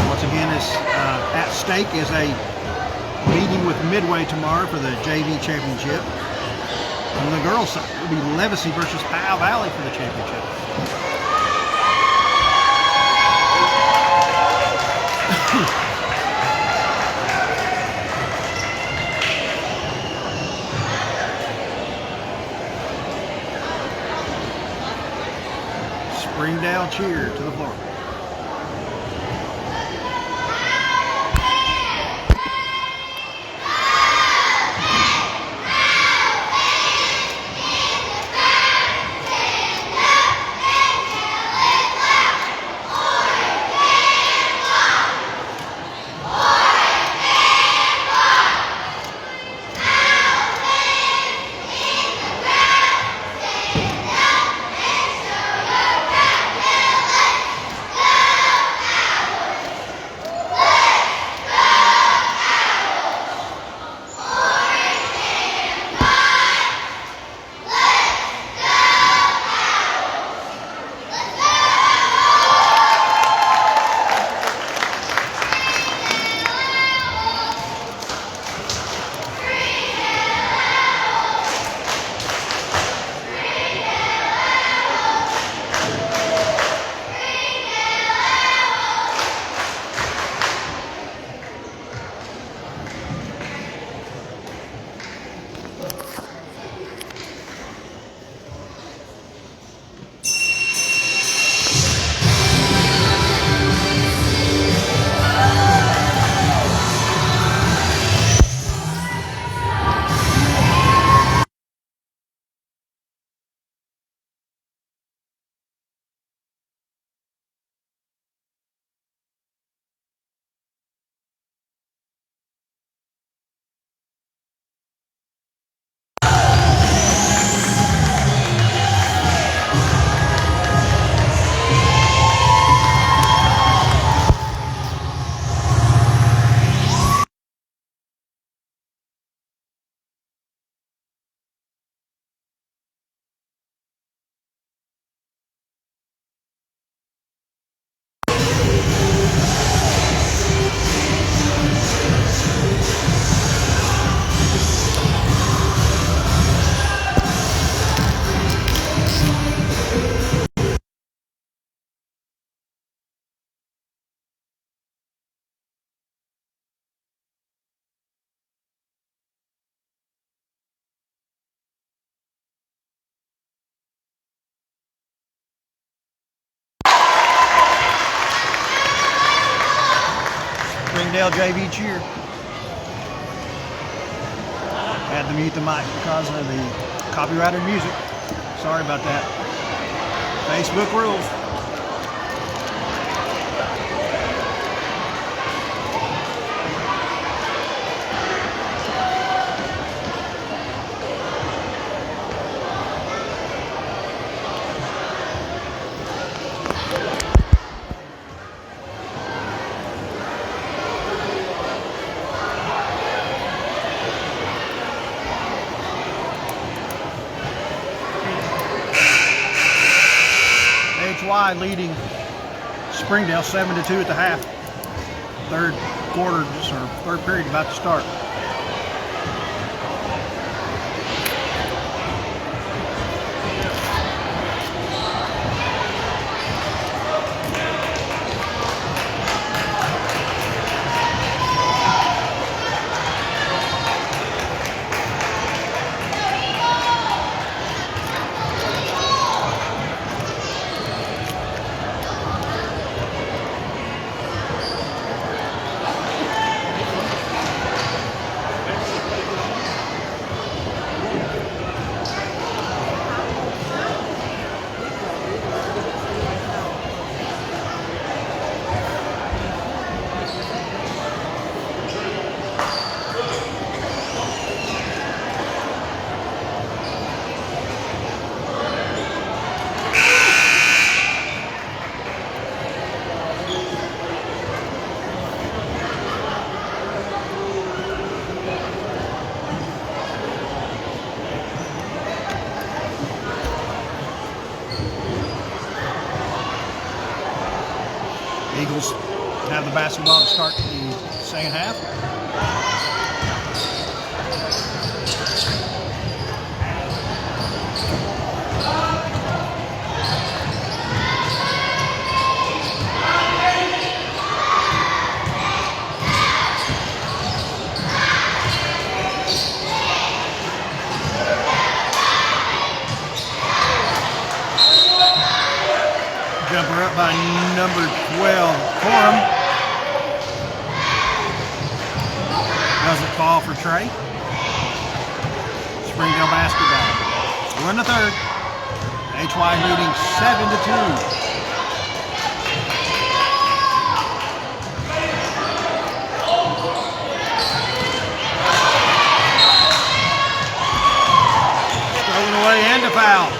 Once again, at stake is a meeting with Midway tomorrow for the JV championship. On the girls' side, it'll be Levacy versus Powell Valley for the championship. Springdale cheer to the floor. Springdale JV cheer. Had to mute the mic because of the copyrighted music. Sorry about that. Facebook rules. HY leading Springdale 7-2 at the half. Third quarter, or third period about to start. Eagles have the basketball to start the second half. Jumper up by number 12, Corum. Doesn't fall for Trey. Springdale basketball. We're in the third. HY leading 7-2. Stolen away and a foul.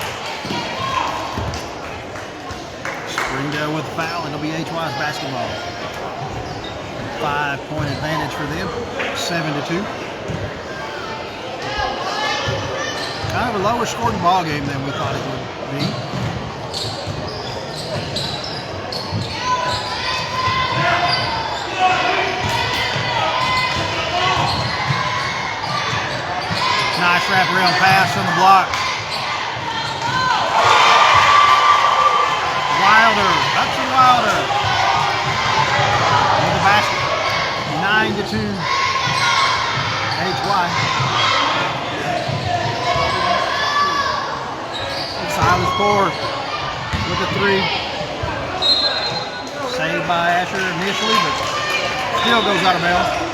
Springdale with a foul, and it'll be HY's basketball. 5-point advantage for them, 7-2. Kind of a lower scoring ball game than we thought it would be. Nice wraparound pass on the block. Wilder, Hudson Wilder with the basket. 9-2 HY. Silas Ford with a three. Saved by Asher initially, but still goes out of bounds.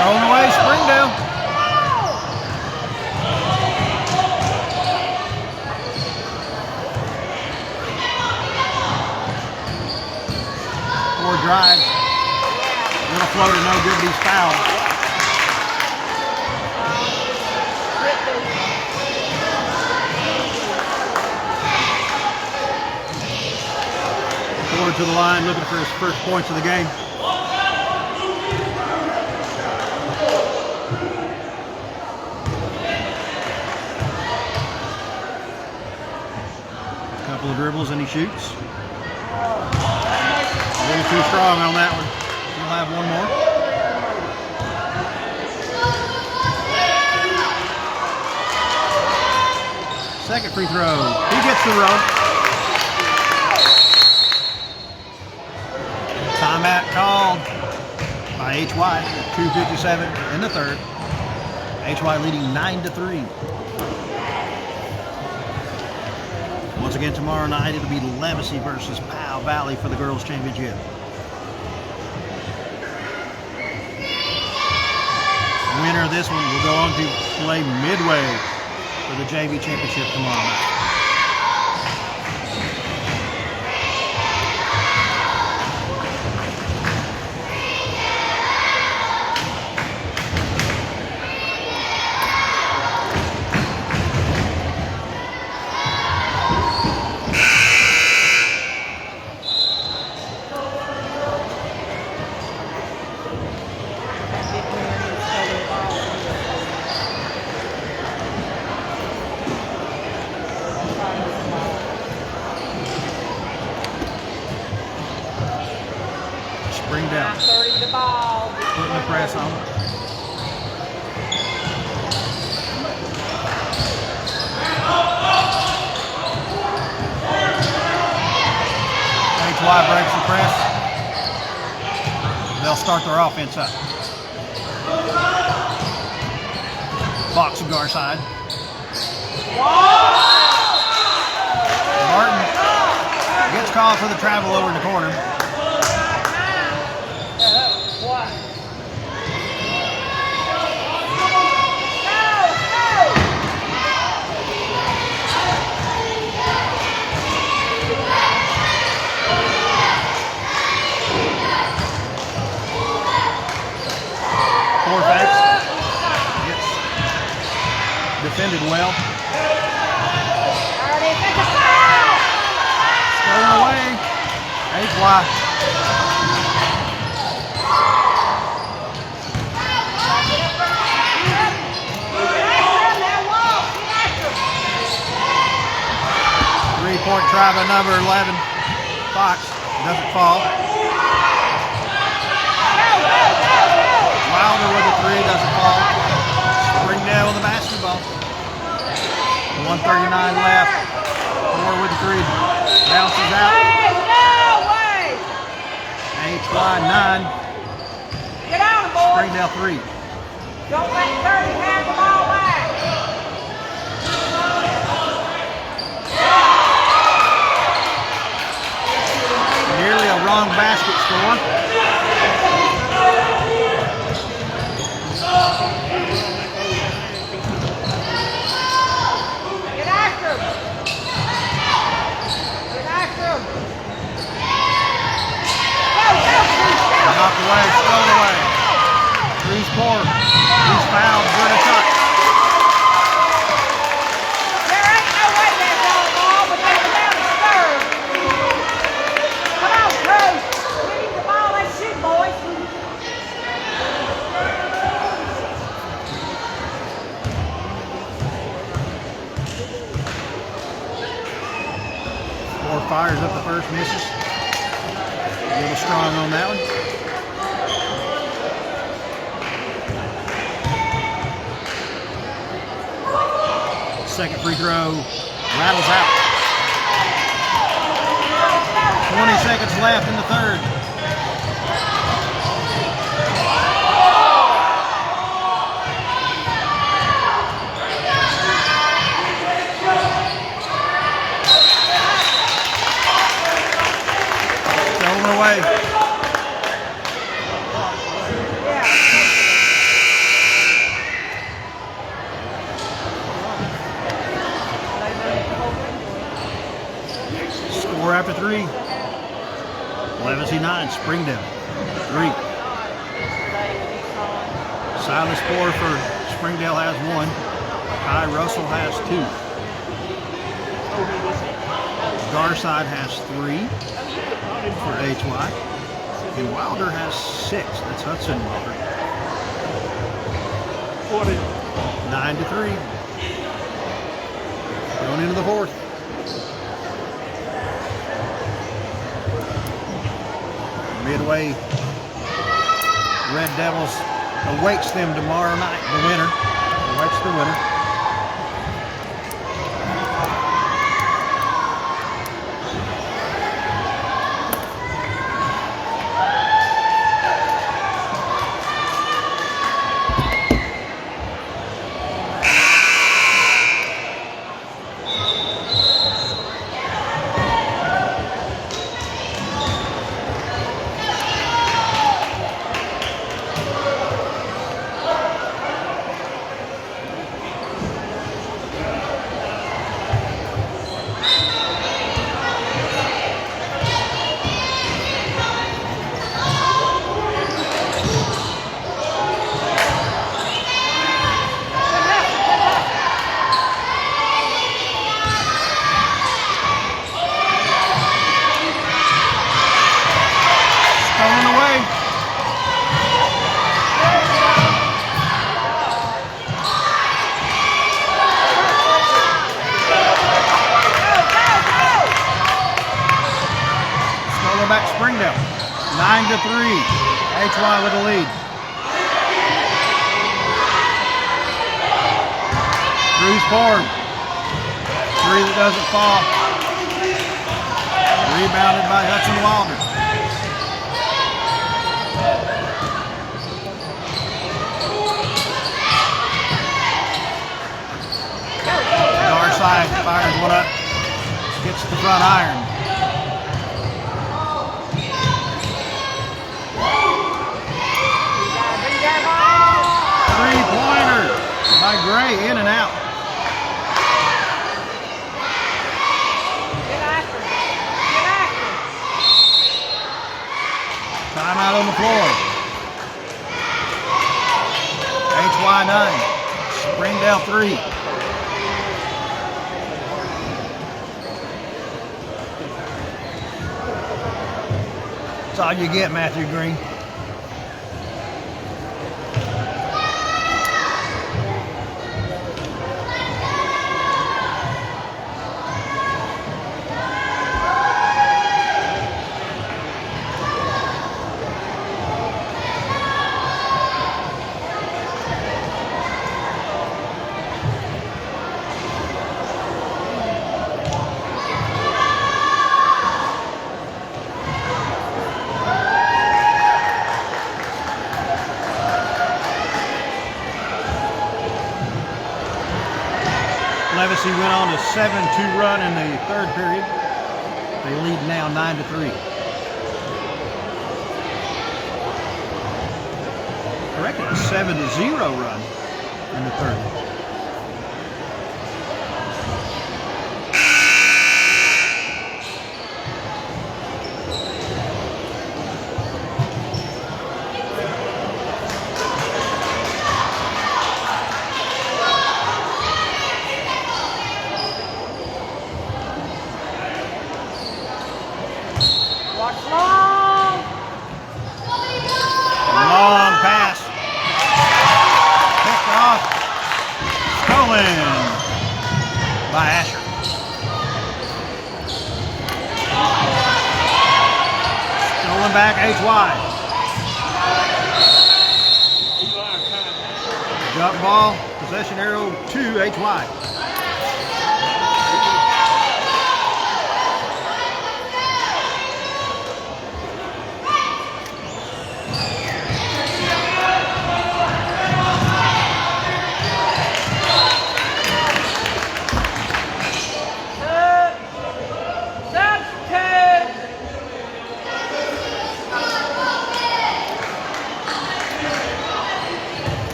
Thrown away, Springdale. Four drives. Little floater, no good, but he's fouled. Ford to the line, looking for his first points of the game. Couple of dribbles and he shoots. A little too strong on that one. He'll have one more. Second free throw. He gets the row. Timeout called by HY. 2:57 in the third. HY leading 9-3. Once again, tomorrow night it'll be Levacy versus Powell Valley for the girls' championship. The winner of this one will go on to play Midway for the JV championship tomorrow night. Bring down. 30 the ball. Putting the press on. HY breaks the press. They'll start their offense up. Box of Garside. Martin gets called for the travel over in the corner. Four fakes. Gets defended well. Stolen away. HY. Three-point try by number 11. Fox doesn't fall. Wilder with a three, doesn't fall. Springdale with the basketball. 1:39 left. Four with the three. Bounces out. HY 9. Get on, boy. Springdale 3. Don't let 30 have the ball back. Nearly a wrong basket score. Get after him. Get after him. Knocked away, stolen away. Three's poor. He's fouled. Good touch. There ain't no way that's all ball, but they were down to serve. Come on, Cruz. We need the ball. Let's shoot, boys. Moore fires up the first, misses. A little strong on that one. Second free throw rattles out. 20 seconds left in the third. Stolen away. Score after three. Levacy 9, Springdale 3. Silas 4 for Springdale has 1. Kai Russell has 2. Garside has 3 for HY. And Wilder has 6. That's Hudson Wilder. 9-3. Going into the fourth. Midway Red Devils awaits them tomorrow night. The winner awaits the winner. back Springdale. 9-3. HY with the lead. Cruz forward. Three that doesn't fall. Rebounded by Hudson Wilder. Garside fires one up. Gets the front iron. Three-pointer by Gray, in and out. Timeout on the floor. HY 9. Springdale 3. That's all you get, Matthew Green. Levacy went on a 7-2 run in the third period. They lead now 9-3. Correct, a 7-0 run in the third. Long pass. Picked off. Stolen by Asher. Stolen back HY. Jump ball. Possession arrow to HY.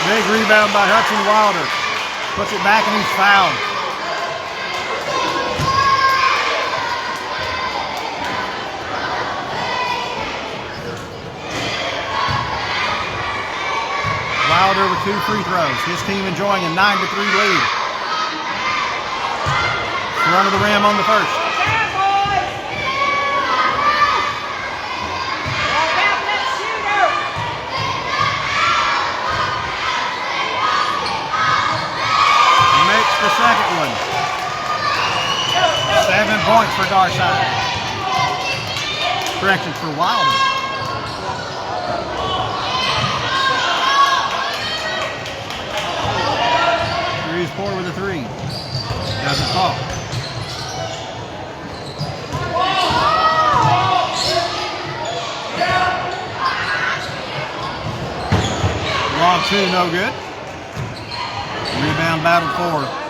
Big rebound by Hudson Wilder. Puts it back and he's fouled. Wilder with 2 free throws. His team enjoying a 9-3 lead. Front of the rim on the first. The second one. 7 points for Garside. Correction for Wilder. Cruz forward with a 3. Doesn't fall. Long 2, no good. Rebound battle 4.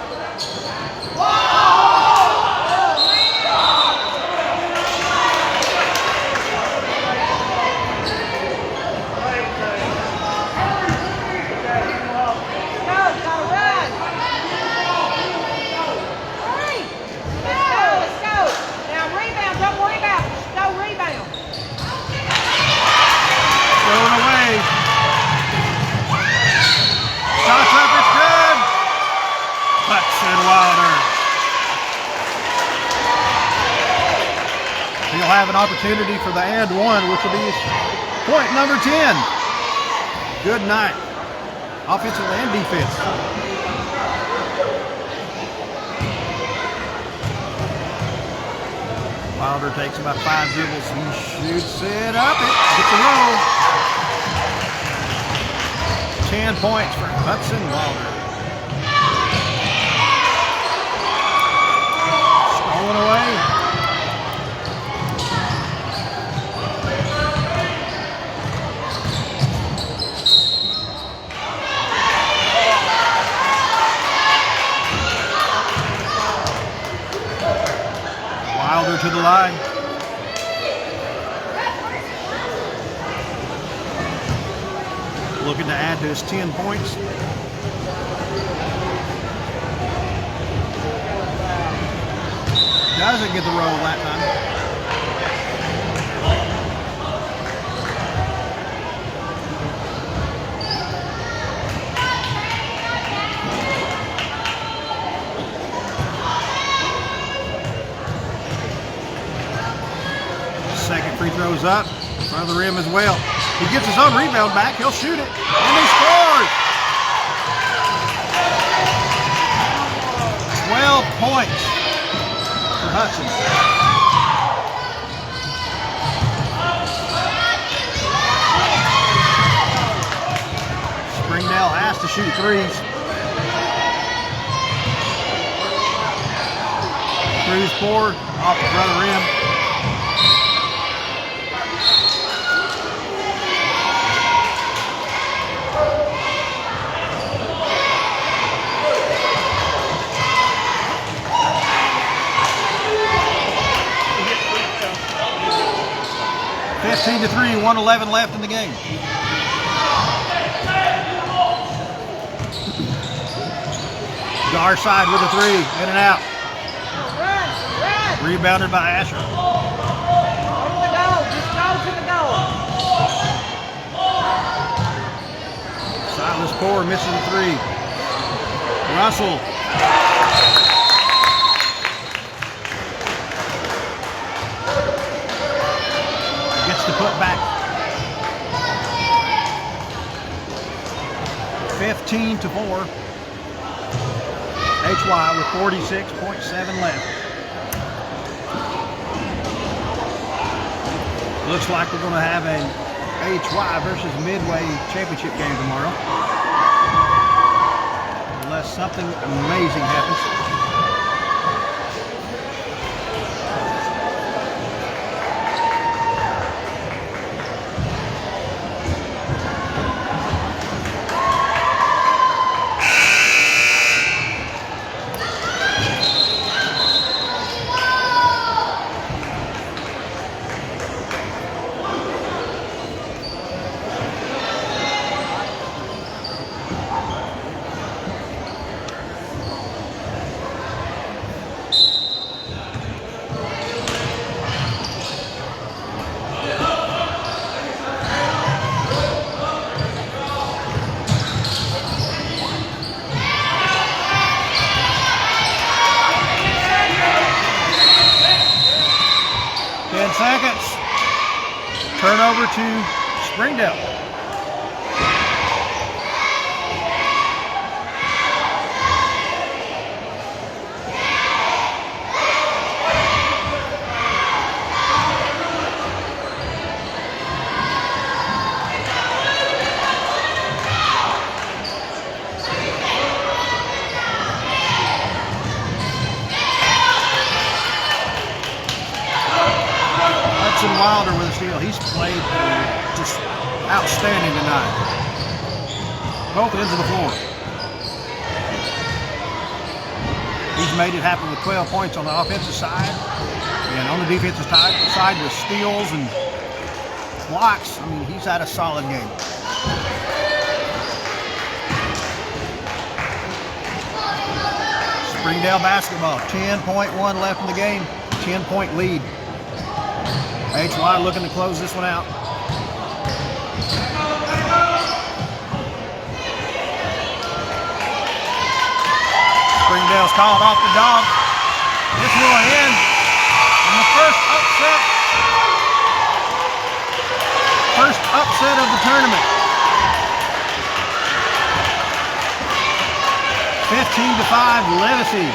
have an opportunity for the and one, which will be point number 10. Good night, offensive and defense. Wilder takes about 5 dribbles. He shoots it up. It gets a roll. 10 points for Hudson Wilder. Stolen away. Wilder to the line. Looking to add to his 10 points. Doesn't get the roll that time. Second free throw's up, in front of the rim as well. He gets his own rebound back, he'll shoot it, and he scores! 12 points for Hudson. Springdale has to shoot threes. Cruz four, off the front of the rim. To 3, 1:11 left in the game. Garside with a 3, in and out. Rebounded by Asher. Go to the goal, just go to the goal. Silas Poor misses a 3. Russell. To put back 15 to 4. HY with 46.7 left. Looks like we're going to have an HY versus Midway championship game tomorrow. Unless something amazing happens. Seconds. Turnover to Springdale. Wilder with a steal. He's played just outstanding tonight. Both ends of the floor. He's made it happen with 12 points on the offensive side. And on the defensive side with steals and blocks. I mean, he's had a solid game. Springdale basketball. 10.1 left in the game. 10-point lead. HY looking to close this one out. Springdale's called off the dog. This will end in the first upset first upset of the tournament. 15-5 Legacy.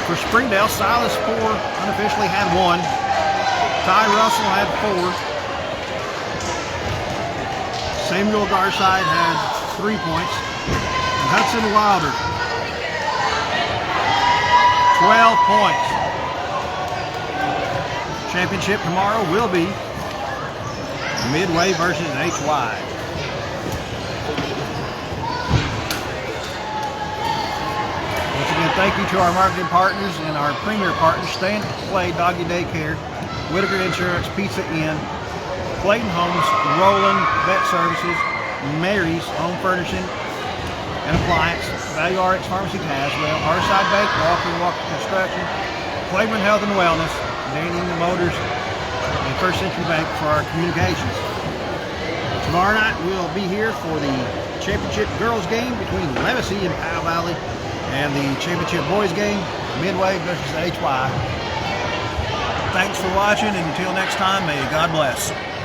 For Springdale, Silas Poor unofficially had 1. Ty Russell had 4. Samuel Garside had 3 points. And Hudson Wilder, 12 points. Championship tomorrow will be Midway versus HY. Once again, thank you to our marketing partners and our premier partners, Stay and Play Doggy Daycare, Whitaker Insurance, Pizza Inn, Clayton Homes, Roland Vet Services, Mary's Home Furnishing and Appliance, Value RX Pharmacy Caswell, Arside Bake, Walker Construction, Claiborne Health and Wellness, Danny Motors, and First Century Bank for our communications. Tomorrow night we'll be here for the championship girls game between Legacy and Powell Valley, and the championship boys game, Midway versus HY. Thanks for watching, and until next time, may God bless.